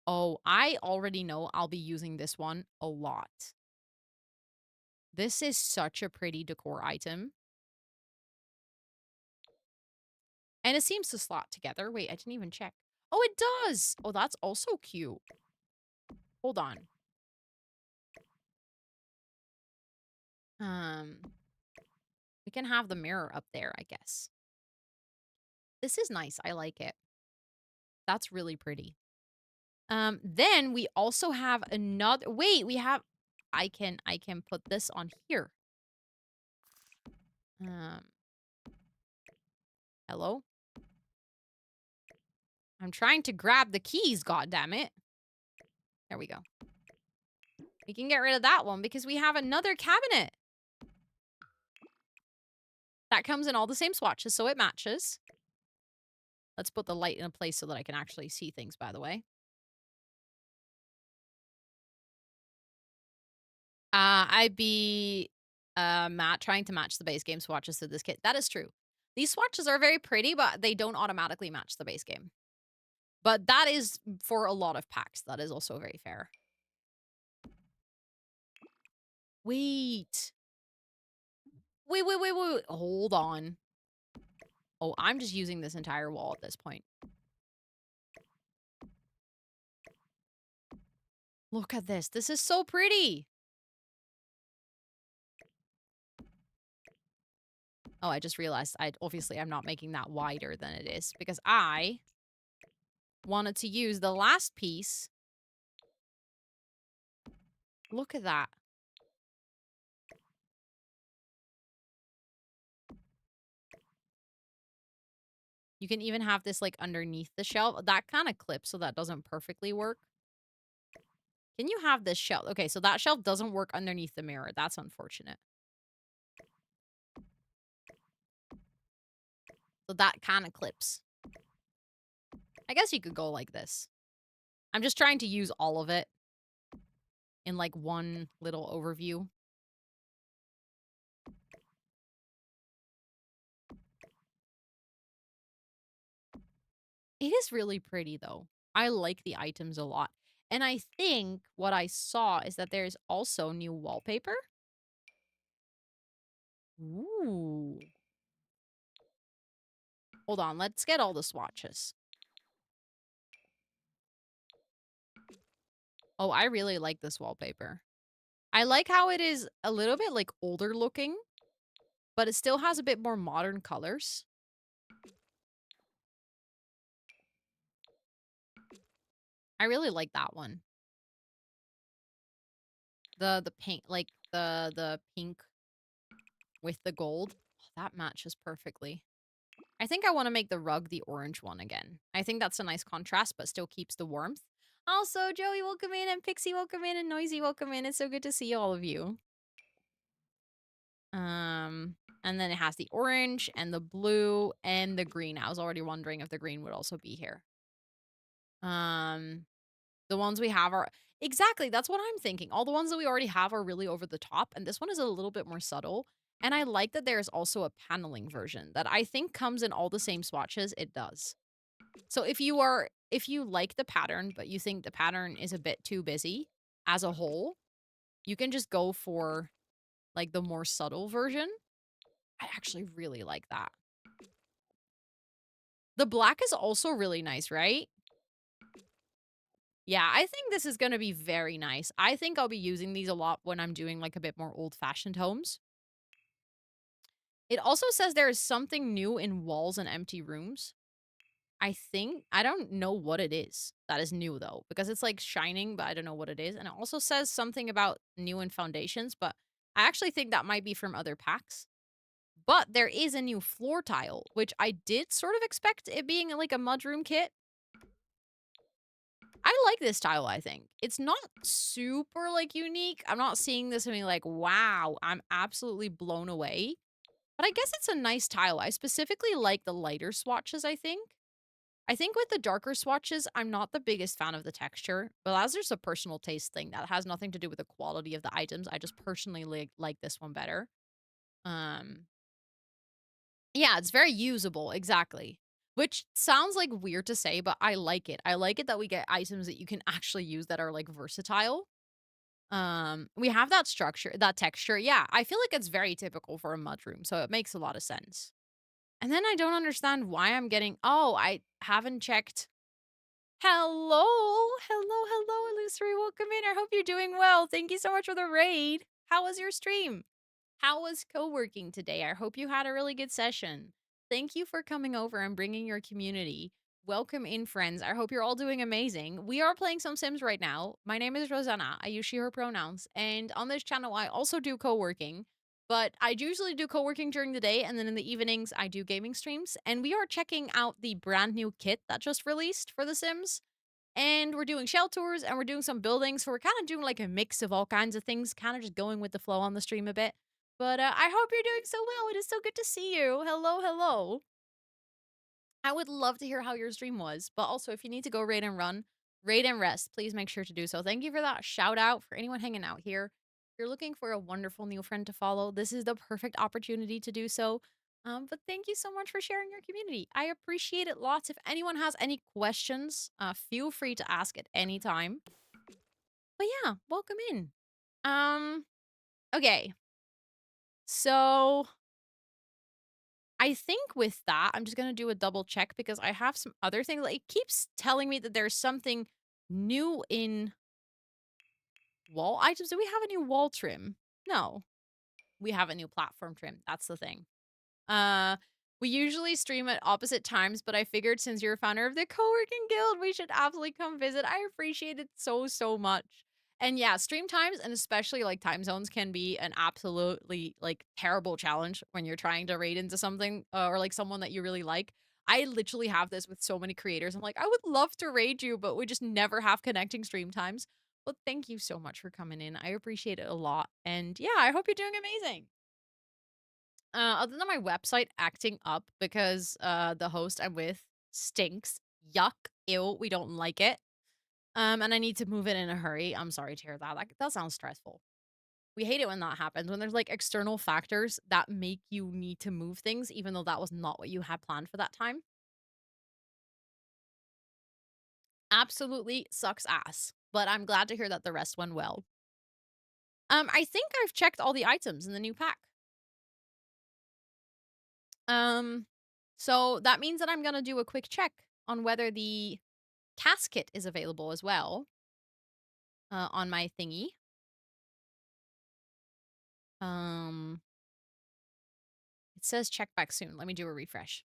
Oh, I already know I'll be using this one a lot. This is such a pretty decor item. And it seems to slot together. Wait, I didn't even check. Oh, it does. Oh, that's also cute. Hold on. Um, we can have the mirror up there, I guess. This is nice. I like it. That's really pretty. Then we also have another wait, we have I can put this on here. Um Hello? I'm trying to grab the keys, god damn it. There we go. We can get rid of that one because we have another cabinet. That comes in all the same swatches, so it matches. Let's put the light in a place so that I can actually see things, by the way. I'd be trying to match the base game swatches to this kit. That is true. These swatches are very pretty, but they don't automatically match the base game. But that is for a lot of packs. That is also very fair. Wait. Wait. Hold on. Oh, I'm just using this entire wall at this point. Look at this. This is so pretty. Oh, I just realized I'm not making that wider than it is because I wanted to use the last piece. Look at that. You can even have this like underneath the shelf. That kind of clips so that doesn't perfectly work. Can you have this shelf? Okay, so that shelf doesn't work underneath the mirror. That's unfortunate. So that kind of clips. I guess you could go like this. I'm just trying to use all of it in like one little overview. It is really pretty though. I like the items a lot. And I think what I saw is that there's also new wallpaper. Ooh. Hold on, let's get all the swatches. Oh, I really like this wallpaper. I like how it is a little bit like older looking, but it still has a bit more modern colors. I really like that one. The pink, like the pink with the gold. Oh, that matches perfectly. I think I want to make the rug the orange one again. I think that's a nice contrast, but still keeps the warmth. Also, Joey, welcome in, and Pixie, welcome in, and Noisy, welcome in. It's so good to see all of you. And then it has the orange and the blue and the green. I was already wondering if the green would also be here. Um, the ones we have are exactly, that's what I'm thinking. All the ones that we already have are really over the top, and this one is a little bit more subtle. And I like that there's also a paneling version that I think comes in all the same swatches. It does. So if you like the pattern, but you think the pattern is a bit too busy as a whole, you can just go for like the more subtle version. I actually really like that. The black is also really nice, right? Yeah, I think this is going to be very nice. I think I'll be using these a lot when I'm doing like a bit more old-fashioned homes. It also says there is something new in walls and empty rooms. I don't know what it is that is new though, because it's like shining, but I don't know what it is. And it also says something about new in foundations, but I actually think that might be from other packs. But there is a new floor tile, which I did sort of expect it being like a mudroom kit. I like this tile, I think. It's not super like unique. I'm not seeing this and being like, wow, I'm absolutely blown away. But I guess it's a nice tile. I specifically like the lighter swatches, I think. I think with the darker swatches, I'm not the biggest fan of the texture, but that's just a personal taste thing. That has nothing to do with the quality of the items. I just personally like this one better. Um, yeah, it's very usable, exactly. Which sounds like weird to say, but I like it. I like it that we get items that you can actually use that are like versatile. We have that structure, that texture. Yeah, I feel like it's very typical for a mudroom, so it makes a lot of sense. And then I don't understand why I'm getting. Oh, I haven't checked. Hello, hello, Illusory. Welcome in. I hope you're doing well. Thank you so much for the raid. How was your stream? How was co-working today? I hope you had a really good session. Thank you for coming over and bringing your community. Welcome in, friends. I hope you're all doing amazing. We are playing some Sims right now. My name is Rosanna. I use she, her pronouns. And on this channel, I also do co-working. But I usually do co-working during the day, and then in the evenings, I do gaming streams. And we are checking out the brand new kit that just released for The Sims. And we're doing shell tours, and we're doing some buildings. So we're kind of doing like a mix of all kinds of things, kind of just going with the flow on the stream a bit. But I hope you're doing so well. It is so good to see you. Hello, hello. I would love to hear how your stream was. But also, if you need to go raid and run, raid and rest, please make sure to do so. Thank you for that shout out for anyone hanging out here. If you're looking for a wonderful new friend to follow, this is the perfect opportunity to do so. But thank you so much for sharing your community. I appreciate it lots. If anyone has any questions, feel free to ask at any time. But yeah, welcome in. Okay. So I think with that, I'm just gonna do a double check because I have some other things. Like, it keeps telling me that there's something new in wall items. Do we have a new wall trim? No. We have a new platform trim. That's the thing. Uh, we usually stream at opposite times, but I figured since you're a founder of the co-working guild, we should absolutely come visit. I appreciate it so, so much. And yeah, stream times and especially like time zones can be an absolutely like terrible challenge when you're trying to raid into something or like someone that you really like. I literally have this with so many creators. I'm like, I would love to raid you, but we just never have connecting stream times. But thank you so much for coming in. I appreciate it a lot. And yeah, I hope you're doing amazing. Other than my website acting up because the host I'm with stinks. Yuck. Ew. We don't like it. And I need to move it in a hurry. I'm sorry to hear that. That sounds stressful. We hate it when that happens, when there's like external factors that make you need to move things, even though that was not what you had planned for that time. Absolutely sucks ass. But I'm glad to hear that the rest went well. I think I've checked all the items in the new pack. Um, so that means that I'm gonna do a quick check on whether the casket is available as well on my thingy. Um, it says check back soon. Let me do a refresh.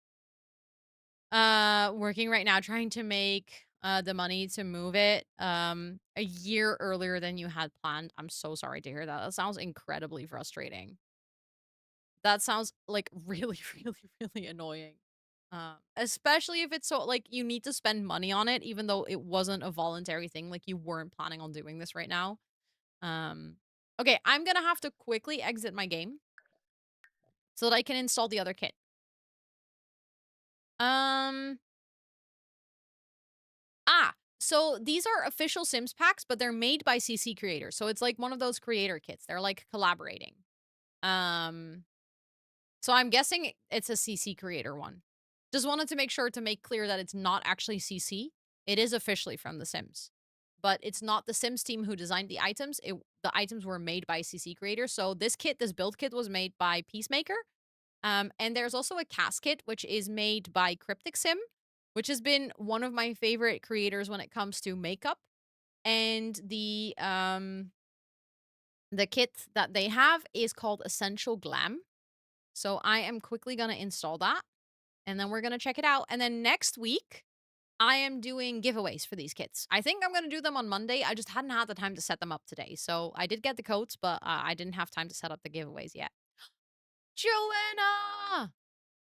Working right now, trying to make the money to move it a year earlier than you had planned. I'm so sorry to hear that. That sounds incredibly frustrating. That sounds like really, really, really annoying. Especially if it's so like you need to spend money on it, even though it wasn't a voluntary thing, like you weren't planning on doing this right now. Um, okay, I'm gonna have to quickly exit my game so that I can install the other kit. Um, so these are official Sims packs, but they're made by CC creators. So it's like one of those creator kits. They're like collaborating. Um, so I'm guessing it's a CC creator one. Just wanted to make sure to make clear that it's not actually CC. It is officially from The Sims, but it's not the Sims team who designed the items. The items were made by CC creators. So this kit, this build kit, was made by Peacemaker. And there's also a cast kit, which is made by Cryptic Sim, which has been one of my favorite creators when it comes to makeup. And the kit that they have is called Essential Glam. So I am quickly gonna install that, and then we're gonna check it out. And then next week, I am doing giveaways for these kits. I think I'm gonna do them on Monday. I just hadn't had the time to set them up today. So I did get the coats, but I didn't have time to set up the giveaways yet. Joanna!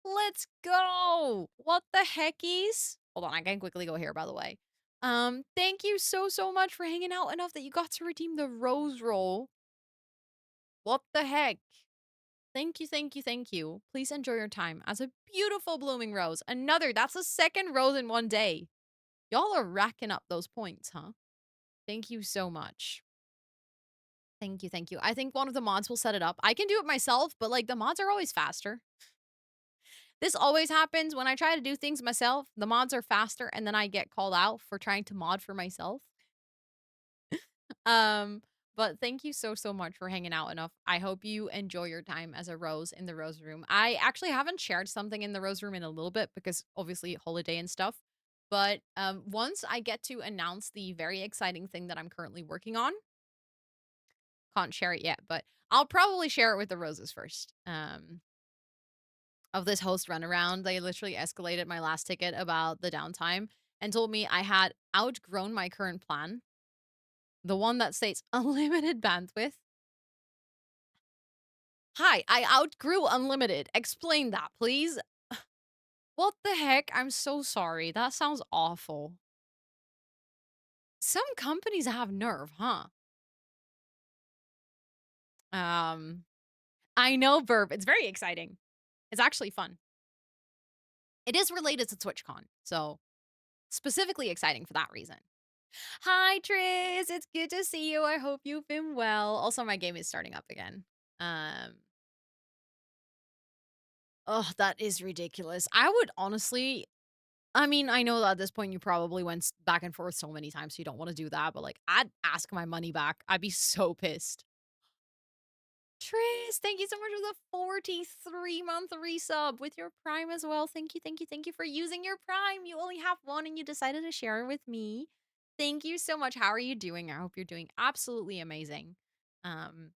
Let's go! What the heckies? Hold on, I can quickly go here, by the way. Thank you so, so much for hanging out enough that you got to redeem the rose roll. What the heck? Thank you, thank you, thank you. Please enjoy your time as a beautiful blooming rose. That's a second rose in one day. Y'all are racking up those points, huh? Thank you so much. Thank you, thank you. I think one of the mods will set it up. I can do it myself, but like the mods are always faster. This always happens when I try to do things myself. The mods are faster and then I get called out for trying to mod for myself. Um, but thank you so, so much for hanging out enough. I hope you enjoy your time as a rose in the rose room. I actually haven't shared something in the rose room in a little bit because obviously holiday and stuff. But once I get to announce the very exciting thing that I'm currently working on, can't share it yet, but I'll probably share it with the roses first. Of this host runaround, they literally escalated my last ticket about the downtime and told me I had outgrown my current plan, the one that states unlimited bandwidth. Hi, I outgrew unlimited. Explain that, please. What the heck? I'm so sorry. That sounds awful. Some companies have nerve, huh? Um, I know, Burp. It's very exciting. It's actually fun. It is related to TwitchCon, so specifically exciting for that reason. Hi, Tris. It's good to see you. I hope you've been well. Also, my game is starting up again. Um, oh, that is ridiculous. I would honestly, I mean, I know that at this point you probably went back and forth so many times, so you don't want to do that, but like, I'd ask my money back. I'd be so pissed. Tris, thank you so much for the 43-month resub with your Prime as well. Thank you, thank you, thank you for using your Prime. You only have one and you decided to share it with me. Thank you so much. How are you doing? I hope you're doing absolutely amazing. Um,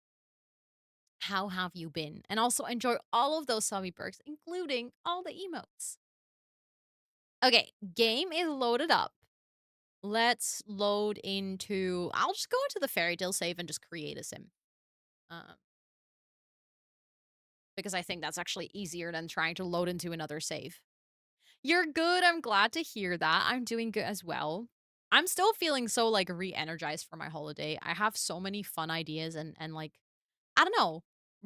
how have you been? And also enjoy all of those subby perks, including all the emotes. Okay, game is loaded up. Let's load into, I'll just go into the Fairytale save and just create a sim. Because I think that's actually easier than trying to load into another save. You're good. I'm glad to hear that. I'm doing good as well. I'm still feeling so like re-energized for my holiday. I have so many fun ideas and like I don't know.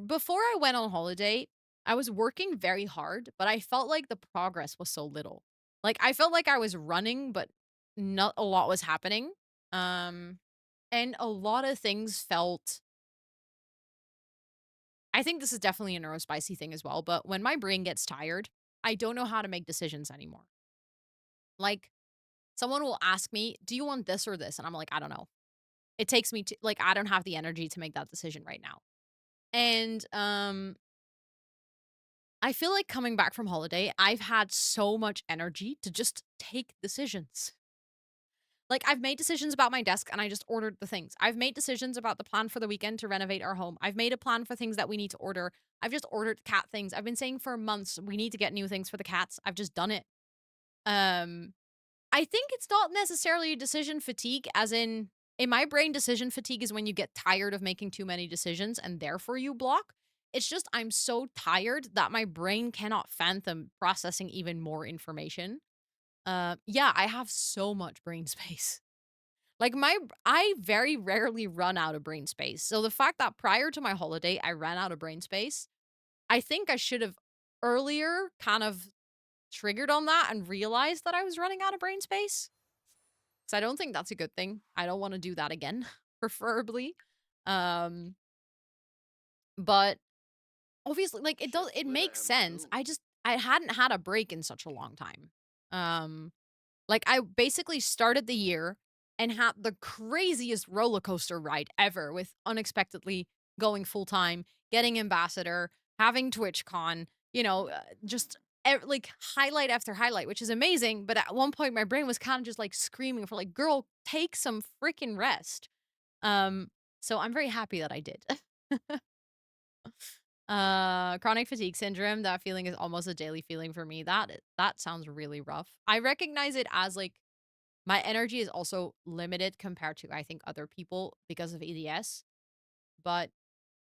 Before I went on holiday, I was working very hard, but I felt like the progress was so little. Like, I felt like I was running, but not a lot was happening. Um, and a lot of things felt I think this is definitely a neurospicy thing as well, but when my brain gets tired, I don't know how to make decisions anymore. Like, someone will ask me, "Do you want this or this?" And I'm like, "I don't know." It takes me to like, I don't have the energy to make that decision right now. And, I feel like coming back from holiday, I've had so much energy to just take decisions. Like, I've made decisions about my desk and I just ordered the things. I've made decisions about the plan for the weekend to renovate our home. I've made a plan for things that we need to order. I've just ordered cat things. I've been saying for months we need to get new things for the cats. I've just done it. Um, I think it's not necessarily decision fatigue, as in my brain, decision fatigue is when you get tired of making too many decisions and therefore you block. It's just I'm so tired that my brain cannot fathom processing even more information. Yeah, I have so much brain space. Like I very rarely run out of brain space. So the fact that prior to my holiday I ran out of brain space, I think I should have earlier kind of triggered on that and realized that I was running out of brain space. So I don't think that's a good thing. I don't want to do that again, preferably. Um, but obviously, like it Chocolate makes and sense. fruit. I hadn't had a break in such a long time. Um, like I basically started the year and had the craziest roller coaster ride ever with unexpectedly going full time, getting ambassador, having TwitchCon, just like highlight after highlight, which is amazing. But at one point, my brain was kind of just like screaming for like, "Girl, take some freaking rest." Um, so I'm very happy that I did. Chronic fatigue syndrome, that feeling is almost a daily feeling for me. That sounds really rough. I recognize it as like my energy is also limited compared to I think other people because of EDS, but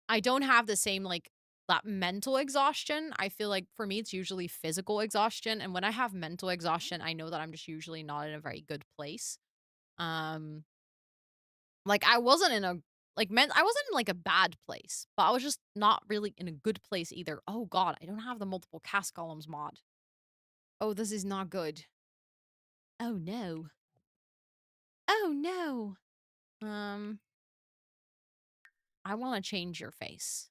I don't have the same like that mental exhaustion. I feel like for me it's usually physical exhaustion, and when I have mental exhaustion, I know that I'm just usually not in a very good place. Um like I wasn't in a I wasn't in like a bad place, but I was just not really in a good place either. Oh god, I don't have the multiple cast columns mod. Oh, this is not good. Oh no. Oh no. Um I want to change your face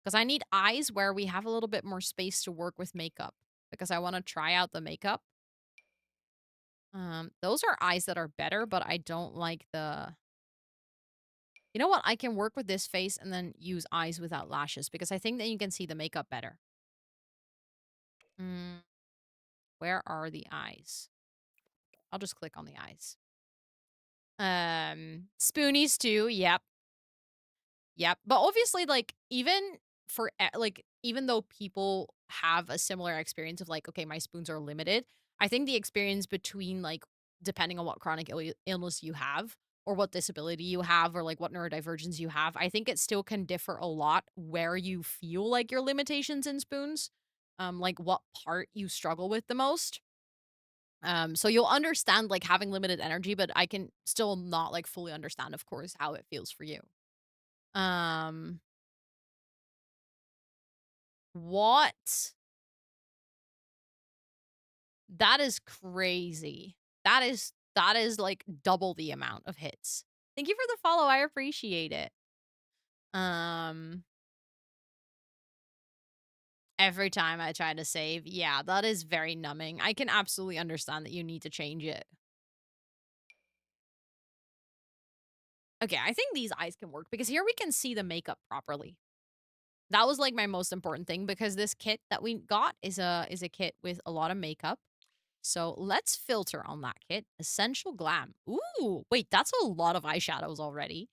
because I need eyes where we have a little bit more space to work with makeup because I want to try out the makeup. Those are eyes that are better, but I don't like the You know what? I can work with this face and then use eyes without lashes because I think that you can see the makeup better. Mm, where are the eyes? I'll just click on the eyes. Spoonies too. Yep. Yep. But obviously, like, even even though people have a similar experience of like, okay, my spoons are limited, I think the experience between like, depending on what chronic illness you have or what disability you have or like what neurodivergence you have, I think it still can differ a lot where you feel like your limitations in spoons, like what part you struggle with the most. So you'll understand like having limited energy, but I can still not like fully understand, of course, how it feels for you. Um, what? That is crazy. That is like double the amount of hits. Thank you for the follow. I appreciate it. Um, every time I try to save, yeah, that is very numbing. I can absolutely understand that you need to change it. Okay, I think these eyes can work because here we can see the makeup properly. That was like my most important thing because this kit that we got is a kit with a lot of makeup. So let's filter on that kit. Essential Glam. Ooh, wait, that's a lot of eyeshadows already.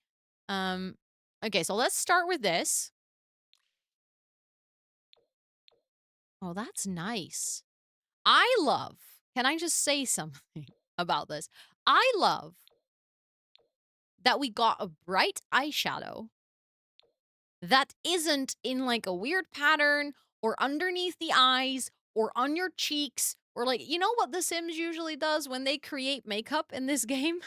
Um, okay, so let's start with this. Oh, that's nice. I love, can I just say something about this? I love that we got a bright eyeshadow that isn't in like a weird pattern or underneath the eyes or on your cheeks or like, you know what The Sims usually does when they create makeup in this game?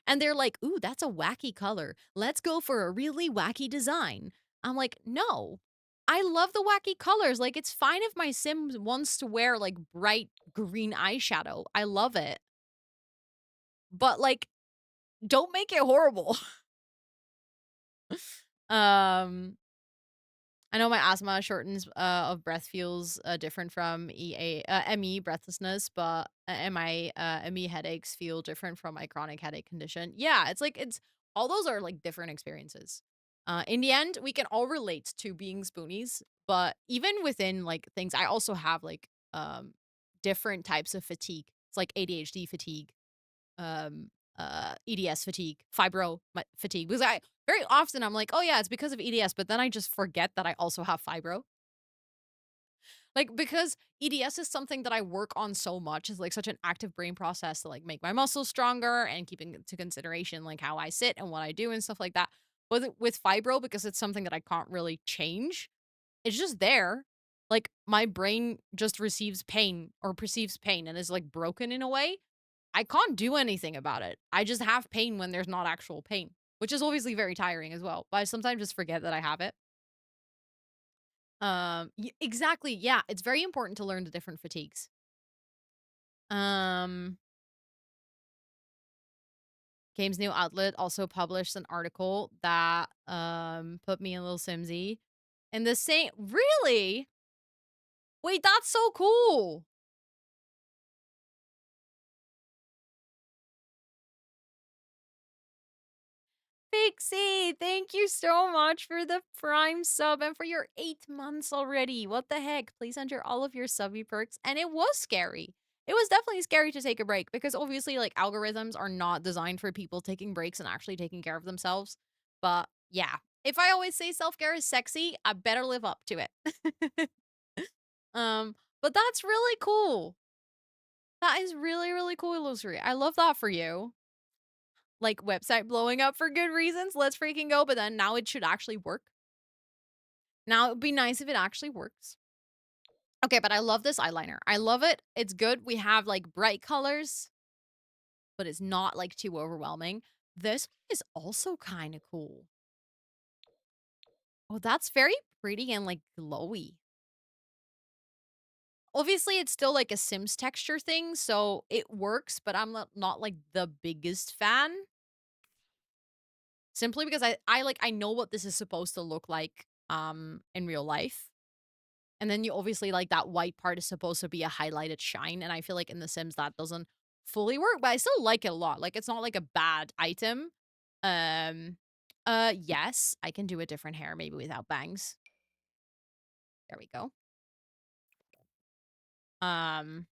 And they're like, "Ooh, that's a wacky color. Let's go for a really wacky design." I'm like, "No. I love the wacky colors. Like, it's fine if my Sim wants to wear, like, bright green eyeshadow. I love it. But, like, don't make it horrible. um, I know my asthma shortens of breath feels different from ME breathlessness, but and my ME headaches feel different from my chronic headache condition. Yeah, it's like it's all those are like different experiences. In the end, we can all relate to being spoonies, but even within like things, I also have like different types of fatigue. It's like ADHD fatigue, um, EDS fatigue, fatigue. Because I very often I'm like, oh yeah, it's because of EDS, but then I just forget that I also have fibro. Like because EDS is something that I work on so much, is like such an active brain process to like make my muscles stronger and keeping into consideration like how I sit and what I do and stuff like that. With fibro, because it's something that I can't really change, it's just there. Like my brain just receives pain or perceives pain and is like broken in a way. I can't do anything about it. I just have pain when there's not actual pain, which is obviously very tiring as well. But I sometimes just forget that I have it. Exactly. Yeah, it's very important to learn the different fatigues. Um, Games New Outlet also published an article that put me a little simsy. And the same, really? Wait, that's so cool. Pixie, thank you so much for the Prime sub and for your 8 months already. What the heck? Please enter all of your subby perks. And it was scary. It was definitely scary to take a break because obviously, like, algorithms are not designed for people taking breaks and actually taking care of themselves. But yeah, if I always say self care is sexy, I better live up to it. But that's really cool. That is really, really cool, Illusory. I love that for you. Like, website blowing up for good reasons, let's freaking go, but then now it should actually work. Now it'd be nice if it actually works. Okay, but I love this eyeliner. I love it. It's good. We have, like, bright colors, but it's not, like, too overwhelming. This is also kinda cool. Oh, that's very pretty and, like, glowy. Obviously, it's still, like, a Sims texture thing, so it works, but I'm not, like, the biggest fan. Simply because I know what this is supposed to look like, in real life. And then you obviously like that white part is supposed to be a highlighted shine, and I feel like in The Sims that doesn't fully work, but I still like it a lot. Like it's not like a bad item. Um yes, I can do a different hair maybe without bangs. There we go. Um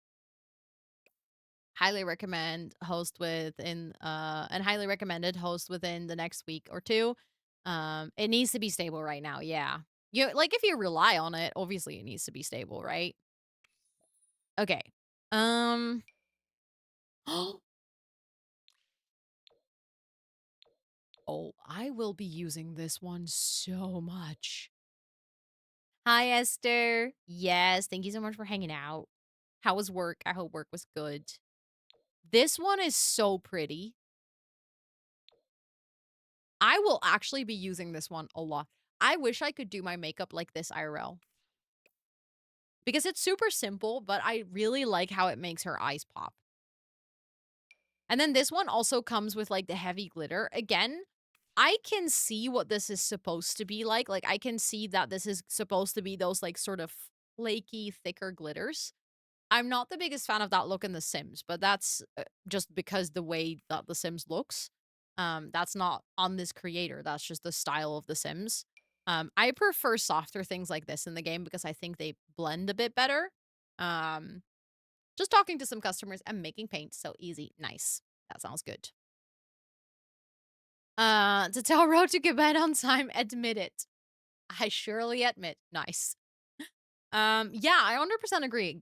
Highly recommend host within and highly recommended host within the next week or two. It needs to be stable right now. Yeah. You like if you rely on it, obviously it needs to be stable, right? Okay. Um Oh, I will be using this one so much. Hi, Esther. Yes, thank you so much for hanging out. How was work? I hope work was good. This one is so pretty. I will actually be using this one a lot. I wish I could do my makeup like this IRL because it's super simple, but I really like how it makes her eyes pop. And then this one also comes with like the heavy glitter. Again, I can see what this is supposed to be like. Like I can see that this is supposed to be those like sort of flaky, thicker glitters. I'm not the biggest fan of that look in The Sims, but that's just because the way that The Sims looks. That's not on this creator. That's just the style of The Sims. I prefer softer things like this in the game because I think they blend a bit better. Um, just talking to some customers and making paint so easy. Nice. That sounds good. To tell Ro to get bed on time, admit it. I surely admit. Nice. Yeah, I 100% agree.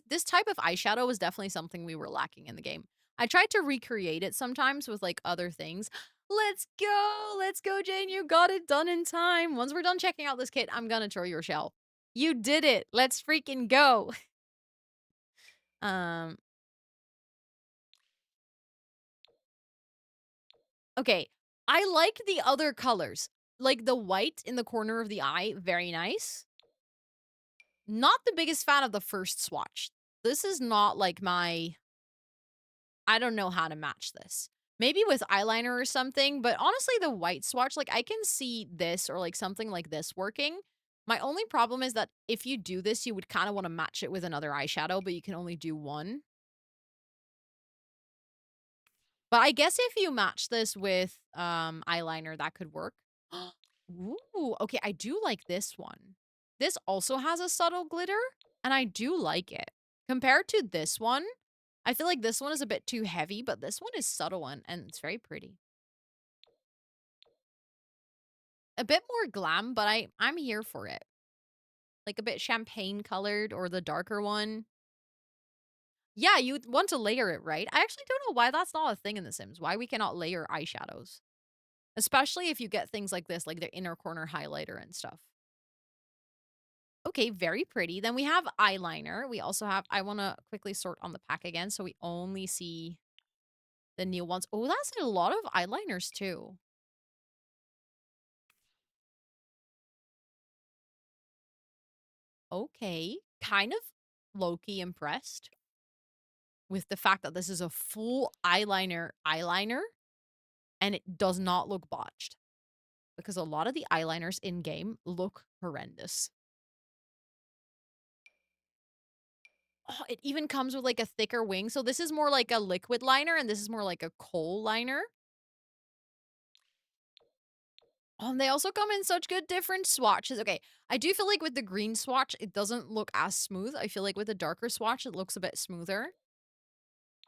This type of eyeshadow was definitely something we were lacking in the game. I tried to recreate it sometimes with like other things. Let's go. Let's go, Jane. You got it done in time. Once we're done checking out this kit, I'm gonna throw your shell. You did it. Let's freaking go. Um, okay. I like the other colors. Like the white in the corner of the eye, very nice. Not the biggest fan of the first swatch. This is not like my I don't know how to match this. Maybe with eyeliner or something, but honestly, the white swatch, like I can see this or like something like this working. My only problem is that if you do this, you would kind of want to match it with another eyeshadow, but you can only do one. But I guess if you match this with eyeliner, that could work. Ooh, okay, I do like this one. This also has a subtle glitter, and I do like it. Compared to this one, I feel like this one is a bit too heavy, but this one is subtle and it's very pretty. A bit more glam, but I'm here for it. Like a bit champagne colored or the darker one. Yeah, you want to layer it, right? I actually don't know why that's not a thing in The Sims. Why we cannot layer eyeshadows. Especially if you get things like this, like the inner corner highlighter and stuff. Okay, very pretty. Then we have eyeliner. We also have, I want to quickly sort on the pack again so we only see the new ones. Oh, that's a lot of eyeliners too. Okay, kind of low-key impressed with the fact that this is a full eyeliner and it does not look botched because a lot of the eyeliners in game look horrendous. Oh, it even comes with like a thicker wing. So this is more like a liquid liner and this is more like a kohl liner. Oh, and they also come in such good different swatches. Okay, I do feel like with the green swatch, it doesn't look as smooth. I feel like with the darker swatch, it looks a bit smoother.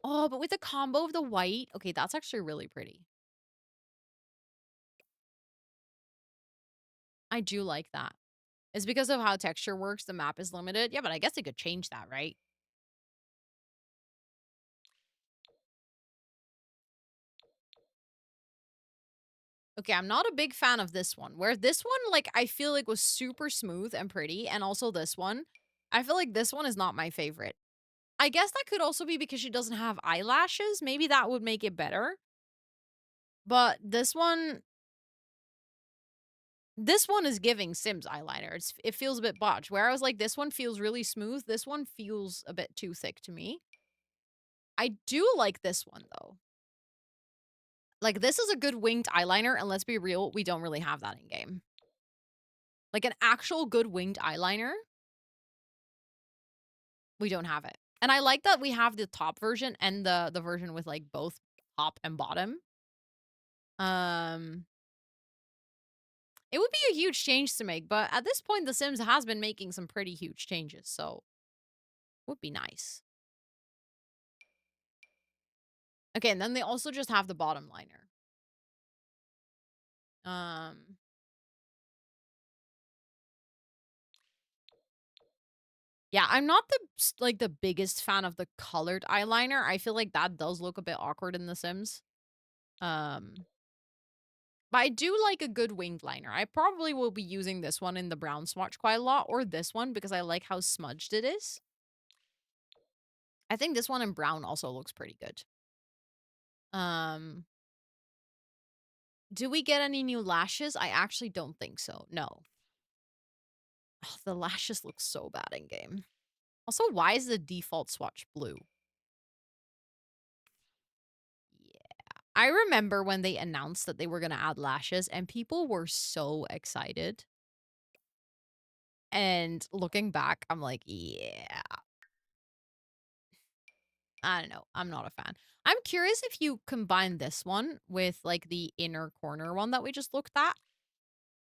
Oh, but with the combo of the white, okay, that's actually really pretty. I do like that. It's because of how texture works, the map is limited. Yeah, but I guess they could change that, right? Okay, I'm not a big fan of this one. Where this one, like, I feel like was super smooth and pretty. And also this one. I feel like this one is not my favorite. I guess that could also be because she doesn't have eyelashes. Maybe that would make it better. But this one is giving Sims eyeliner. It feels a bit botched. Where I was like, this one feels really smooth. This one feels a bit too thick to me. I do like this one though. Like this is a good winged eyeliner, and let's be real, we don't really have that in game. Like an actual good winged eyeliner, we don't have it. And I like that we have the top version and the version with like both top and bottom. Um it would be a huge change to make, but at this point The Sims has been making some pretty huge changes, so would be nice. Okay, and then they also just have the bottom liner. Um yeah, I'm not like the biggest fan of the colored eyeliner. I feel like that does look a bit awkward in The Sims. Um but I do like a good winged liner. I probably will be using this one in the brown swatch quite a lot, or this one because I like how smudged it is. I think this one in brown also looks pretty good. Um, do we get any new lashes? I actually don't think so. No. Oh, the lashes look so bad in game. Also, why is the default swatch blue? Yeah. I remember when they announced that they were going to add lashes and people were so excited. And looking back, I'm like, yeah, I don't know. I'm not a fan. I'm curious if you combine this one with like the inner corner one that we just looked at.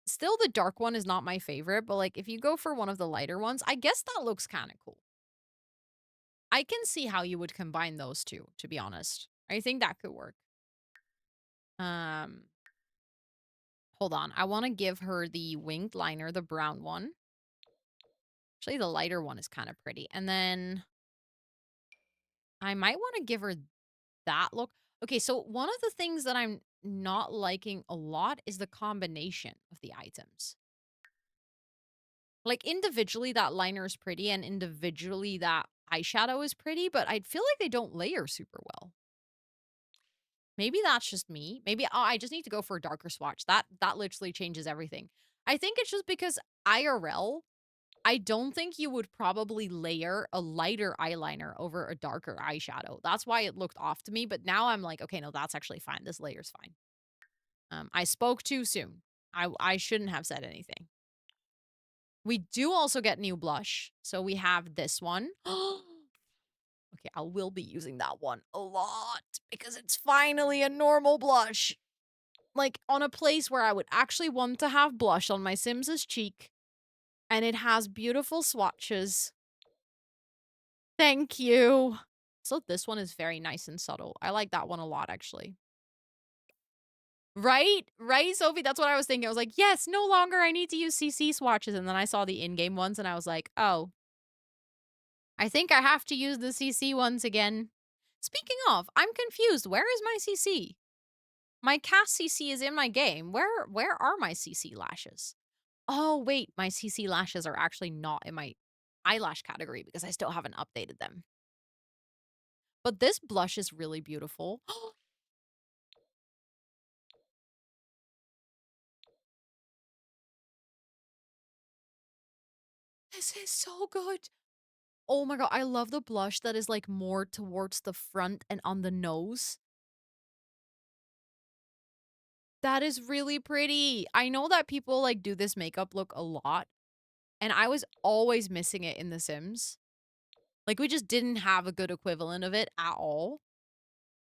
Still, the dark one is not my favorite, but like if you go for one of the lighter ones, I guess that looks kind of cool. I can see how you would combine those two, to be honest. I think that could work. Um, hold on. I want to give her the winged liner, the brown one. Actually, the lighter one is kind of pretty. And then I might want to give her that look. Okay, so one of the things that I'm not liking a lot is the combination of the items. Like individually, that liner is pretty, and individually, that eyeshadow is pretty, but I feel like they don't layer super well. Maybe that's just me. Maybe I just need to go for a darker swatch. That literally changes everything. I think it's just because IRL, I don't think you would probably layer a lighter eyeliner over a darker eyeshadow. That's why it looked off to me, but now I'm like, "Okay, no, that's actually fine. This layer's fine." I spoke too soon. I shouldn't have said anything. We do also get new blush. So we have this one. Okay, I will be using that one a lot because it's finally a normal blush. Like on a place where I would actually want to have blush on my Sims's cheek, and it has beautiful swatches. Thank you. So this one is very nice and subtle. I like that one a lot, actually. Right? Right, Sophie? That's what I was thinking. I was like, yes, no longer I need to use CC swatches. And then I saw the in-game ones and I was like, oh, I think I have to use the CC ones again. Speaking of, I'm confused. Where is my CC? My cast CC is in my game. Where are my CC lashes? Oh, wait, my CC lashes are actually not in my eyelash category because I still haven't updated them. But this blush is really beautiful. This is so good. Oh my god, I love the blush that is, like, more towards the front and on the nose. That is really pretty. I know that people, like, do this makeup look a lot, and I was always missing it in The Sims. Like, we just didn't have a good equivalent of it at all.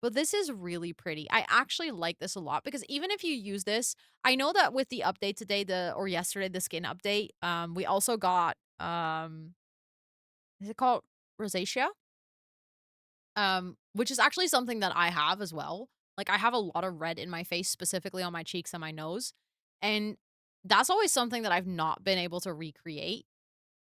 But this is really pretty. I actually like this a lot because even if you use this, I know that with the update today, or yesterday, the skin update, we also got, is it called rosacea? Which is actually something that I have as well. Like, I have a lot of red in my face, specifically on my cheeks and my nose, and that's always something that I've not been able to recreate.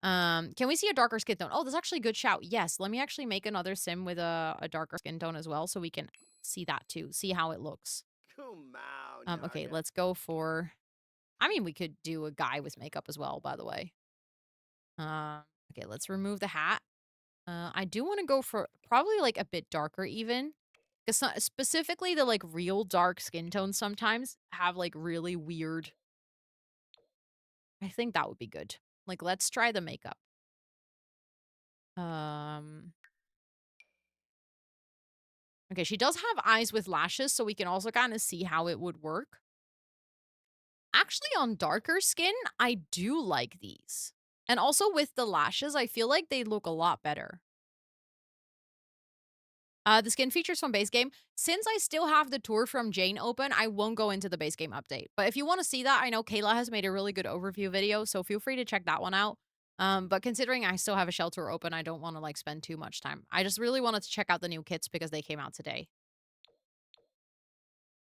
Can we see a darker skin tone? Oh, that's actually a good shout. Yes, let me actually make another sim with a darker skin tone as well, so we can see that too, see how it looks. Okay, let's go for I mean, we could do a guy with makeup as well, by the way. Okay, let's remove the hat. I do wanna go for probably, like, a bit darker even, 'cause specifically the, like, real dark skin tones sometimes have, like, really weird I think that would be good. Like, let's try the makeup. Um, okay, she does have eyes with lashes, so we can also kinda see how it would work. Actually, on darker skin, I do like these. And also with the lashes, I feel like they look a lot better. The skin features from base game. Since I still have the tour from Jane open, I won't go into the base game update. But if you want to see that, I know Kayla has made a really good overview video, so feel free to check that one out. But considering I still have a Shell tour open, I don't want to like spend too much time. I just really wanted to check out the new kits because they came out today.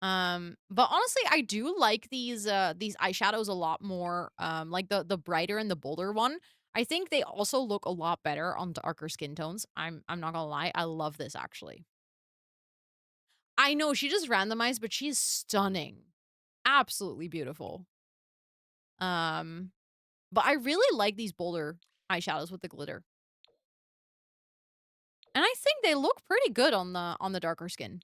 But honestly, I do like these eyeshadows a lot more. Like the brighter and the bolder one. I think they also look a lot better on darker skin tones. I'm not gonna lie, I love this actually. I know, she just randomized, but she's stunning. Absolutely beautiful. Um, but I really like these bolder eyeshadows with the glitter. And I think they look pretty good on the darker skin.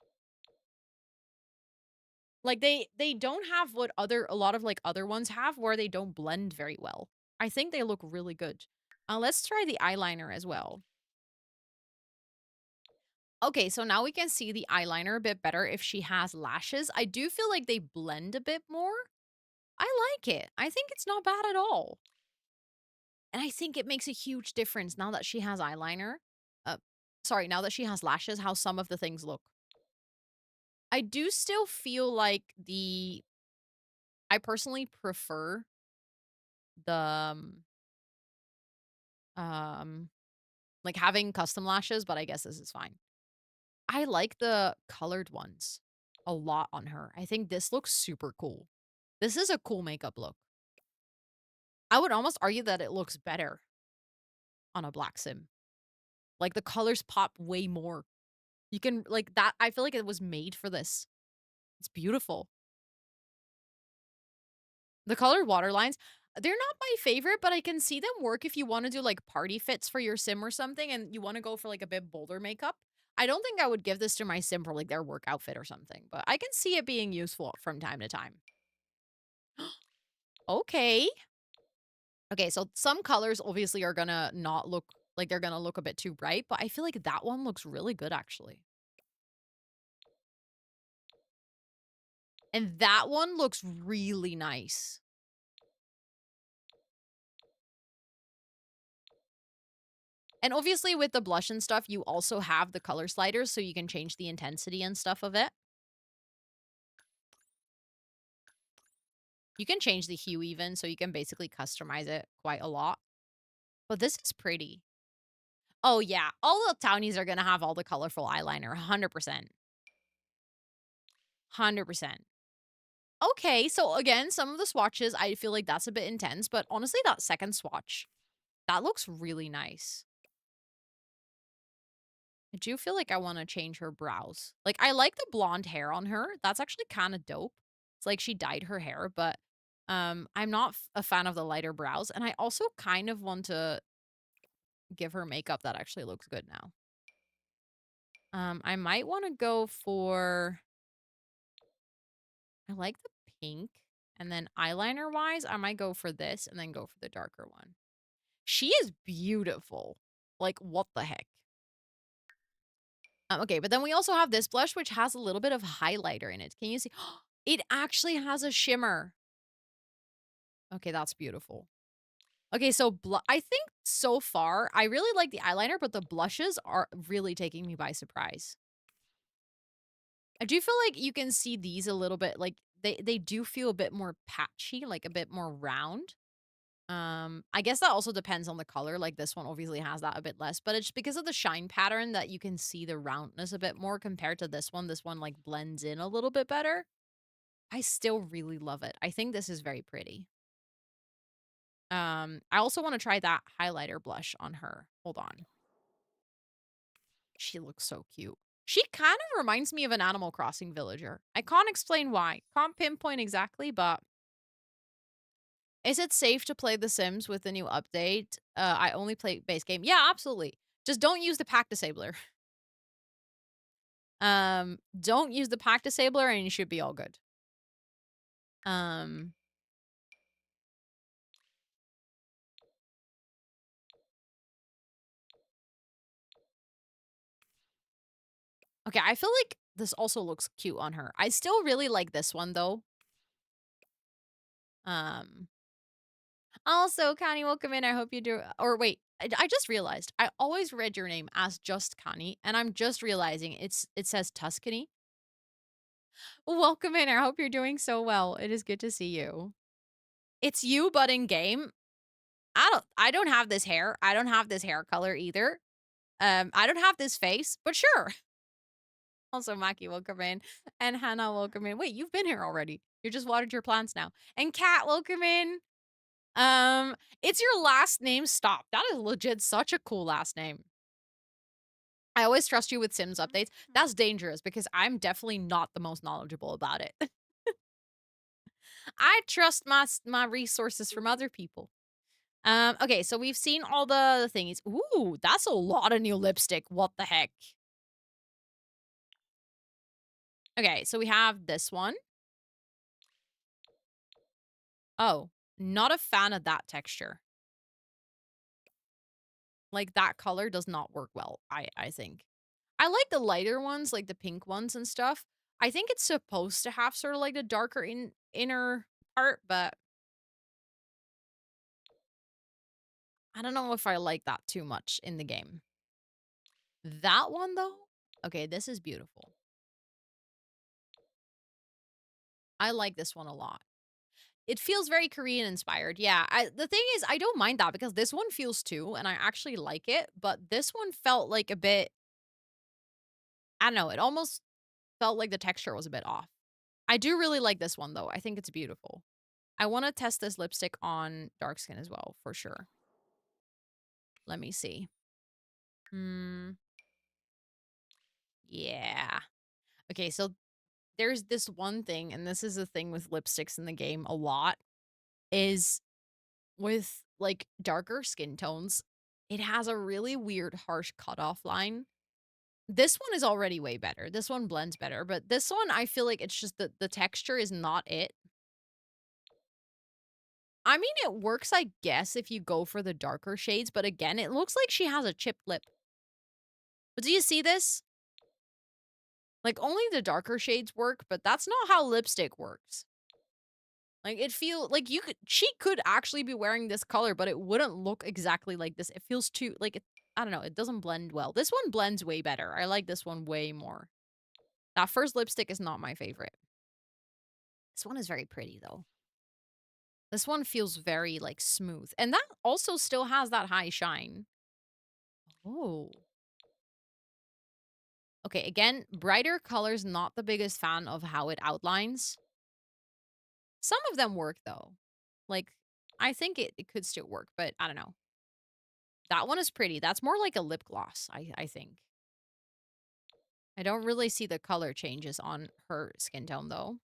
Like they don't have what other a lot of like other ones have where they don't blend very well. I think they look really good. Let's try the eyeliner as well. Okay, so now we can see the eyeliner a bit better if she has lashes. I do feel like they blend a bit more. I like it. I think it's not bad at all. And I think it makes a huge difference now that she has eyeliner. Uh, sorry, now that she has lashes, how some of the things look. I do still feel like I personally prefer the um like having custom lashes, but I guess this is fine. I like the colored ones a lot on her. I think this looks super cool. This is a cool makeup look. I would almost argue that it looks better on a black sim. Like the colors pop way more. You can like that I feel like it was made for this. It's beautiful. The colored water lines, they're not my favorite, but I can see them work if you wanna do, like, party fits for your sim or something and you wanna go for, like, a bit bolder makeup. I don't think I would give this to my sim for, like, their work outfit or something, but I can see it being useful from time to time. Okay. Okay, so some colors obviously are gonna not look like they're gonna look a bit too bright, but I feel like that one looks really good actually. And that one looks really nice. And obviously with the blush and stuff, you also have the color sliders so you can change the intensity and stuff of it. You can change the hue even, so you can basically customize it quite a lot. But this is pretty. Oh yeah, all the townies are gonna have all the colorful eyeliner, 100%. 100%. Okay, so again, some of the swatches, I feel like that's a bit intense, but honestly, that second swatch, that looks really nice. I do feel like I wanna change her brows. Like, I like the blonde hair on her. That's actually kinda dope. It's like she dyed her hair, but, I'm not a fan of the lighter brows, and I also kind of want to give her makeup that actually looks good now. I might wanna go for I like the pink, and then eyeliner-wise, I might go for this and then go for the darker one. She is beautiful. Like, what the heck? Okay, but then we also have this blush, which has a little bit of highlighter in it. Can you see? It actually has a shimmer. Okay, that's beautiful. Okay, so I think so far, I really like the eyeliner, but the blushes are really taking me by surprise. I do feel like you can see these a little bit, like, they do feel a bit more patchy, like, a bit more round. I guess that also depends on the color, like, this one obviously has that a bit less, but it's because of the shine pattern that you can see the roundness a bit more compared to this one. This one, like, blends in a little bit better. I still really love it. I think this is very pretty. I also wanna try that highlighter blush on her. Hold on. She looks so cute. She kind of reminds me of an Animal Crossing villager. I can't explain why. Can't pinpoint exactly, but is it safe to play The Sims with the new update? I only play base game. Yeah, absolutely. Just don't use the pack disabler. Don't use the pack disabler and you should be all good. Um, okay, I feel like this also looks cute on her. I still really like this one though. Um, Also, Connie, welcome in. I hope you do. Or wait, I just realized I always read your name as just Connie, and I'm just realizing it says Tuscany. Welcome in. I hope you're doing so well. It is good to see you. It's you, but in game. I don't have this hair. I don't have this hair color either. I don't have this face, but sure. Also, Maki, welcome in. And Hannah, welcome in. Wait, you've been here already. You just watered your plants now. And Kat, welcome in. It's your last name. Stop. That is legit such a cool last name. I always trust you with Sims updates. That's dangerous because I'm definitely not the most knowledgeable about it. I trust my resources from other people. Okay, so we've seen all the thingies. Ooh, that's a lot of new lipstick. What the heck? Okay, so we have this one. Oh, not a fan of that texture. Like, that color does not work well, I think. I like the lighter ones, like the pink ones and stuff. I think it's supposed to have sort of like a darker inner part, but I don't know if I like that too much in the game. That one though? Okay, this is beautiful. I like this one a lot. It feels very Korean inspired. Yeah, the thing is I don't mind that because this one feels too and I actually like it, but this one felt like a bit I don't know, it almost felt like the texture was a bit off. I do really like this one though. I think it's beautiful. I want to test this lipstick on dark skin as well, for sure. Let me see. Hmm. Yeah. Okay, so there's this one thing, and this is a thing with lipsticks in the game a lot, is with like darker skin tones, it has a really weird, harsh cutoff line. This one is already way better. This one blends better, but this one I feel like it's just the texture is not it. I mean, it works, I guess, if you go for the darker shades, but again, it looks like she has a chipped lip. But do you see this? Like, only the darker shades work, but that's not how lipstick works. Like, it feel like she could actually be wearing this color, but it wouldn't look exactly like this. It feels too, like, I don't know, it doesn't blend well. This one blends way better. I like this one way more. That first lipstick is not my favorite. This one is very pretty, though. This one feels very, like, smooth. And that also still has that high shine. Oh. Okay, again, brighter colors, not the biggest fan of how it outlines. Some of them work, though. Like, I think it could still work, but I don't know. That one is pretty. That's more like a lip gloss, I think. I don't really see the color changes on her skin tone, though.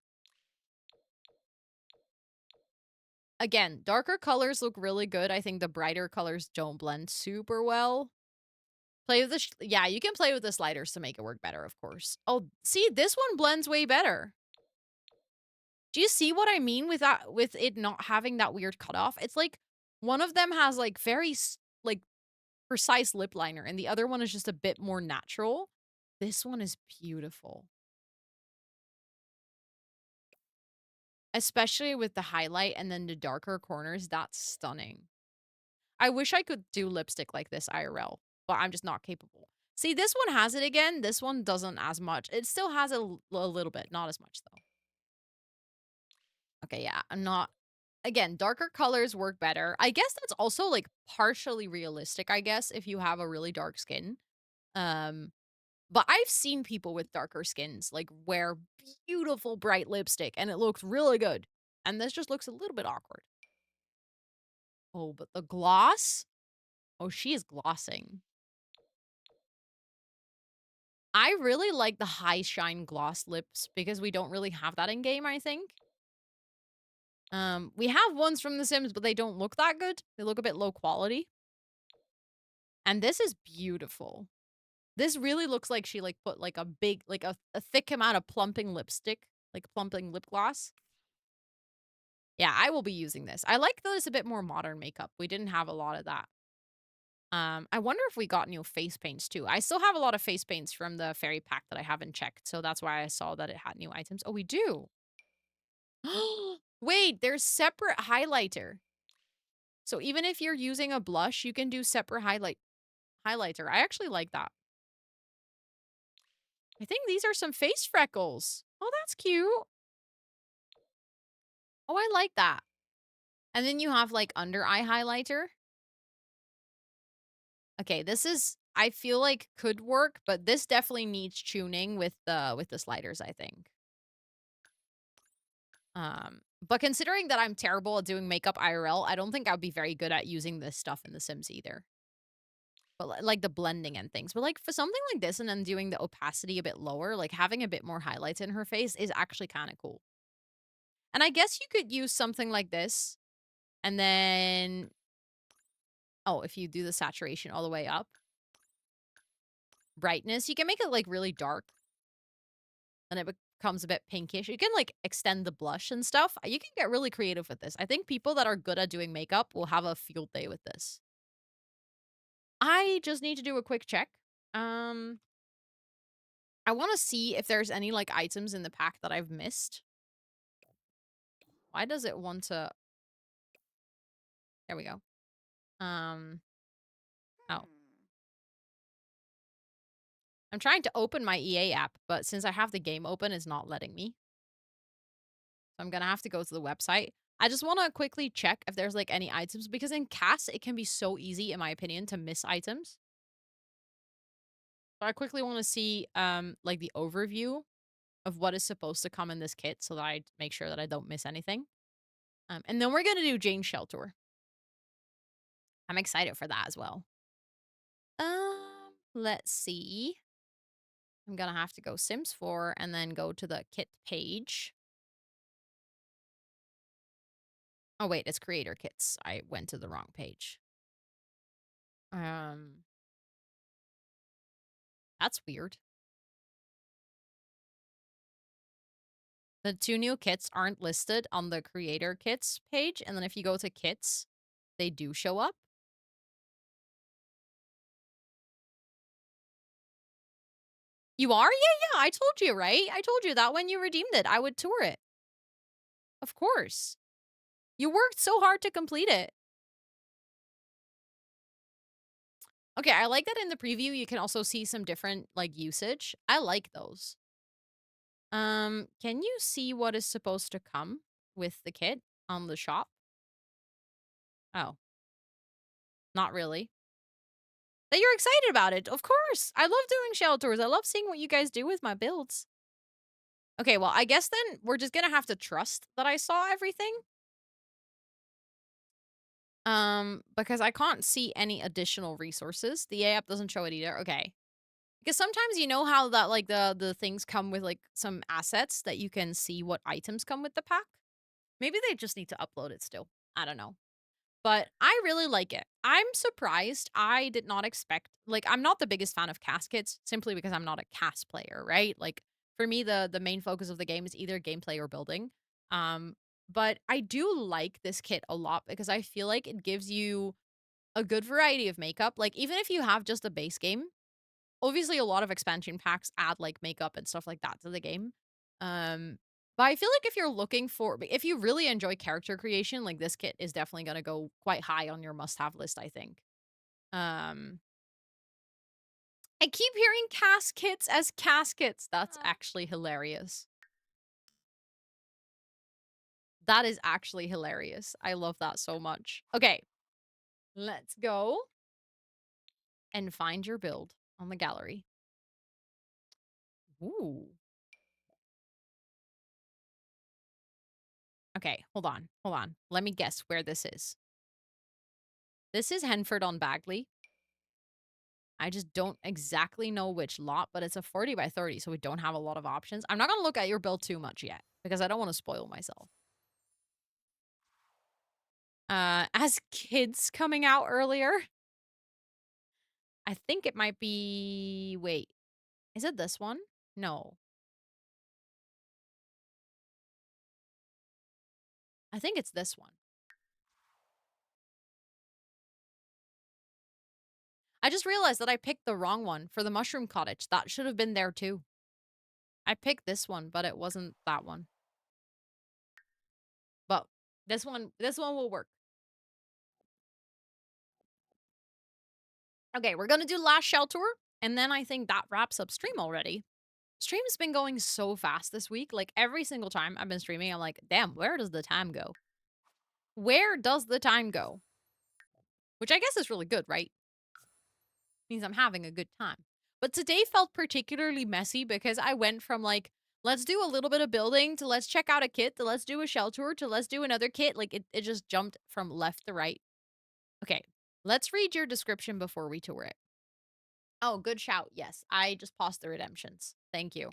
Again, darker colors look really good. I think the brighter colors don't blend super well. Play with the yeah, you can play with the sliders to make it work better, of course. Oh, see, this one blends way better. Do you see what I mean with that, with it not having that weird cutoff? It's like one of them has like very like precise lip liner and the other one is just a bit more natural. This one is beautiful. Especially with the highlight and then the darker corners, that's stunning. I wish I could do lipstick like this IRL, but I'm just not capable. See, this one has it again. This one doesn't as much. It still has a little bit, not as much though. Okay, yeah, I'm not. Again, darker colors work better. I guess that's also like partially realistic, I guess, if you have a really dark skin. Um, but I've seen people with darker skins like wear beautiful bright lipstick and it looks really good. And this just looks a little bit awkward. Oh, but the gloss? Oh, she is glossing. I really like the high shine gloss lips because we don't really have that in game, I think. We have ones from The Sims, but they don't look that good. They look a bit low quality. And this is beautiful. This really looks like she like put like a big, like a thick amount of plumping lipstick, like plumping lip gloss. Yeah, I will be using this. I like that it's a bit more modern makeup. We didn't have a lot of that. I wonder if we got new face paints too. I still have a lot of face paints from the fairy pack that I haven't checked, so that's why I saw that it had new items. Oh, we do. Wait, there's separate highlighter. So even if you're using a blush, you can do separate highlighter. I actually like that. I think these are some face freckles. Oh, that's cute. Oh, I like that. And then you have like under eye highlighter. Okay, this is, I feel like could work, but this definitely needs tuning with the sliders, I think. But considering that I'm terrible at doing makeup IRL, I don't think I'd be very good at using this stuff in The Sims either. But like the blending and things. But like for something like this and then doing the opacity a bit lower, like having a bit more highlights in her face is actually kind of cool. And I guess you could use something like this and then, oh, if you do the saturation all the way up, brightness, you can make it like really dark and it becomes a bit pinkish. You can like extend the blush and stuff. You can get really creative with this. I think people that are good at doing makeup will have a field day with this. I just need to do a quick check. Um, I want to see if there's any like items in the pack that I've missed. Why does it want to? There we go. Oh, I'm trying to open my EA app, but since I have the game open, it's not letting me. So I'm gonna have to go to the website. I just want to quickly check if there's like any items because in CAS it can be so easy, in my opinion, to miss items. So I quickly want to see like the overview of what is supposed to come in this kit so that I make sure that I don't miss anything. And then we're gonna do Jane's Shell tour. I'm excited for that as well. Let's see. I'm gonna have to go Sims 4 and then go to the kit page. Oh wait, it's creator kits. I went to the wrong page. Um, that's weird. The 2 new kits aren't listed on the creator kits page, and then if you go to kits, they do show up. You are? Yeah, yeah, I told you, right? I told you that when you redeemed it, I would tour it. Of course. You worked so hard to complete it. Okay, I like that in the preview, you can also see some different, like, usage. I like those. Can you see what is supposed to come with the kit on the shop? Oh, not really. That you're excited about it, of course. I love doing shell tours. I love seeing what you guys do with my builds. Okay, well, I guess then we're just gonna have to trust that I saw everything. Because I can't see any additional resources. The A app doesn't show it either. Okay. Because sometimes you know how that like the things come with like some assets that you can see what items come with the pack. Maybe they just need to upload it still. I don't know. But I really like it. I'm surprised. I did not expect like I'm not the biggest fan of cast kits simply because I'm not a cast player, right? Like for me the main focus of the game is either gameplay or building. Um but I do like this kit a lot because I feel like it gives you a good variety of makeup. Like even if you have just a base game, obviously a lot of expansion packs add like makeup and stuff like that to the game. But I feel like if you're looking for if you really enjoy character creation, like this kit is definitely going to go quite high on your must-have list, I think. Um I keep hearing caskets as caskets. That's actually hilarious. That is actually hilarious. I love that so much. Okay, let's go and find your build on the gallery. Ooh. Okay, hold on. Hold on. Let me guess where this is. This is Henford on Bagley. I just don't exactly know which lot, but it's a 40 by 30, so we don't have a lot of options. I'm not going to look at your build too much yet because I don't want to spoil myself. As kids coming out earlier, I think it might be wait. Is it this one? No. I think it's this one. I just realized that I picked the wrong one for the mushroom cottage. That should have been there too. I picked this one, but it wasn't that one. But this one will work. Okay, we're gonna do last shell tour, and then I think that wraps up stream already. Stream's been going so fast this week. Like every single time I've been streaming, I'm like, damn, where does the time go? Where does the time go? Which I guess is really good, right? Means I'm having a good time. But today felt particularly messy because I went from like, let's do a little bit of building to let's check out a kit to let's do a shell tour to let's do another kit. Like it just jumped from left to right. Okay, let's read your description before we tour it. Oh, good shout. Yes, I just paused the redemptions. Thank you.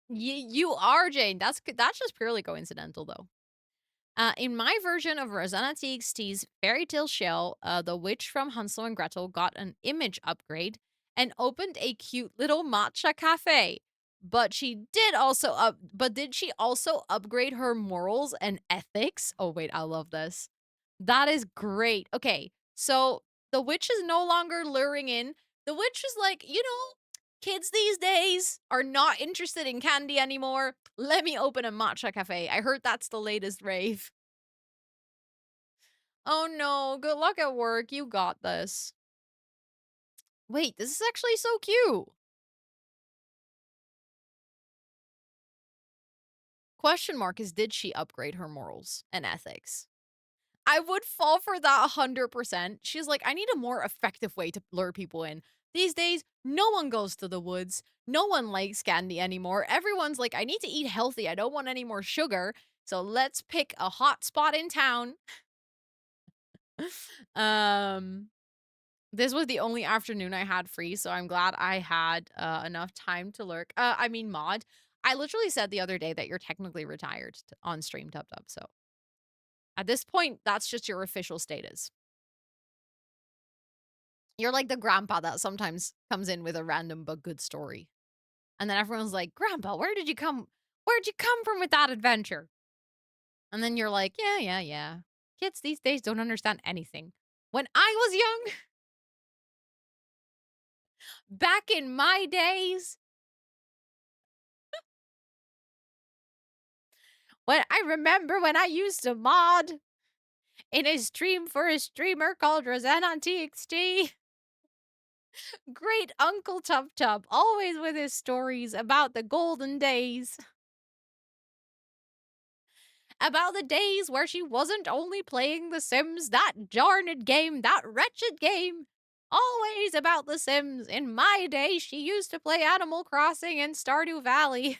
You are Jane. That's just purely coincidental though. In my version of Rosannatxt's Fairytale Shell, the witch from Hansel and Gretel got an image upgrade and opened a cute little matcha cafe. But did she also upgrade her morals and ethics? Oh wait, I love this. That is great. Okay, so the witch is no longer luring in. The witch is like, kids these days are not interested in candy anymore. Let me open a matcha cafe. I heard that's the latest rave. Oh no, good luck at work. You got this. Wait, this is actually so cute. Question mark is did she upgrade her morals and ethics? I would fall for that 100%. She's like, I need a more effective way to lure people in. These days, no one goes to the woods. No one likes candy anymore. Everyone's like, I need to eat healthy. I don't want any more sugar. So let's pick a hot spot in town. um, this was the only afternoon I had free, so I'm glad I had enough time to lurk. Mod. I literally said the other day that you're technically retired on stream, Tub Tub. So at this point, that's just your official status. You're like the grandpa that sometimes comes in with a random but good story. And then everyone's like, "Grandpa, where'd you come from with that adventure?" And then you're like, "Yeah, yeah, yeah. Kids these days don't understand anything." When I was young, back in my days, when I remember when I used to mod in a stream for a streamer called Rosannatxt, great Uncle Tub Tub, always with his stories about the golden days. About the days where she wasn't only playing The Sims, that jarned game, that wretched game. Always about The Sims. In my day, she used to play Animal Crossing and Stardew Valley.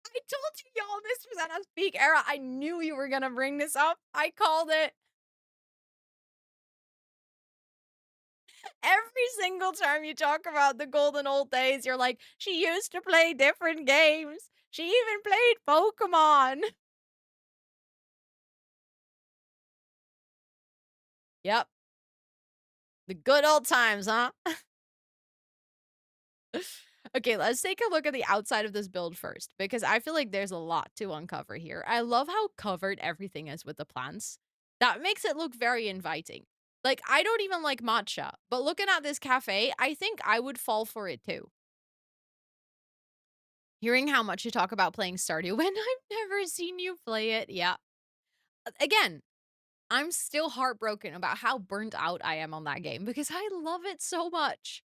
I told you, y'all, this was at a peak era. I knew you were gonna bring this up. I called it. Every single time you talk about the golden old days, you're like, she used to play different games. She even played Pokemon. Yep. The good old times, huh? Okay, let's take a look at the outside of this build first, because I feel like there's a lot to uncover here. I love how covered everything is with the plants. That makes it look very inviting. Like, I don't even like matcha, but looking at this cafe, I think I would fall for it too. Hearing how much you talk about playing Stardew when I've never seen you play it, yeah. Again, I'm still heartbroken about how burnt out I am on that game because I love it so much.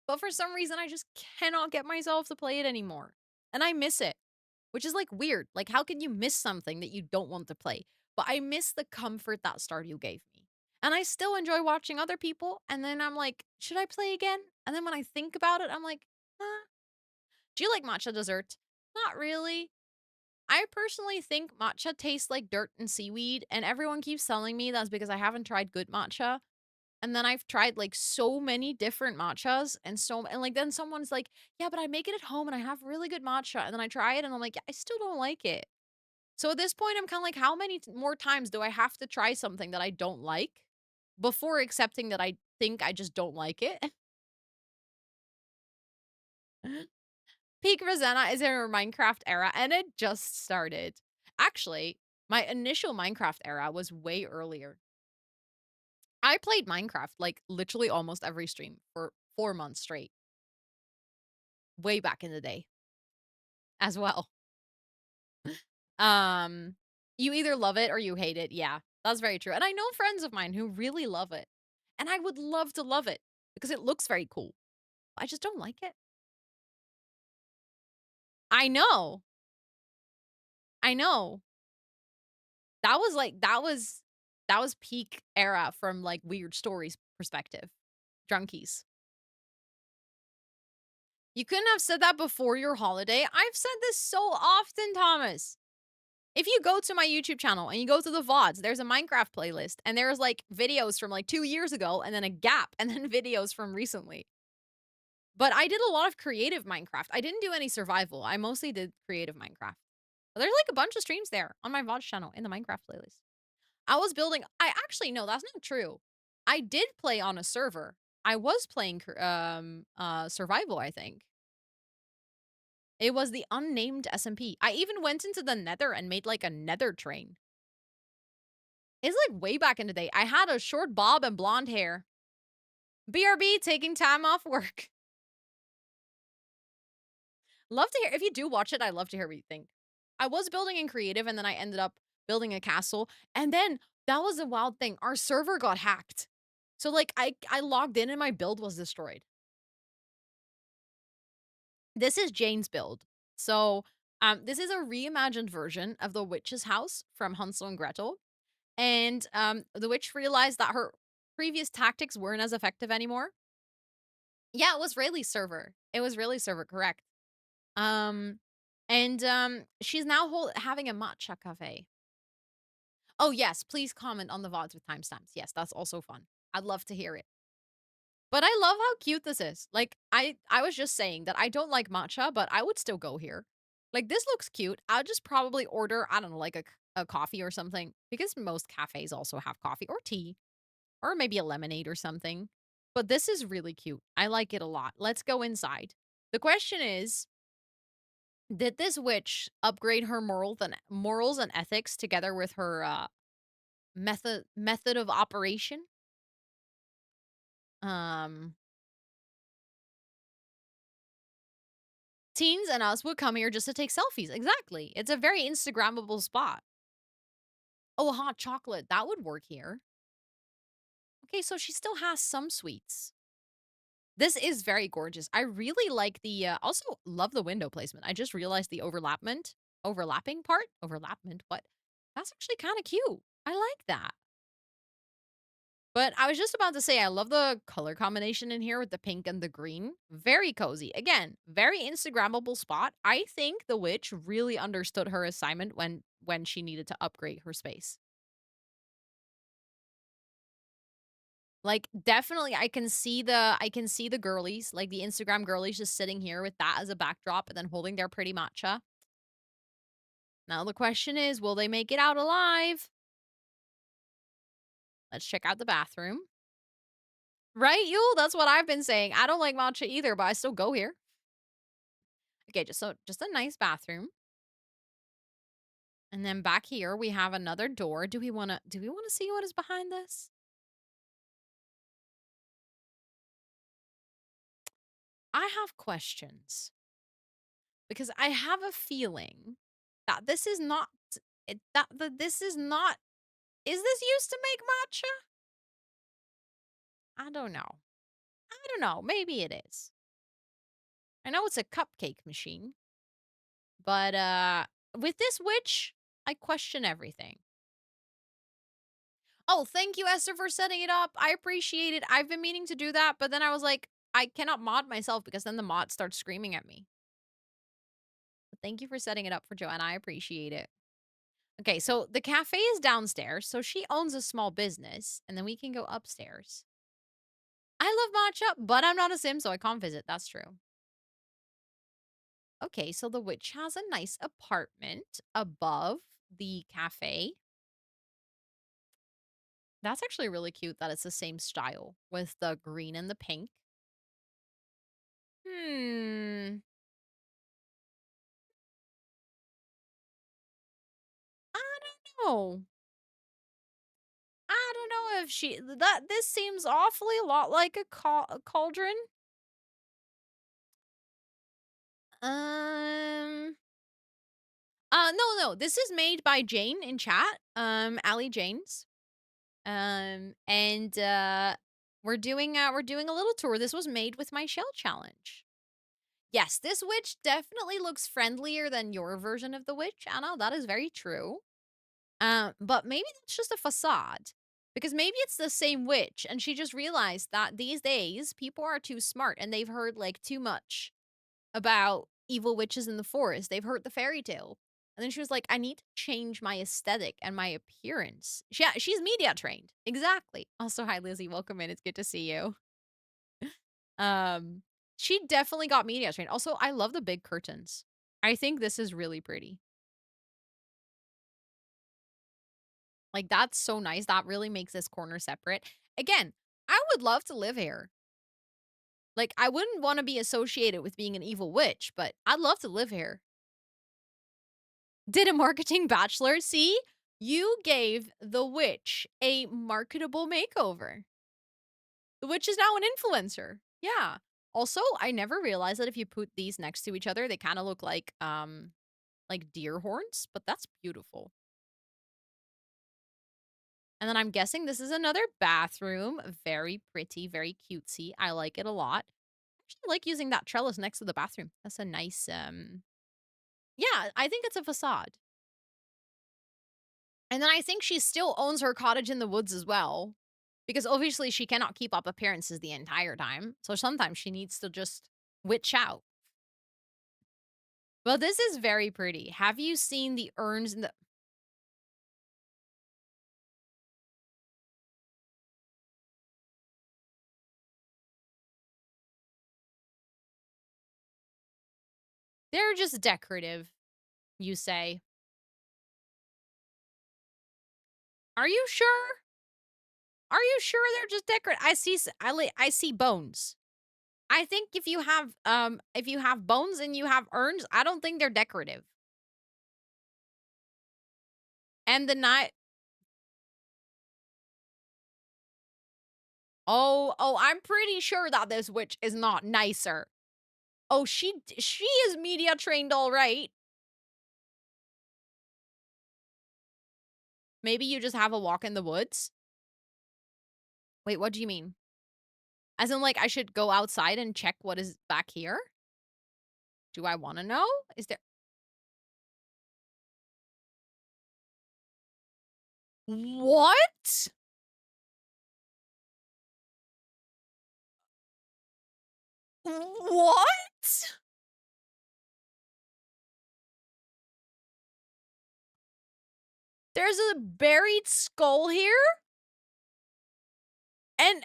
But for some reason, I just cannot get myself to play it anymore. And I miss it, which is like weird. Like, how can you miss something that you don't want to play? But I miss the comfort that Stardew gave me. And I still enjoy watching other people. And then I'm like, should I play again? And then when I think about it, I'm like, huh. Do you like matcha dessert? Not really. I personally think matcha tastes like dirt and seaweed. And everyone keeps telling me that's because I haven't tried good matcha. And then I've tried, like, so many different matchas and like, then someone's like, "Yeah, but I make it at home and I have really good matcha." And then I try it and I'm like, "Yeah, I still don't like it." So at this point, I'm kinda like, how many more times do I have to try something that I don't like before accepting that I think I just don't like it? Peak Rosanna is in her Minecraft era, and it just started. Actually, my initial Minecraft era was way earlier. I played Minecraft, like, literally almost every stream for 4 months straight, way back in the day as well. Um, you either love it or you hate it, yeah, that's very true, and I know friends of mine who really love it, and I would love to love it because it looks very cool. I just don't like it. I know, I know. That was peak era from, like, weird stories perspective. Drunkies. You couldn't have said that before your holiday. I've said this so often, Thomas. If you go to my YouTube channel and you go to the VODs, there's a Minecraft playlist and there's like videos from like 2 years ago and then a gap and then videos from recently. But I did a lot of creative Minecraft. I didn't do any survival. I mostly did creative Minecraft. But there's like a bunch of streams there on my VODs channel in the Minecraft playlist. I was building I actually no, that's not true. I did play on a server. I was playing survival, I think. It was the unnamed SMP. I even went into the Nether and made like a Nether train. It's like way back in the day. I had a short bob and blonde hair. BRB taking time off work. Love to hear if you do watch it, I love to hear what you think. I was building in creative and then I ended up building a castle. And then that was a wild thing. Our server got hacked. So like I logged in and my build was destroyed. This is Jane's build. So this is a reimagined version of the witch's house from Hansel and Gretel. And the witch realized that her previous tactics weren't as effective anymore. Yeah, it was Rayleigh's server. It was Rayleigh's server, correct. Um, and she's now having a matcha cafe. Oh yes, please comment on the VODs with timestamps. Yes, that's also fun. I'd love to hear it. But I love how cute this is. Like I was just saying that I don't like matcha, but I would still go here. Like this looks cute. I'll just probably order, I don't know, like a coffee or something because most cafes also have coffee or tea or maybe a lemonade or something. But this is really cute. I like it a lot. Let's go inside. The question is, Did this witch upgrade her morals and ethics together with her method of operation? Um Teens and us would come here just to take selfies. Exactly. It's a very Instagrammable spot. Oh, hot chocolate. That would work here. Okay, so she still has some sweets. This is very gorgeous. I really like the also love the window placement. I just realized the overlapping part, overlappment, what? That's actually kind of cute. I like that. But I was just about to say I love the color combination in here with the pink and the green. Very cozy. Again, very Instagrammable spot. I think the witch really understood her assignment when she needed to upgrade her space. Like, definitely, I can see the girlies, like, the Instagram girlies just sitting here with that as a backdrop and then holding their pretty matcha. Now the question is, will they make it out alive? Let's check out the bathroom. Right, Yule? That's what I've been saying. I don't like matcha either, but I still go here. Okay, just a nice bathroom. And then back here we have another door. Do we wanna see what is behind this? I have questions because I have a feeling that this is not it that this is not is this used to make matcha? I don't know. I don't know. Maybe it is. I know it's a cupcake machine, but with this witch, I question everything. Oh, thank you, Esther, for setting it up. I appreciate it. I've been meaning to do that, but then I was like, I cannot mod myself because then the mod starts screaming at me. But thank you for setting it up for Joanna. I appreciate it. Okay, so the cafe is downstairs, so she owns a small business, and then we can go upstairs. I love matcha, but I'm not a sim, so I can't visit. That's true. Okay, so the witch has a nice apartment above the cafe. That's actually really cute that it's the same style with the green and the pink. Hmm. I don't know. I don't know if this seems awfully a lot like a cauldron. Um no, this is made by Jane in chat, Allie Janes. And we're doing a little tour. This was made with my shell challenge. Yes, this witch definitely looks friendlier than your version of the witch, Anna. That is very true. But maybe that's just a facade. Because maybe it's the same witch, and she just realized that these days people are too smart and they've heard like too much about evil witches in the forest. They've heard the fairy tale. And then she was like, I need to change my aesthetic and my appearance. Yeah, she's media trained. Exactly. Also, hi Lizzie, welcome in. It's good to see you. Um, she definitely got media trained. Also, I love the big curtains. I think this is really pretty. Like, that's so nice. That really makes this corner separate. Again, I would love to live here. Like, I wouldn't want to be associated with being an evil witch, but I'd love to live here. Did a marketing bachelor see? You gave the witch a marketable makeover. The witch is now an influencer. Yeah. Also, I never realized that if you put these next to each other, they kind of look like deer horns, but that's beautiful. And then I'm guessing this is another bathroom. Very pretty, very cutesy. I like it a lot. I actually like using that trellis next to the bathroom. That's a nice yeah, I think it's a facade. And then I think she still owns her cottage in the woods as well. Because obviously she cannot keep up appearances the entire time. So sometimes she needs to just witch out. Well, this is very pretty. Have you seen the urns in the they're just decorative, you say. Are you sure? Are you sure they're just decorative? I see bones. I think if you have bones and you have urns, I don't think they're decorative. And the night oh, I'm pretty sure that this witch is not nicer. Oh, she is media trained all right. Maybe you just have a walk in the woods? Wait, what do you mean? As in, like, I should go outside and check what is back here? Do I wanna know? Is there What? What? There's a buried skull here? And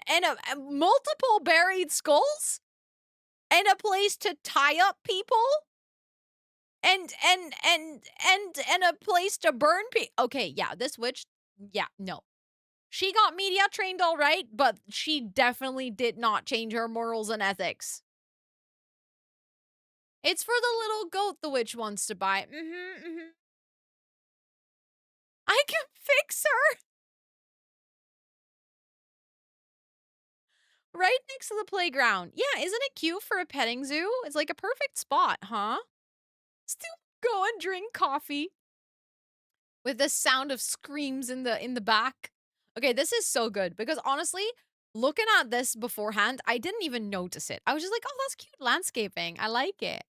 multiple buried skulls? And a place to tie up people? And a place to burn okay, yeah, this witch yeah, no. She got media trained all right, but she definitely did not change her morals and ethics. It's for the little goat the witch wants to buy. Mhm, mhm. I can fix her right next to the playground. Yeah, isn't it cute for a petting zoo? It's like a perfect spot, huh? Still go and drink coffee with the sound of screams in the back. Okay, this is so good because honestly, looking at this beforehand, I didn't even notice it. I was just like, "Oh, that's cute landscaping. I like it."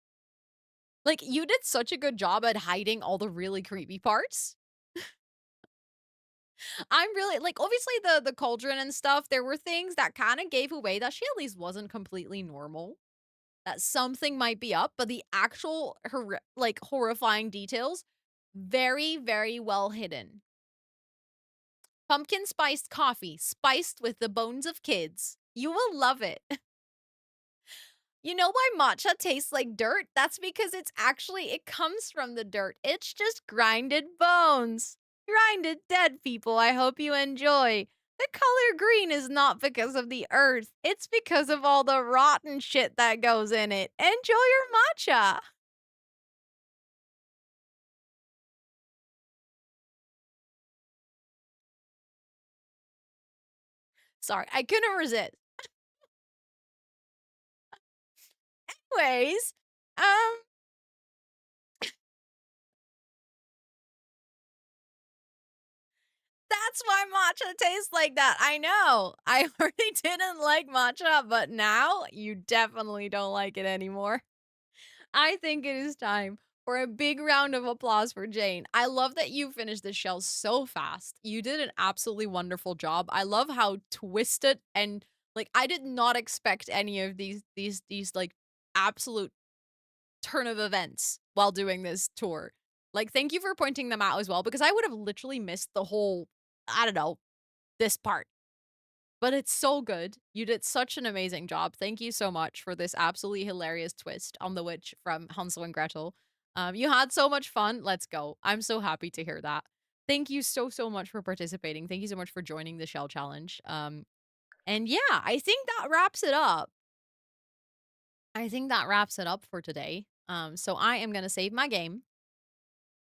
Like, you did such a good job at hiding all the really creepy parts. I'm really like, obviously, the cauldron and stuff, there were things that kinda gave away that she at least wasn't completely normal, that something might be up, but the actual horrifying details, very, very well hidden. Pumpkin spiced coffee, spiced with the bones of kids. You will love it. You know why matcha tastes like dirt? That's because it comes from the dirt. It's just grinded bones. Grinded dead people. I hope you enjoy. The color green is not because of the earth. It's because of all the rotten shit that goes in it. Enjoy your matcha. Sorry, I couldn't resist. Anyways, um, that's why matcha tastes like that. I know. I already didn't like matcha, but now you definitely don't like it anymore. I think it is time for a big round of applause for Jane. I love that you finished the shell so fast. You did an absolutely wonderful job. I love how twisted and like I did not expect any of these like absolute turn of events while doing this tour. Like thank you for pointing them out as well because I would have literally missed the whole I don't know, this part. But it's so good. You did such an amazing job. Thank you so much for this absolutely hilarious twist on the witch from Hansel and Gretel. You had so much fun. Let's go. I'm so happy to hear that. Thank you so, so much for participating. Thank you so much for joining the Shell Challenge. And yeah, I think that wraps it up. I think that wraps it up for today. So I am going to save my game.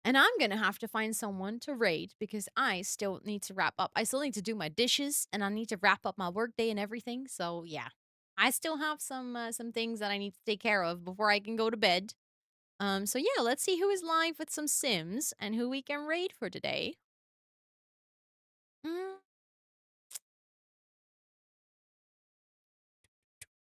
And I'm gonna have to find someone to raid because I still need to wrap up. I still need to do my dishes and I need to wrap up my workday and everything. So yeah, I still have some things that I need to take care of before I can go to bed. So yeah, let's see who is live with some Sims and who we can raid for today. Mm,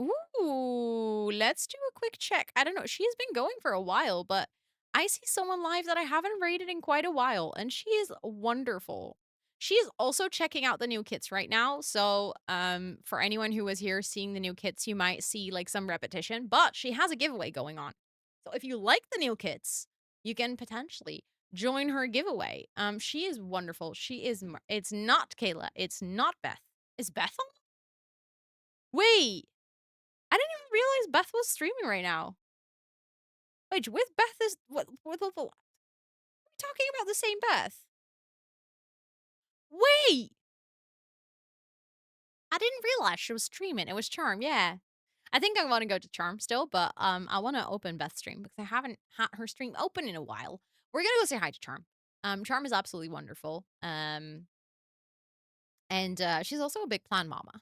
Ooh, let's do a quick check. I don't know. She has been going for a while, but I see someone live that I haven't rated in quite a while, and she is wonderful. She is also checking out the new kits right now. So, for anyone who was here seeing the new kits, you might see like some repetition, but she has a giveaway going on. So, if you like the new kits, you can potentially join her giveaway. She is wonderful. It's not Kayla. It's not Beth. Is Beth on? Wait. I didn't even realize Beth was streaming right now. Wait, with Beth is what are we talking about the same Beth? Wait! I didn't realize she was streaming. It was Charm, yeah. I think I wanna go to Charm still, but, I wanna open Beth's stream because I haven't had her stream open in a while. We're gonna go say hi to Charm. Charm is absolutely wonderful, and, she's also a big plant mama.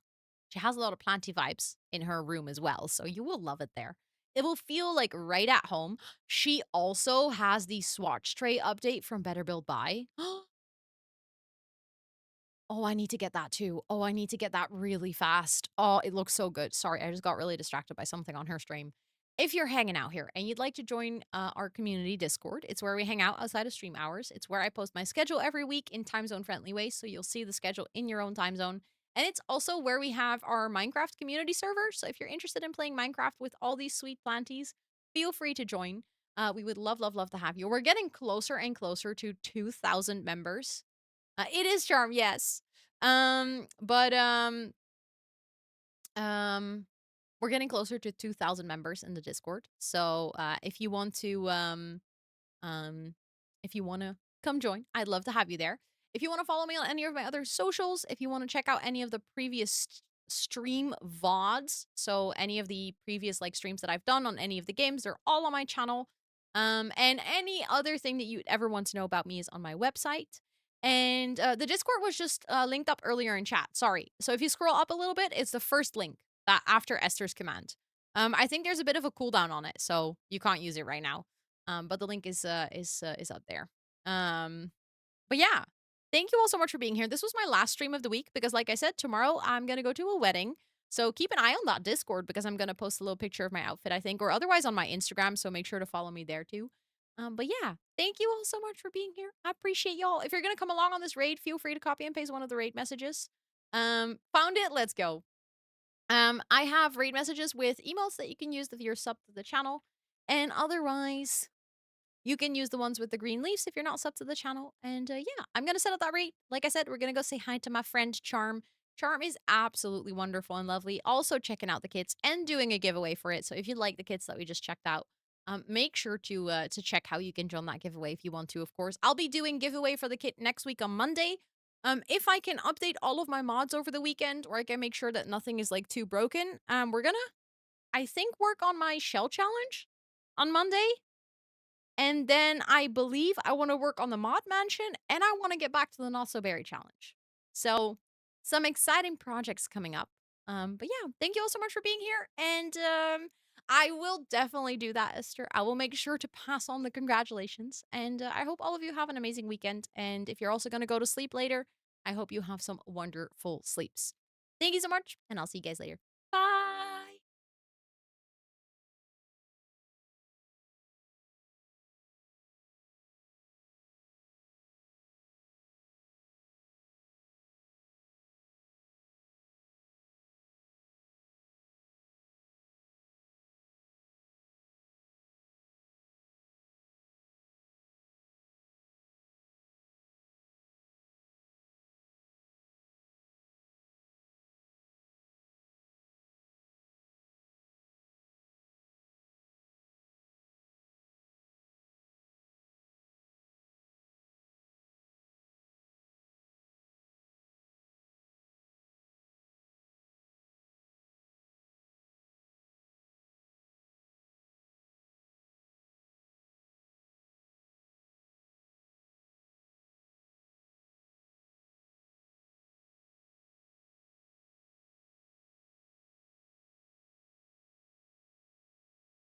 She has a lot of planty vibes in her room as well, so you will love it there. It will feel, like, right at home. She also has the swatch tray update from Better Build Buy. Oh, I need to get that too. Oh, I need to get that really fast. Oh, it looks so good. Sorry, I just got really distracted by something on her stream. If you're hanging out here and you'd like to join our community Discord, it's where we hang out outside of stream hours. It's where I post my schedule every week in time zone friendly ways, so you'll see the schedule in your own time zone. And it's also where we have our Minecraft community server. So if you're interested in playing Minecraft with all these sweet planties, feel free to join. We would love, love, love to have you. We're getting closer and closer to 2,000 members. It is charm, yes. But um, we're getting closer to 2,000 members in the Discord. So if you want to um, if you want to come join, I'd love to have you there. If you want to follow me on any of my other socials, if you want to check out any of the previous stream VODs, so any of the previous like streams that I've done on any of the games, they're all on my channel. And any other thing that you'd ever want to know about me is on my website. And the Discord was just linked up earlier in chat. Sorry. So if you scroll up a little bit, it's the first link that after Esther's command. I think there's a bit of a cooldown on it, so you can't use it right now. But the link is up there. But yeah, thank you all so much for being here. This was my last stream of the week because, like I said, tomorrow I'm gonna go to a wedding. So keep an eye on that Discord because I'm gonna post a little picture of my outfit, I think, or otherwise on my Instagram. So make sure to follow me there too. But yeah, thank you all so much for being here. I appreciate y'all. If you're gonna come along on this raid, feel free to copy and paste one of the raid messages. Found it. Let's go. I have raid messages with emotes that you can use if you're sub to the channel, and otherwise you can use the ones with the green leaves if you're not sub to the channel. And yeah, I'm going to set up that rate. Like I said, we're going to go say hi to my friend Charm. Charm is absolutely wonderful and lovely. Also checking out the kits and doing a giveaway for it. So if you like the kits that we just checked out, make sure to check how you can join that giveaway if you want to, of course. I'll be doing giveaway for the kit next week on Monday. If I can update all of my mods over the weekend, or I can make sure that nothing is like too broken, we're gonna, I think, work on my shell challenge on Monday. And then I believe I want to work on the mod mansion and I want to get back to the not so berry challenge. So, some exciting projects coming up. But yeah, thank you all so much for being here. And I will definitely do that, Esther. I will make sure to pass on the congratulations. And I hope all of you have an amazing weekend. And if you're also going to go to sleep later, I hope you have some wonderful sleeps. Thank you so much, and I'll see you guys later.